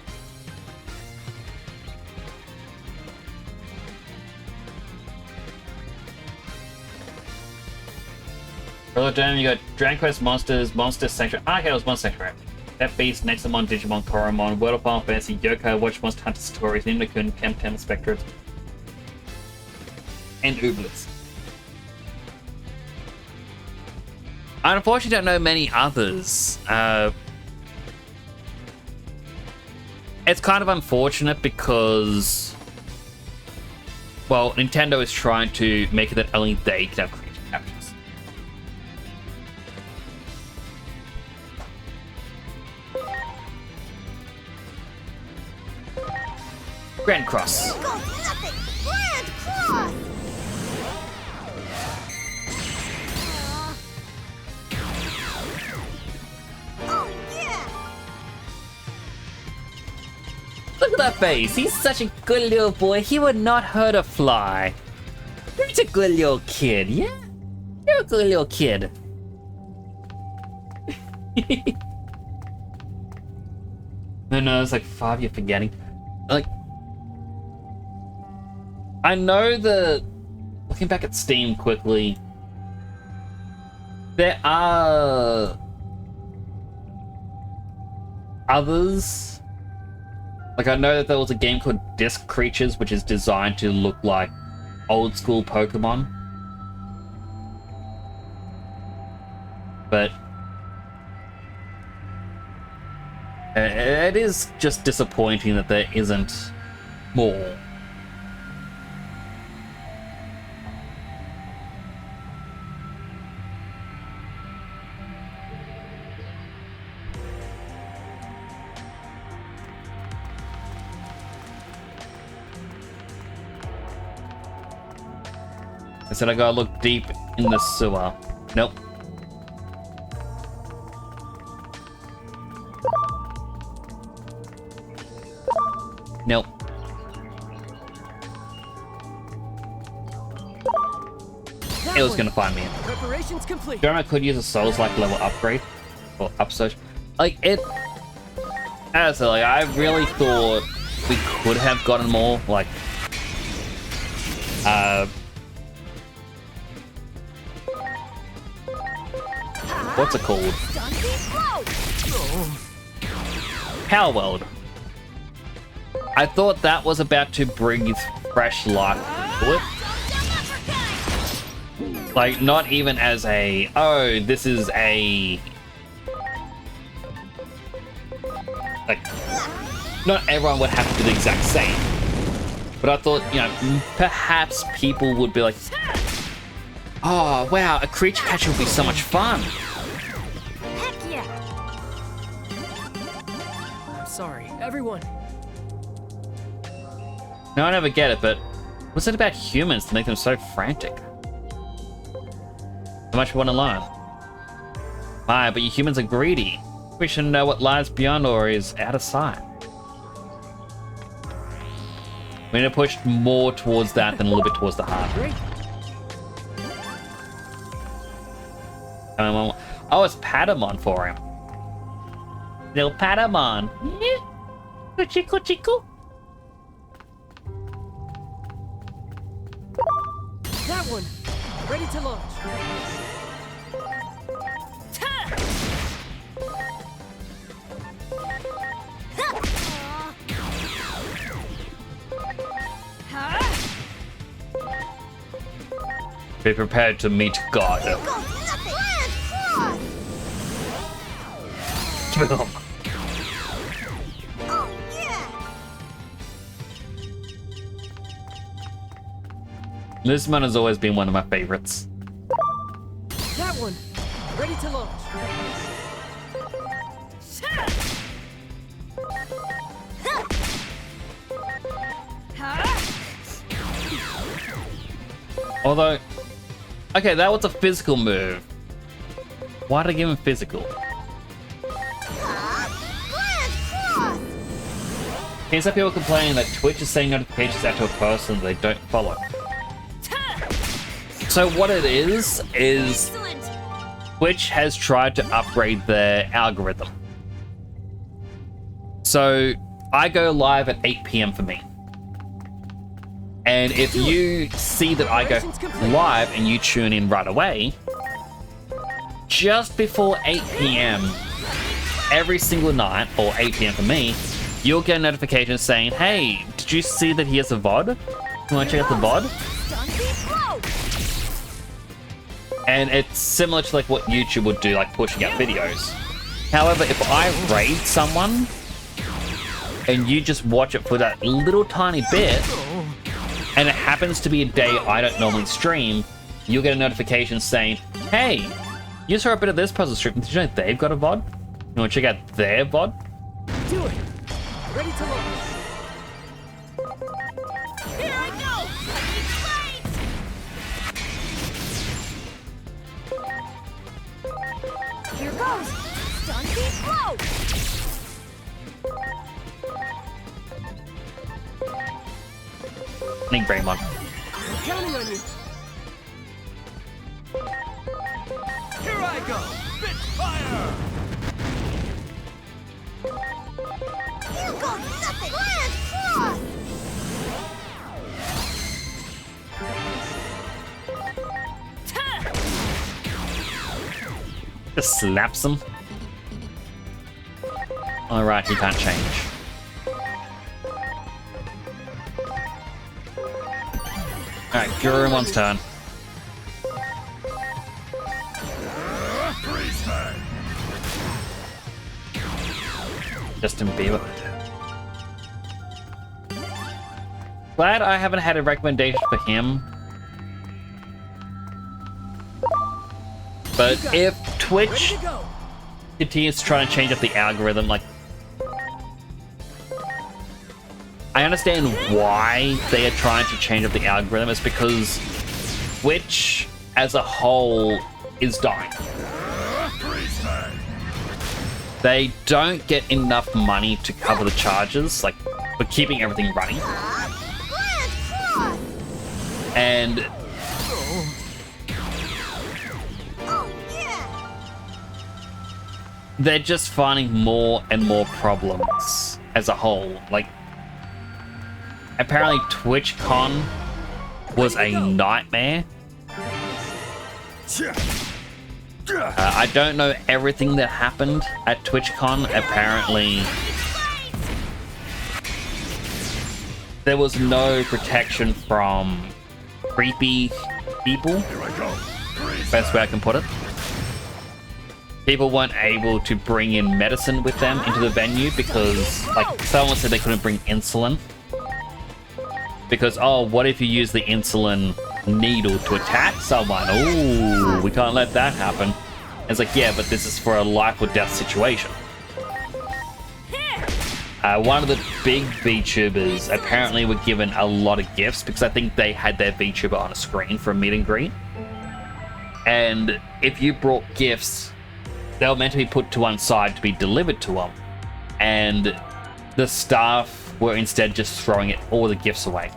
Further down, you got Dragon Quest Monsters, Monster Sanctuary. Ah, okay, it was Monster Sanctuary. That Beast, Nexomon, Digimon, Koromon, World of Final Fantasy, Yokai Watch, Monster Hunter Stories, Ninokun, Temtem, Spectres, and Ooblets. I unfortunately don't know many others. It's kind of unfortunate because, well, Nintendo is trying to make it that only they can have creature captures. Grand Cross. Go nothing! Grand Cross! Oh, yeah! Look at that face. He's such a good little boy. He would not hurt a fly. He's a good little kid, yeah? You're a good little kid. No, it's like 5 you're forgetting. Like, I know that, looking back at Steam quickly, there are others. Like, I know that there was a game called Disc Creatures, which is designed to look like old school Pokemon. But it is just disappointing that there isn't more. I said I gotta look deep in the sewer. Nope. Nope. It was gonna find me. Preparations complete. Jeremy could use a Souls-like level upgrade or upsurge. Like it. As like I really thought we could have gotten more. Like, what's it called? Power World. I thought that was about to breathe fresh life into it. Like, not even as a, oh, this is a... Like, not everyone would have to do the exact same. But I thought, you know, perhaps people would be like, oh, wow, a creature catcher would be so much fun. Heck yeah! I'm sorry, everyone. No, I never get it, but what's it about humans to make them so frantic? How much we want to learn? Aye, but you humans are greedy. We should know what lies beyond or is out of sight. We need to push more towards that than a little bit towards the heart. Great. Oh, it's Patamon for him. Little Patamon. Yeah. Chico, chico. That one. Ready to launch. Be prepared to meet God. Go nothing! Grand Cross! of them. Oh, yeah! This one has always been one of my favorites. That one. Ready to launch. Although, okay, that was a physical move. Why did I give him physical? Seems like people complaining that Twitch is sending notifications out to a person they don't follow. So what it is Twitch has tried to upgrade their algorithm. So I go live at 8 PM for me. And if you see that I go live and you tune in right away, just before 8 PM every single night, or 8 PM for me, you'll get a notification saying, hey, did you see that he has a VOD? You want to check out the VOD? And it's similar to like what YouTube would do, like pushing out videos. However, if I raid someone and you just watch it for that little tiny bit, and it happens to be a day I don't normally stream, you'll get a notification saying, hey, you saw a bit of this puzzle stream. Did you know they've got a VOD? You want to check out their VOD? Do it. Ready to launch. Here I go! Here goes. Stun beat blow! Nick Greymon. I'm counting on you. Here I go! Spit fire! You got nothing! Land cross! Just slaps him. Alright, he can't change. Alright, Gurumon's turn. Freeze fang! Justin Bieber. Glad I haven't had a recommendation for him. But if Ready Twitch to go. continues to try to change up the algorithm, like, I understand why they are trying to change up the algorithm. It's because Twitch as a whole is dying. Freeze fang! They don't get enough money to cover the charges, like, for keeping everything running. Land cross! And Oh, yeah! they're just finding more and more problems as a whole. Like, apparently TwitchCon was a nightmare. I don't know everything that happened at TwitchCon. Apparently, there was no protection from creepy people. Here I go! Freeze Best way I can put it. People weren't able to bring in medicine with them into the venue because, like, someone said they couldn't bring insulin. Because, oh, what if you use the insulin needle to attack someone? Ooh, we can't let that happen. And it's like, yeah, but this is for a life or death situation. One of the big VTubers apparently were given a lot of gifts because I think they had their VTuber on a screen for a meet and greet. And if you brought gifts, they were meant to be put to one side to be delivered to them. And the staff were instead just throwing all the gifts away.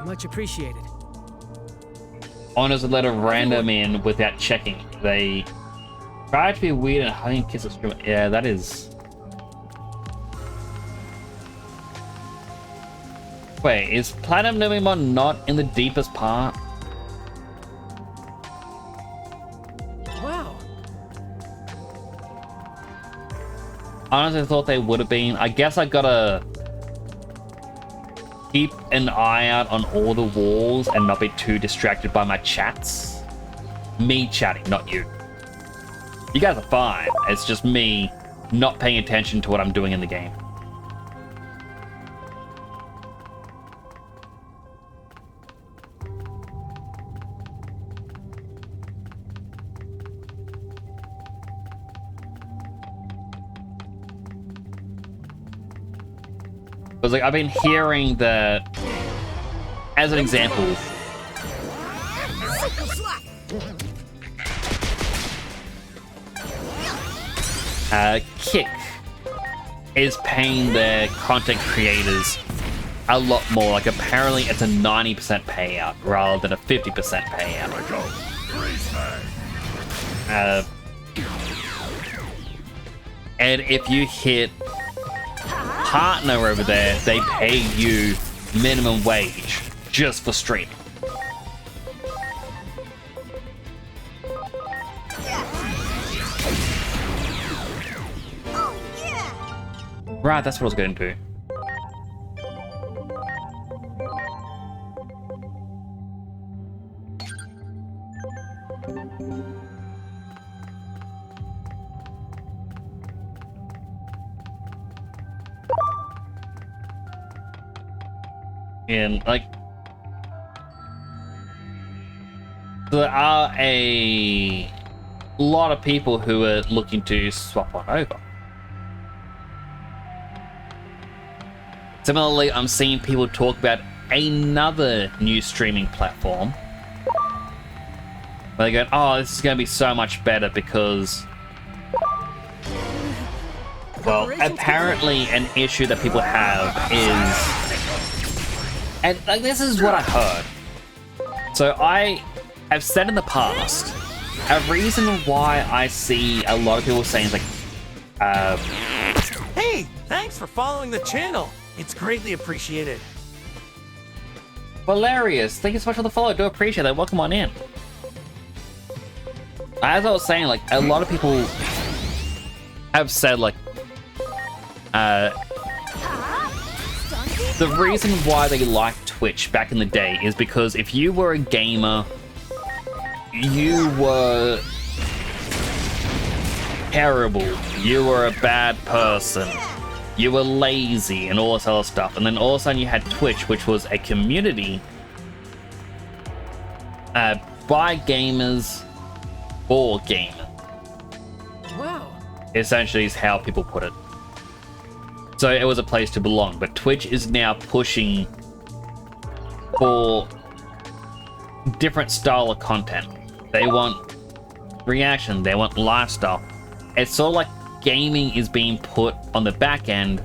Much appreciated. Honors a letter random in without checking. They try to be weird and hug and kiss a streamer. Yeah, that is. Wait, is Platinum Numemon not in the deepest part? Wow. Honestly, I thought they would have been. I guess I gotta keep an eye out on all the walls and not be too distracted by my chats. Me chatting, not you. You guys are fine. It's just me not paying attention to what I'm doing in the game. Because like I've been hearing that, as an example, Kick is paying their content creators a lot more. Like apparently it's a 90% payout rather than a 50% payout. And if you hit partner over there, they pay you minimum wage just for streaming. Right, that's what I was going to do. And like, there are a lot of people who are looking to swap on over. Similarly, I'm seeing people talk about another new streaming platform where they go, oh, this is going to be so much better because, well, apparently an issue that people have is, and like this is what I heard. So I have said in the past, a reason why I see a lot of people saying like, Hey, thanks for following the channel. It's greatly appreciated. Hilarious. Thank you so much for the follow. I do appreciate that. Welcome on in. As I was saying, like, a lot of people have said, like, the reason why they liked Twitch back in the day is because if you were a gamer, you were terrible. You were a bad person. You were lazy and all this other stuff. And then all of a sudden you had Twitch, which was a community by gamers for gamers. Wow. Essentially is how people put it. So it was a place to belong. But Twitch is now pushing for different style of content. They want reaction. They want lifestyle. It's sort of like gaming is being put on the back end,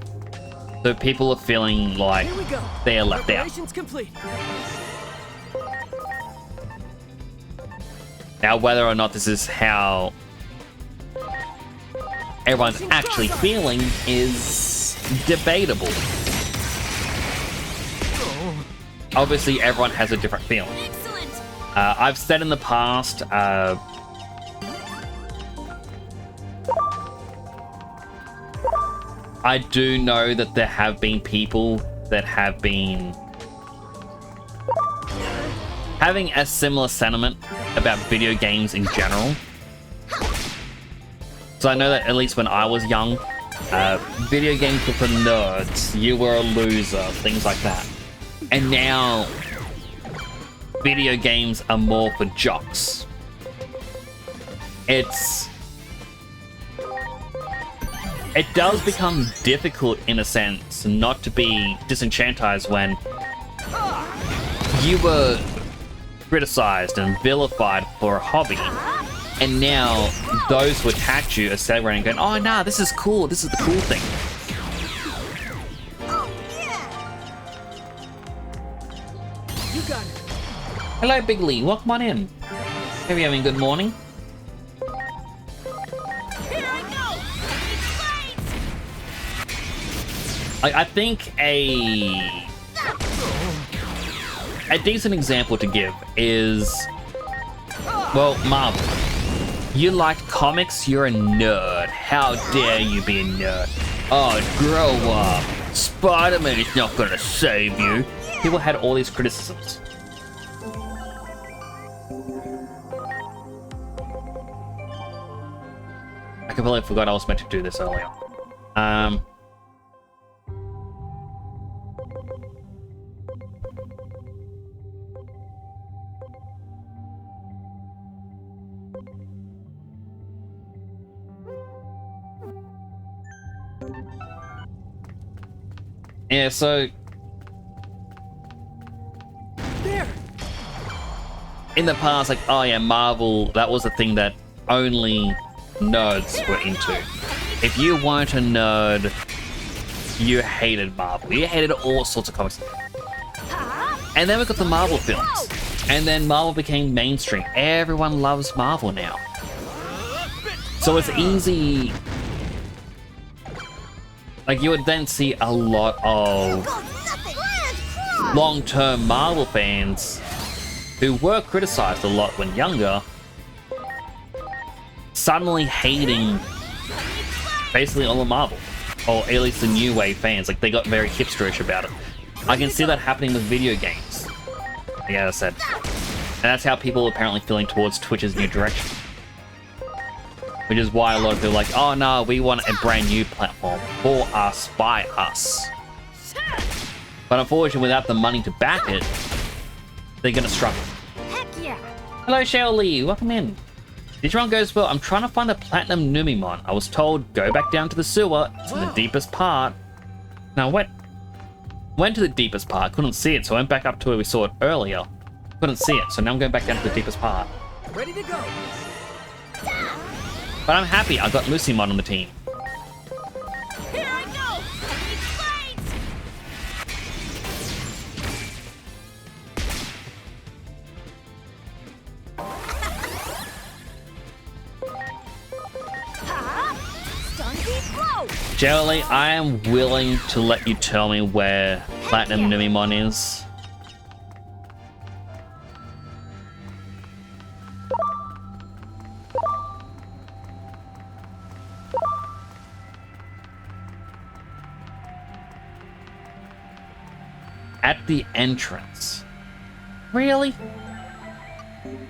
so people are feeling like they are left out. Complete. Now, whether or not this is how everyone's actually feeling is debatable. Obviously, everyone has a different feeling. I've said in the past, I do know that there have been people that have been having a similar sentiment about video games in general. So I know that at least when I was young, video games were for nerds, you were a loser, things like that. And now, video games are more for jocks. It does become difficult, in a sense, not to be disenchantized when you were criticized and vilified for a hobby, and now those who attacked you are celebrating, going, oh nah, this is cool, this is the cool thing. You got it. Hello, Big Lee, welcome on in. Hope you're having a good morning. I think a decent example to give is, well, Marvel. You liked comics, you're a nerd. How dare you be a nerd? Oh, grow up. Spider-Man is not gonna save you. people had all these criticisms. I completely forgot I was meant to do this earlier. Yeah, so There! in the past, like, oh yeah, Marvel, that was a thing that only nerds were into. If you weren't a nerd, you hated Marvel. You hated all sorts of comics. And then we got the Marvel films. And then Marvel became mainstream. Everyone loves Marvel now. So it's easy. Like, you would then see a lot of long-term Marvel fans who were criticized a lot when younger, suddenly hating basically all of Marvel, or at least the new wave fans. Like, they got very hipsterish about it. I can see that happening with video games, like I said. And that's how people are apparently feeling towards Twitch's new direction. Which is why a lot of people are like, oh no, we want a brand new platform for us, by us. But unfortunately, without the money to back it, they're gonna struggle. Heck yeah! Hello, Shao Lee, welcome in. Digimon goes well. I'm trying to find the Platinum Numimon. I was told, go back down to the sewer. It's in the deepest part. Now, went to the deepest part, couldn't see it, so I went back up to where we saw it earlier. Couldn't see it, so now I'm going back down to the deepest part. Ready to go! But I'm happy, I got Lucymon on the team. Here I go! Fight! Jelly, I am willing to let you tell me where Platinum Numimon is. At the entrance. Really?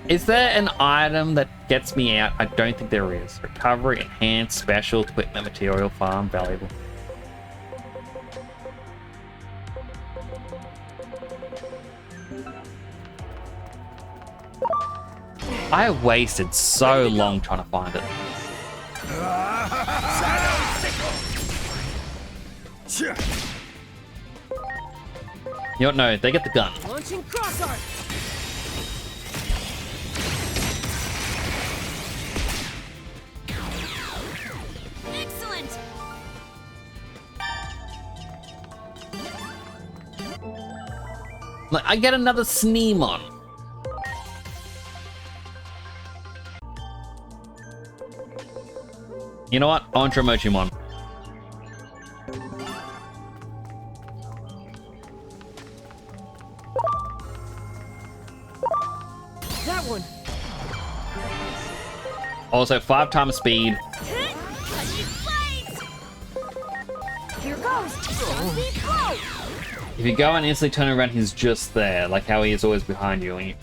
Is there an item that gets me out? I don't think there is. Recovery, enhanced, special, equipment, material, farm, valuable. I wasted so long trying to find it. You don't know, they get the gun. Launching cross arc! Excellent! Like, I get another Sneemon. You know what? I want Dromojimon. That one! Also, 5 times speed. Here goes! If you go and instantly turn around, he's just there, like how he is always behind you.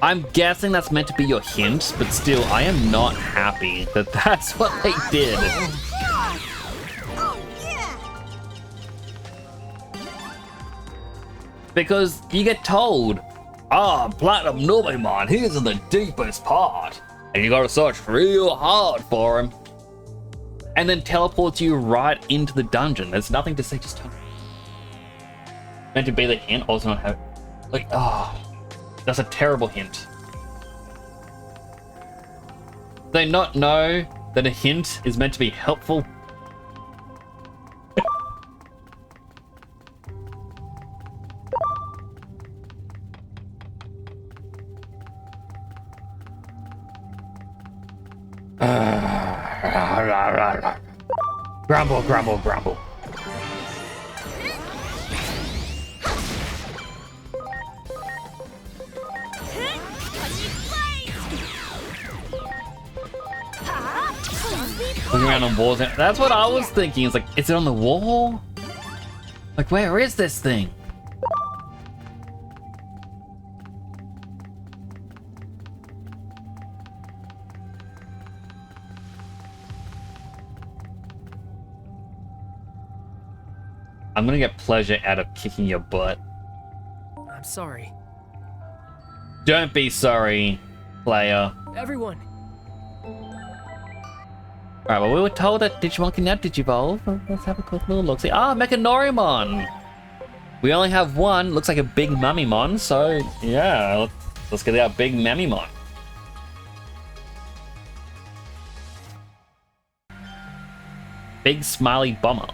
I'm guessing that's meant to be your hint, but still, I am not happy that that's what they did. Because you get told, Platinum Numimon, he's in the deepest part. And you gotta search real hard for him. And then teleports you right into the dungeon. There's nothing to say, just turn. Meant to be the hint, also not have. Like, that's a terrible hint. Do they not know that a hint is meant to be helpful? Grumble, grumble, grumble. Looking around on walls. That's what I was thinking. It's like, is it on the wall? Like, where is this thing? I'm gonna get pleasure out of kicking your butt. I'm sorry. Don't be sorry, player. Everyone, Alright, well, we were told that Digimon can now Digivolve. Let's have a quick little look. See, Mechanorimon! We only have one. Looks like a big Mummymon, so yeah, let's get our big Mummymon. Big smiley bomber.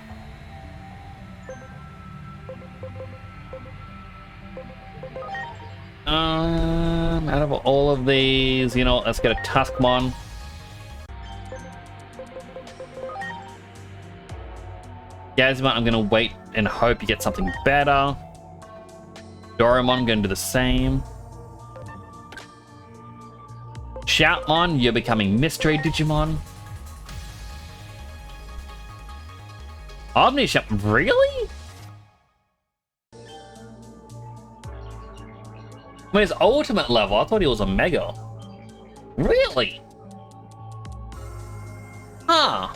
Out of all of these, you know, let's get a Tuskmon. Gazmon, I'm gonna wait and hope you get something better. Doraemon, gonna do the same. Shoutmon, you're becoming Mystery Digimon. Omnishout, really? I mean, his ultimate level, I thought he was a Mega. Really? Huh.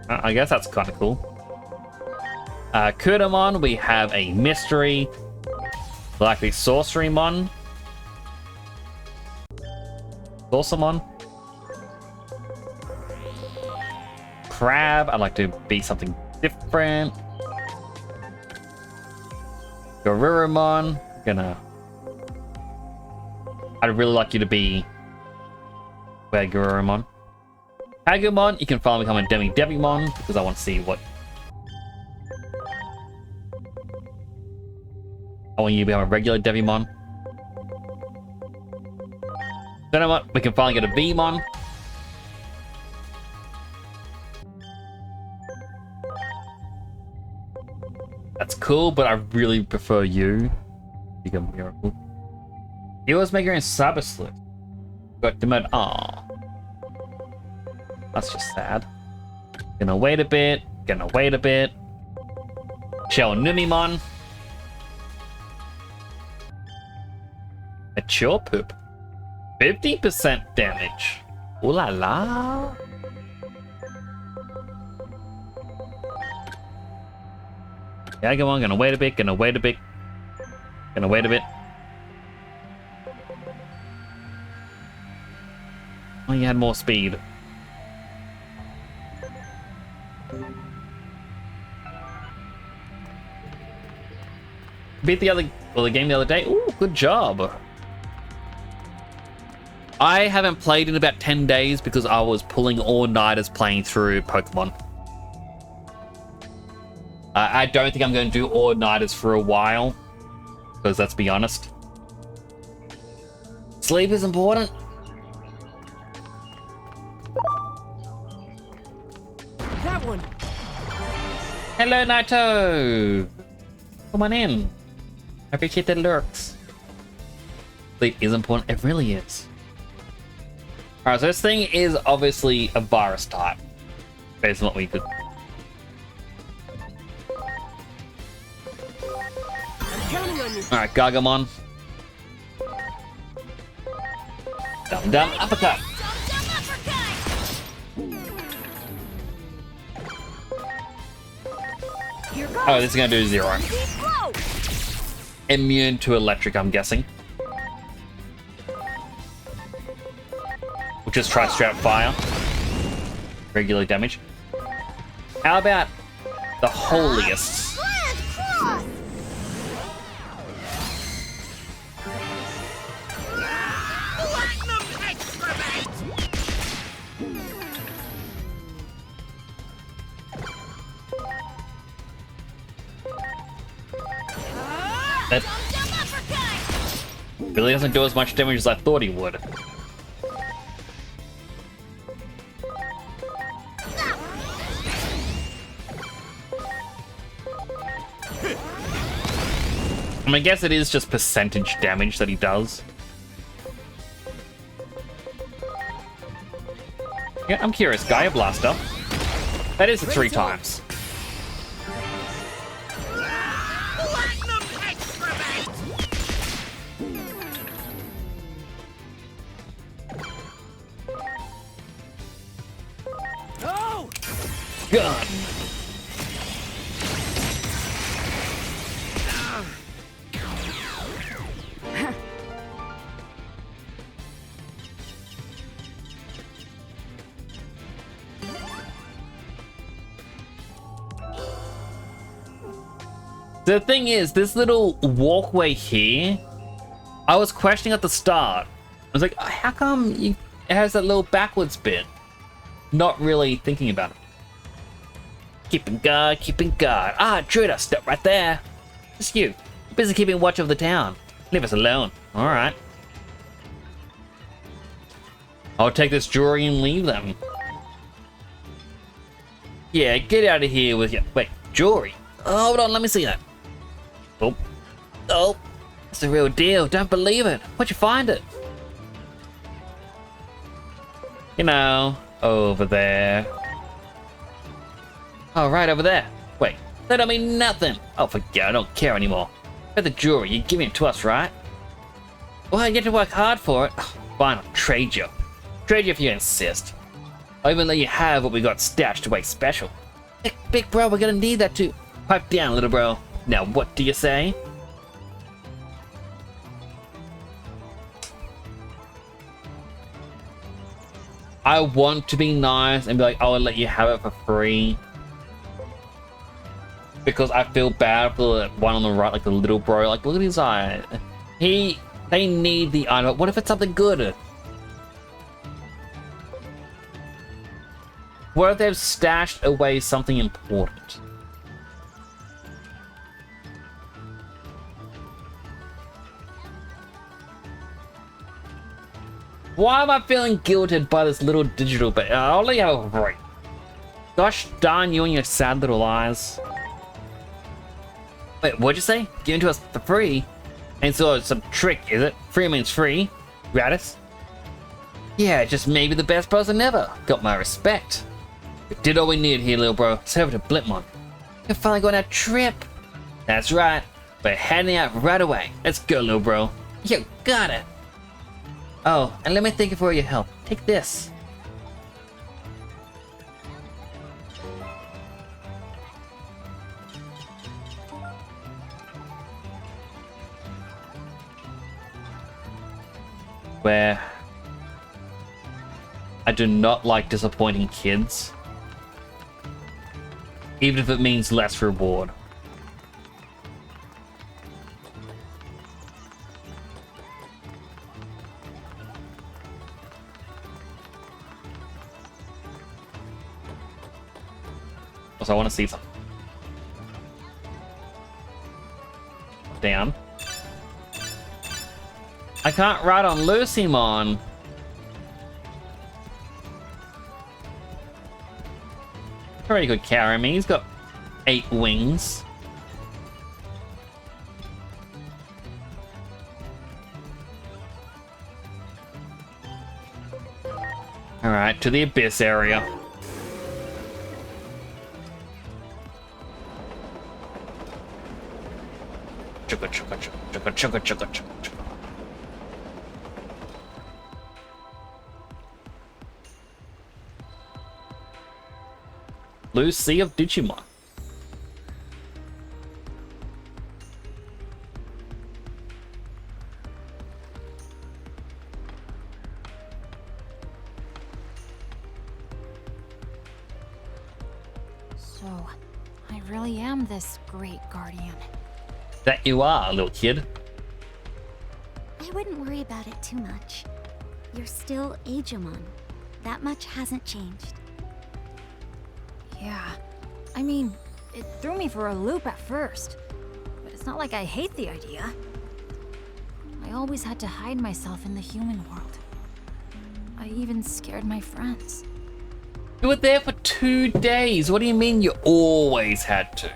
I guess that's kind of cool. Kudamon, we have a Mystery. Likely Sorcerymon. Sorcermon. Crab, I'd like to be something different. Garurumon, I'd really like you to be where Garurumon. Agumon, you can finally become a Devimon because I want to see what. I want you to become a regular Devimon. Denomon, we can finally get a Vmon. That's cool, but I really prefer you. Become Miracle. Heroes Maker and Cyber Sleuth. Got Demon. Aww. That's just sad. Gonna wait a bit. Shell Numimon. Mature Poop. 50% damage. Ooh la la. Yeah, go on. Gonna wait a bit. Oh, you had more speed. Beat the game the other day. Ooh, good job. I haven't played in about 10 days because I was pulling all-nighters playing through Pokemon. I don't think I'm going to do all-nighters for a while, because let's be honest, sleep is important. that one. Hello, Naito. Come on in. I appreciate the lurks. Sleep is important. It really is. Alright, so this thing is obviously a virus type, based on what we could. Alright, Gargamon. Dum uppercut. Oh, this is gonna do 0. Immune to electric, I'm guessing. We'll just try straight up fire. Regular damage. How about the holiest? That really doesn't do as much damage as I thought he would. I mean, I guess it is just percentage damage that he does. Yeah, I'm curious. Gaia Blaster. That is 3 times. Platinum excrement! No! Gun. The thing is, this little walkway here, I was questioning at the start. I was like, how come it has that little backwards bit? Not really thinking about it. Keeping guard, keeping guard. Ah, intruder, stop right there. Just you. Busy keeping watch of the town. Leave us alone. All right. I'll take this jewelry and leave them. Yeah, get out of here with your... Wait, jewelry? Oh, hold on, let me see that. Oh. Oh. It's the real deal. Don't believe it. Where'd you find it? You know, over there. Oh, right over there. Wait, that don't mean nothing. Oh, forget it. I don't care anymore. Got the jewelry. You're giving it to us, right? Well, you get to work hard for it. Fine, I'll trade you. Trade you if you insist. I'll even let you have what we got stashed away special. Big bro, we're gonna need that too. Pipe down, little bro. Now, what do you say? I want to be nice and be like, oh, I'll let you have it for free. Because I feel bad for the one on the right, like the little bro. Like, look at his eye. They need the item. What if it's something good? What if they've stashed away something important? Why am I feeling guilted by this little digital bit? I'll let you have a break. Gosh darn you and your sad little eyes. Wait, what'd you say? Given to us for free? And so it's some trick, is it? Free means free? Gratis? Yeah, just maybe the best person ever. Got my respect. We did all we needed here, little bro. Let's head over to Blipmon. You're finally going on a trip. That's right. We're heading out right away. Let's go, little bro. You got it. Oh, and let me thank you for your help. Take this. Where I do not like disappointing kids, even if it means less reward. Also, I want to see something. Damn. I can't ride on Lucymon. Pretty good carry me. He's got 8 wings. Alright, to the Abyss area. Chugga chugga chugga chugga chugga chugga chugga. Blue Sea of Digimon. So, I really am this great guardian. That you are, little kid. I wouldn't worry about it too much. You're still Digimon. That much hasn't changed. Yeah. I mean, it threw me for a loop at first. But it's not like I hate the idea. I always had to hide myself in the human world. I even scared my friends. You were there for 2 days. What do you mean you always had to?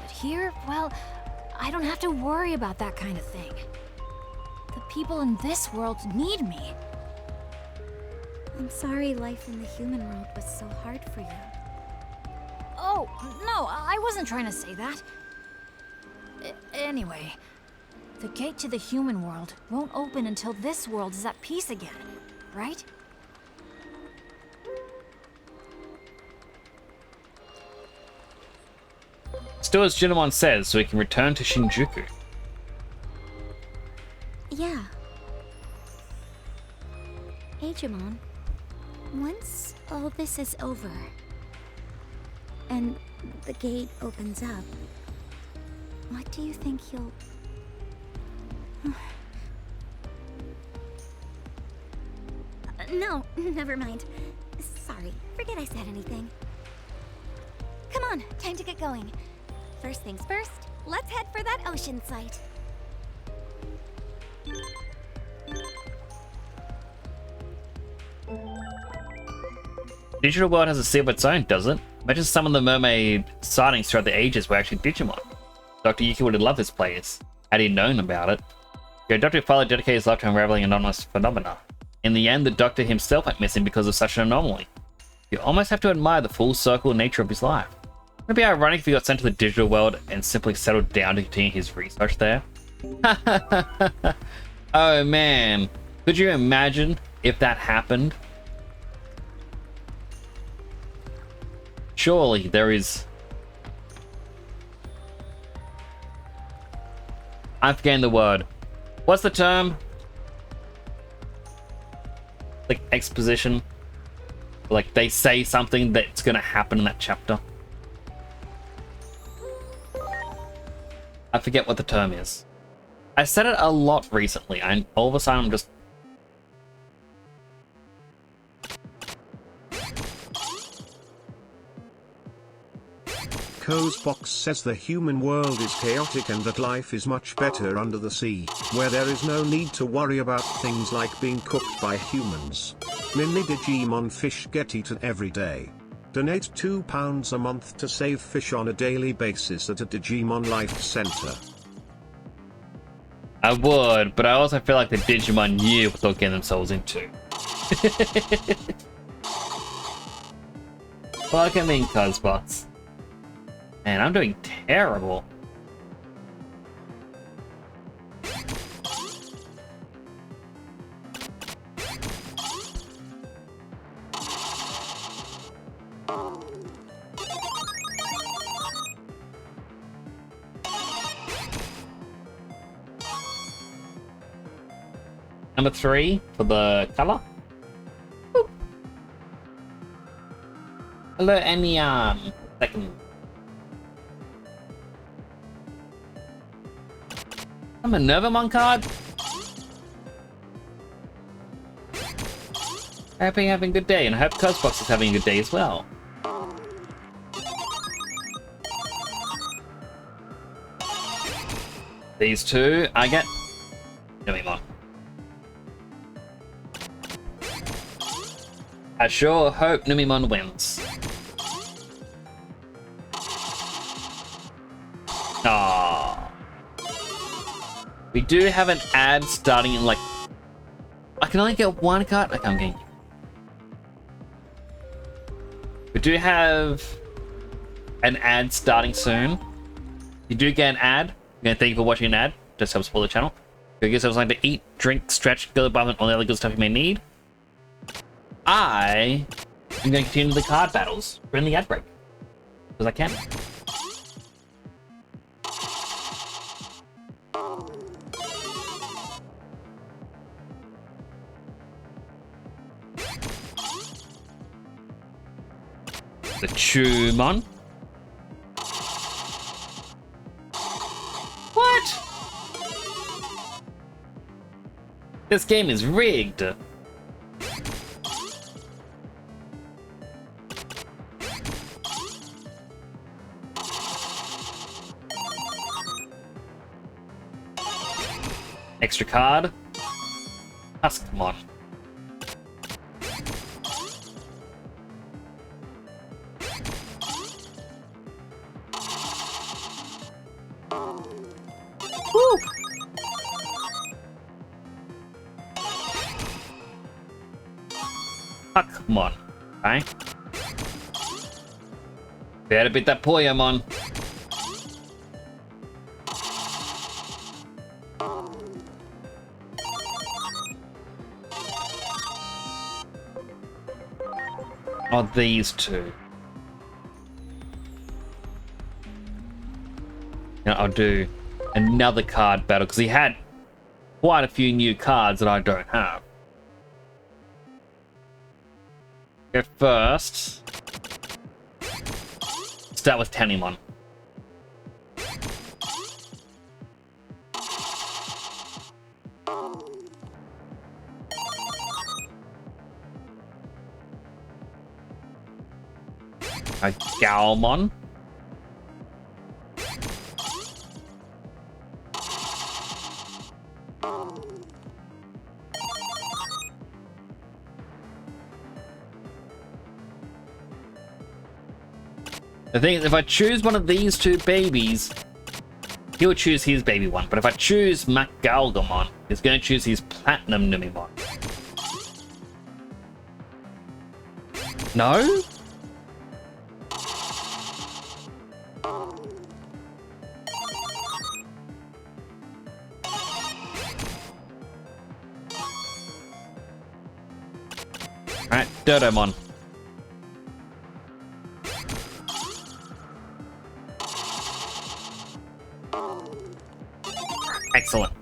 But here, well, I don't have to worry about that kind of thing. The people in this world need me. I'm sorry life in the human world was so hard for you. Oh, no, I wasn't trying to say that. Anyway, the gate to the human world won't open until this world is at peace again, right? Still as Jinamon says, so we can return to Shinjuku. Yeah. Hey, Jamon. Once all this is over, and the gate opens up, what do you think you'll... No, never mind. Sorry, forget I said anything. Come on, time to get going. First things first, let's head for that ocean site. Digital World has a sea of its own, does it? Imagine some of the mermaid sightings throughout the ages were actually Digimon. Dr. Yuki would have loved this place, had he known about it. Your Dr. Father dedicated his life to unraveling anomalous phenomena. In the end, the Doctor himself went missing because of such an anomaly. You almost have to admire the full circle nature of his life. Would it be ironic if he got sent to the Digital World and simply settled down to continue his research there? Oh man, could you imagine if that happened? Surely there is... I'm forgetting the word. What's the term? Like exposition? Like they say something that's gonna happen in that chapter. I forget what the term is. I said it a lot recently, and all of a sudden I'm just... Cozebox says the human world is chaotic and that life is much better under the sea, where there is no need to worry about things like being cooked by humans. Mini Digimon fish get eaten every day. Donate £2 a month to save fish on a daily basis at a Digimon Life Center. I would, but I also feel like the Digimon knew what they're getting themselves into. Fuck I mean, Cozbots. Man, I'm doing terrible. Number 3 for the color. Boop. Hello, any second. I'm a Nervamon card. I hope you're having a good day, and I hope Cozbox is having a good day as well. These two, I get Numemon. I sure hope Numemon wins. Aww. We do have an ad starting in like... I can only get one card? Okay, I'm getting... We do have an ad starting soon. You do get an ad. I'm gonna thank you for watching an ad. Just helps support the channel. Go get yourself something to eat, drink, stretch, go to the bathroom, all the other good stuff you may need. I am going to continue the card battles during the ad break. Because I can. The Chumon. What? This game is rigged. Extra card. Huskmon. Woo! Huckmon. Okay. Better beat that Poyamon. Oh, these two. Now I'll do another card battle because he had quite a few new cards that I don't have. Okay, first, start with Tanimon. Galmon. The thing is, if I choose one of these two babies, he'll choose his baby one. But if I choose Galgamon, he's going to choose his Platinum Numimon. No? Alright, Dodomon. Excellent.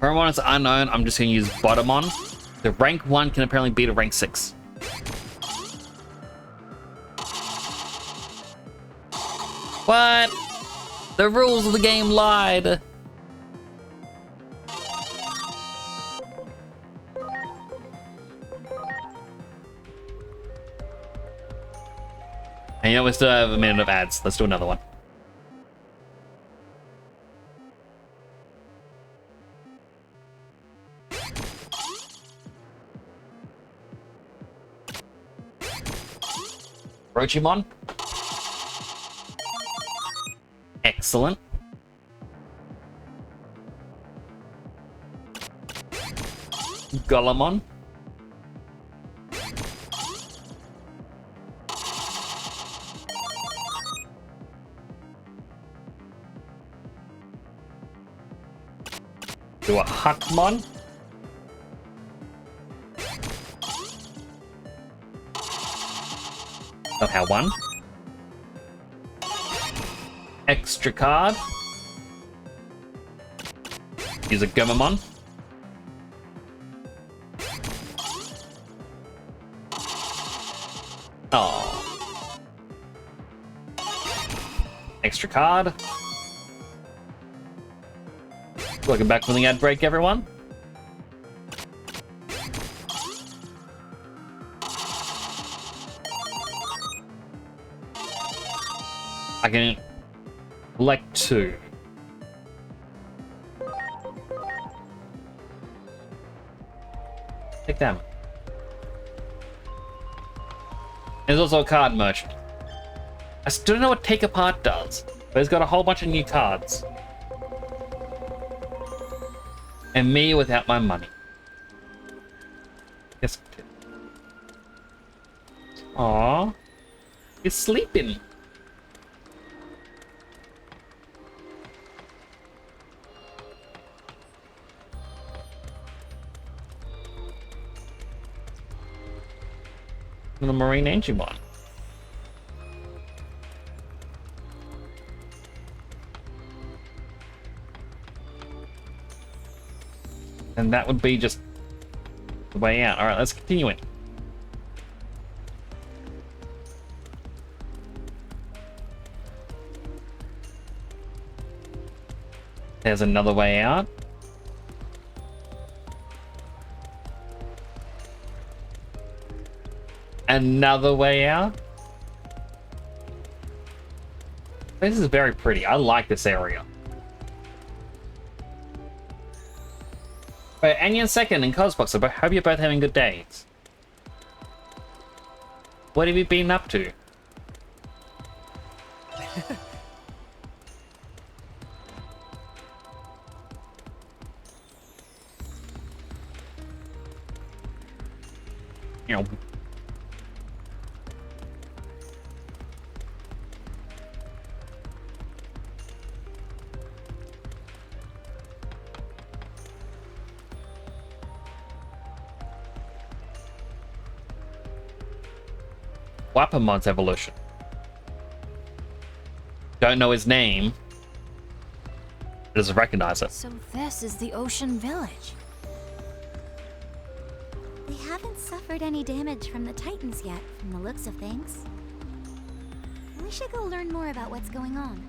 For one is unknown, I'm just going to use Botamon. The rank 1 can apparently beat a rank 6. What? The rules of the game lied. And you know, we still have a minute of ads. Let's do another one. Rochimon. Excellent. Golemon. Do a Huckmon. Don't have one. Extra card. Use a Gomamon. Oh. Extra card. Welcome back from the ad break, everyone. I can collect 2. Take them. There's also a card merchant. I still don't know what Take Apart does, but it's got a whole bunch of new cards. And me without my money. Yes. Aww. He's sleeping. The Marine Digimon. And that would be just the way out. Alright, let's continue it. There's another way out. Another way out. This is very pretty. I like this area. Wait, Anya second and Cosbox, I hope you're both having good days. What have you been up to? know. Wapamon's evolution. Don't know his name. Doesn't recognize it. So this is the Ocean Village. They haven't suffered any damage from the Titans yet, from the looks of things. We should go learn more about what's going on.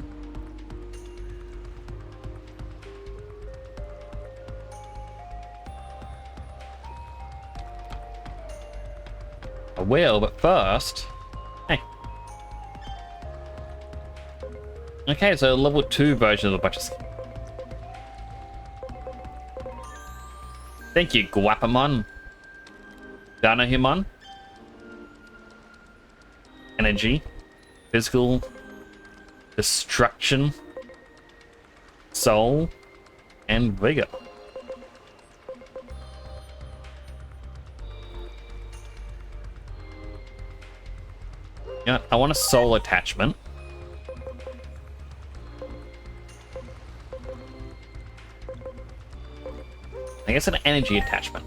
I will, but first... Hey. Okay, so level 2 version of the bunch of... Thank you, Guapamon. Danahimon. Energy. Physical. Destruction. Soul. And Vigor. Yeah, I want a soul attachment. I guess an energy attachment.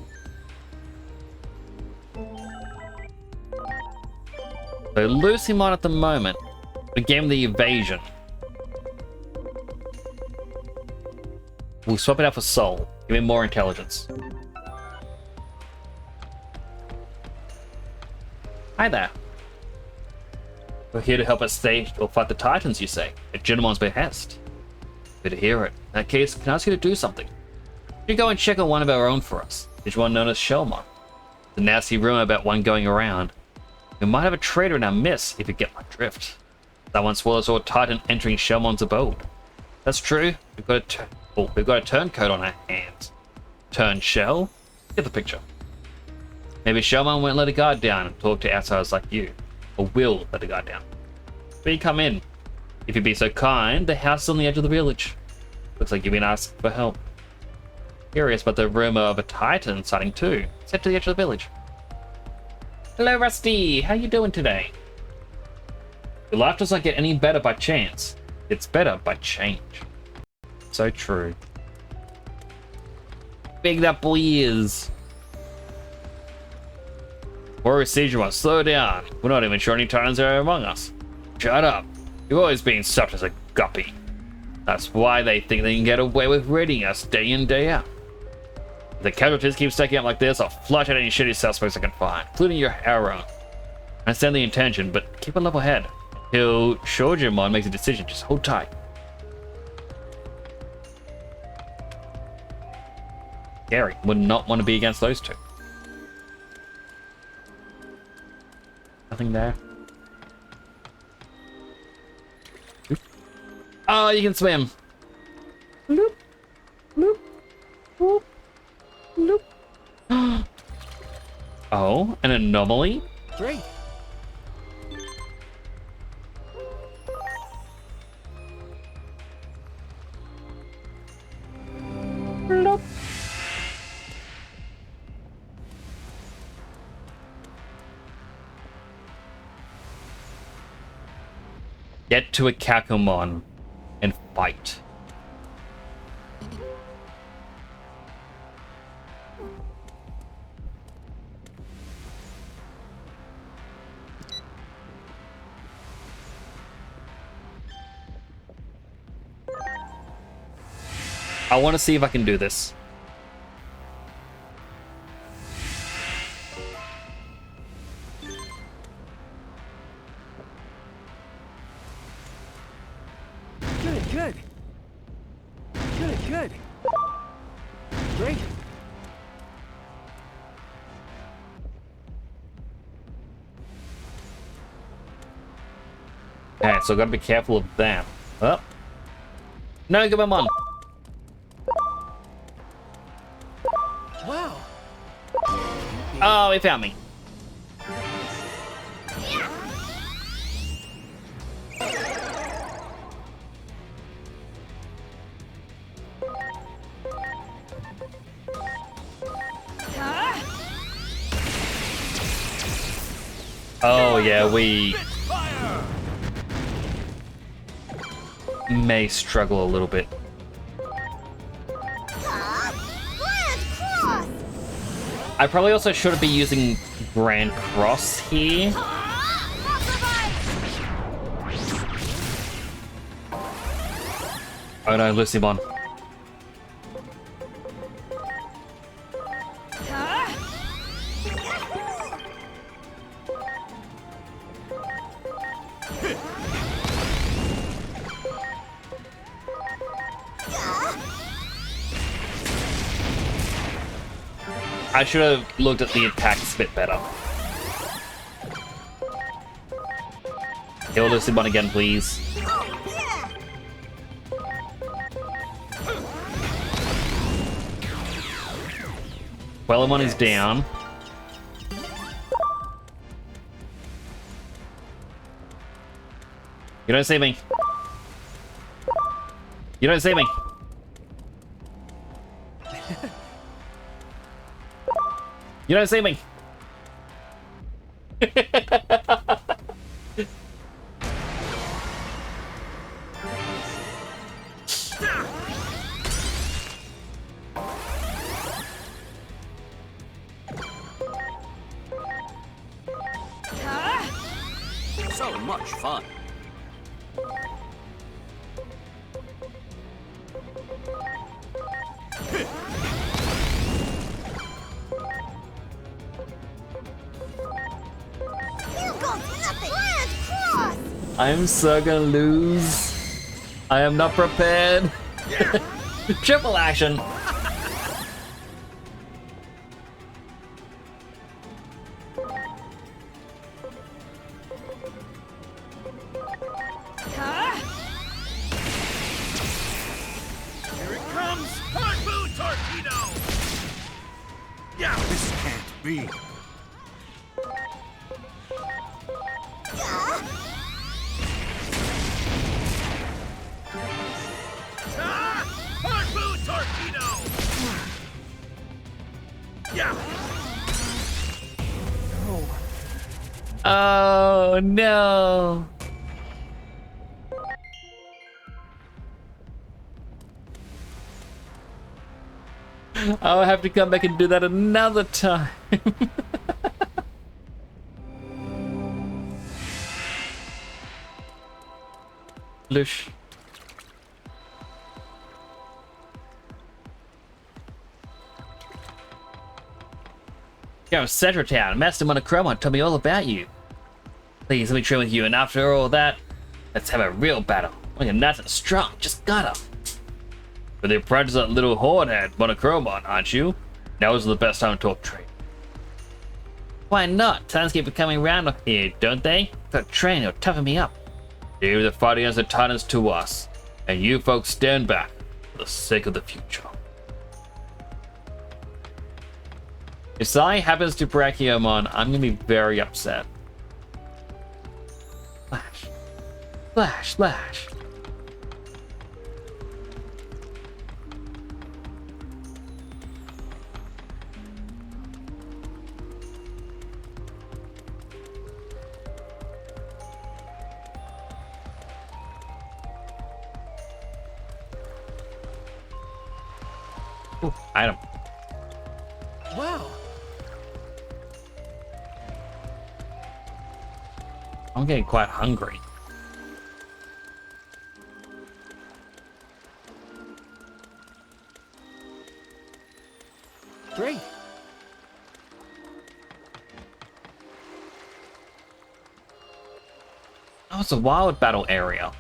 So Lucimon at the moment. We gave him the evasion. We'll swap it out for soul. Give him more intelligence. Hi there. We're here to help us stay or fight the Titans, you say, at Genimon's behest. Good to hear it. In that case, can I ask you to do something? You go and check on one of our own for us. Digimon known as Shellmon. The nasty rumor about one going around. We might have a traitor in our midst if you get my drift. Someone swallows or Titan entering Shellmon's abode. That's true. We've got a turncoat on our hands. Turn shell? Get the picture. Maybe Shellmon won't let a guard down and talk to outsiders like you. Or will let a guard down. But you come in. If you'd be so kind, the house is on the edge of the village. Looks like you've been asked for help. Curious about the rumor of a Titan sighting too. Set to the edge of the village. Hello, Rusty. How you doing today? Your life does not get any better by chance. It's better by change. So true. Big that boy is. Warrior Digimon, slow down. We're not even sure any Titans are among us. Shut up. You've always been such as a guppy. That's why they think they can get away with raiding us day in, day out. If the casualties keep stacking up like this, I'll flush out any shitty suspects I can find, including our own. I understand the intention, but keep a level head. Till Shoujimon makes a decision, just hold tight. Gary would not want to be against those two. Nothing there. Oh, you can swim. Bloop, bloop, bloop, bloop. Oh, an anomaly? Great. Bloop. Get to a Kakumon and fight. I want to see if I can do this. Good. Good. Great. Okay, so gotta be careful of that. Oh. No, give him on. Wow. Oh, he found me. Oh yeah, we Fire! may struggle a little bit. Grand Cross! I probably also shouldn't be using Grand Cross here. Oh no, Lucymon. I should have looked at the attacks a bit better. Heal Lucymon again, please. Quellamon is down. You don't see me. You don't see me. You don't see me. So much fun. I'm so gonna lose. I am not prepared. Triple action. Here it comes! Hard torpedo! Yeah, this can't be. Torpedo! Yeah. Oh no. I'll have to come back and do that another time. Lush. Go Central Town. Master Monochromon told me all about you. Please let me train with you, and after all that, let's have a real battle. Well, you're nice and strong, just gotta. But the apprentice of that little hornhead, Monochromon, aren't you? Now's the best time to talk trade. Why not? Titans keep coming around here, don't they? Got train, it'll toughen me up. Leave the fight against the Titans to us, and you folks stand back for the sake of the future. If Sai happens to Brachiomon, I'm gonna be very upset. Flash. Flash, flash. Ooh, item. Wow. I'm getting quite hungry. Great. Oh, it's a wild battle area.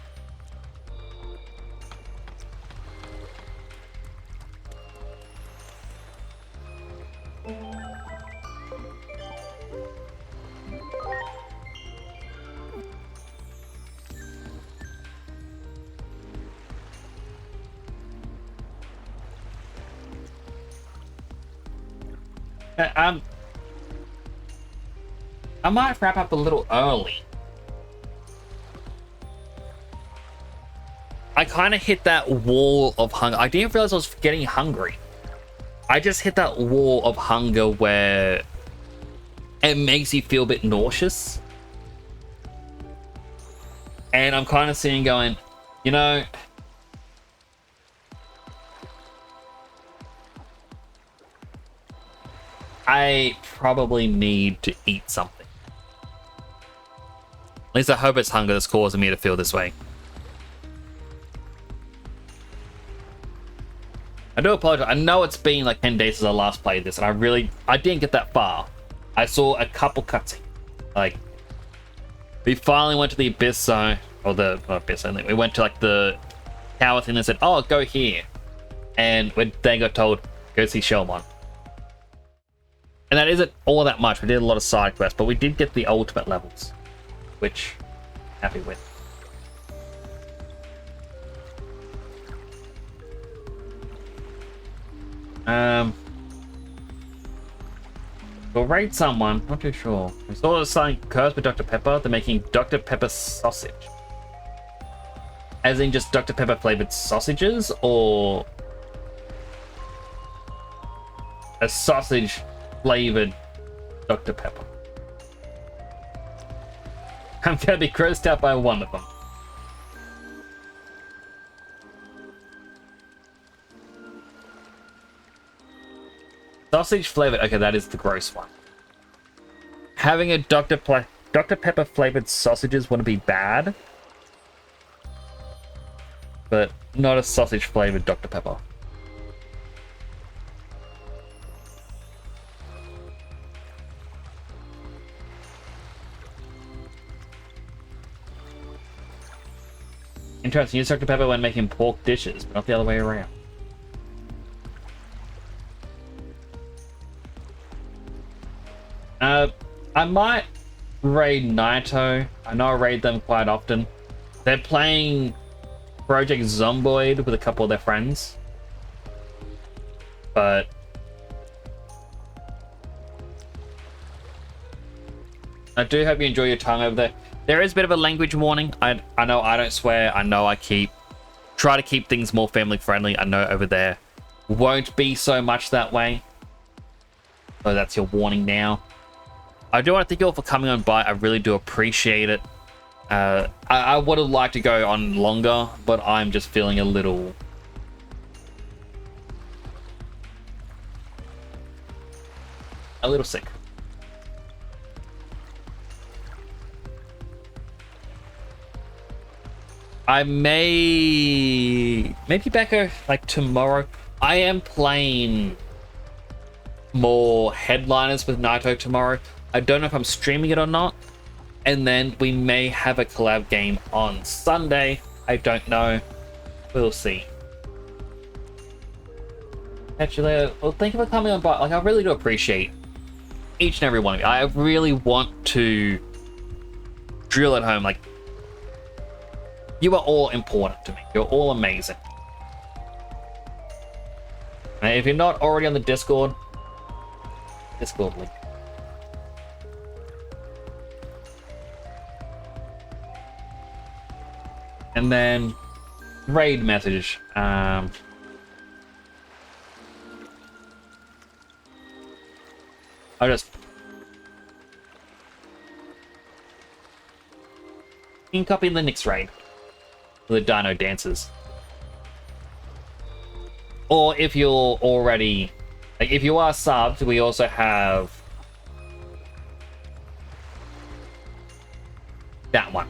I might wrap up a little early. I kind of hit that wall of hunger. I didn't realize I was getting hungry. I just hit that wall of hunger where it makes you feel a bit nauseous. And I'm kind of sitting going, you know, I probably need to eat something. At least I hope it's hunger that's causing me to feel this way. I do apologize. I know it's been like 10 days since I last played this, and I didn't get that far. I saw a couple cutscenes. Like, we finally went to the Abyss Zone, or the, not Abyss Zone, we went to like the tower thing and said, oh, go here. And we then got told, go see Shelmon. And that isn't all that much. We did a lot of side quests, but we did get the ultimate levels, which I'm happy with. We'll raid someone, not too sure. We saw something cursed with Dr. Pepper. They're making Dr. Pepper sausage. As in just Dr. Pepper flavored sausages, or a sausage flavored Dr. Pepper. I'm gonna be grossed out by one of them. Sausage flavored. Okay, that is the gross one. Having a Dr. Pepper flavored sausages wouldn't be bad, but not a sausage flavored Dr. Pepper. Interesting. Use Dr. Pepper when making pork dishes, but not the other way around. I might raid Naito. I know I raid them quite often. They're playing Project Zomboid with a couple of their friends. But I do hope you enjoy your time over there. There is a bit of a language warning. I know I don't swear. I know I try to keep things more family friendly. I know over there won't be so much that way. So that's your warning now. I do want to thank you all for coming on by. I really do appreciate it. I would have liked to go on longer, but I'm just feeling a little sick. I may be back like tomorrow. I am playing more headliners with Naito tomorrow. I don't know if I'm streaming it or not. And then we may have a collab game on Sunday. I don't know. We'll see. Catch you later. Well, thank you for coming on by. Like, I really do appreciate each and every one of you. I really want to drill at home. Like, you are all important to me. You're all amazing. And if you're not already on the Discord link. And then raid message. I'll just you can copy the next raid for the Dino Dancers. Or if you're already, like, if you are subbed, we also have that one.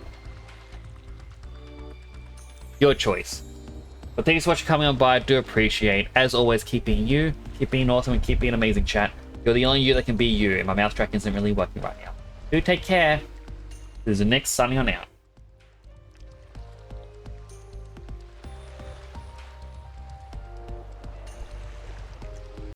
Your choice. But thank you so much for coming on by. I do appreciate, as always, keep being awesome, and keep being amazing, chat. You're the only you that can be you, and my mouse track isn't really working right now. Do take care. This is Nick signing on out.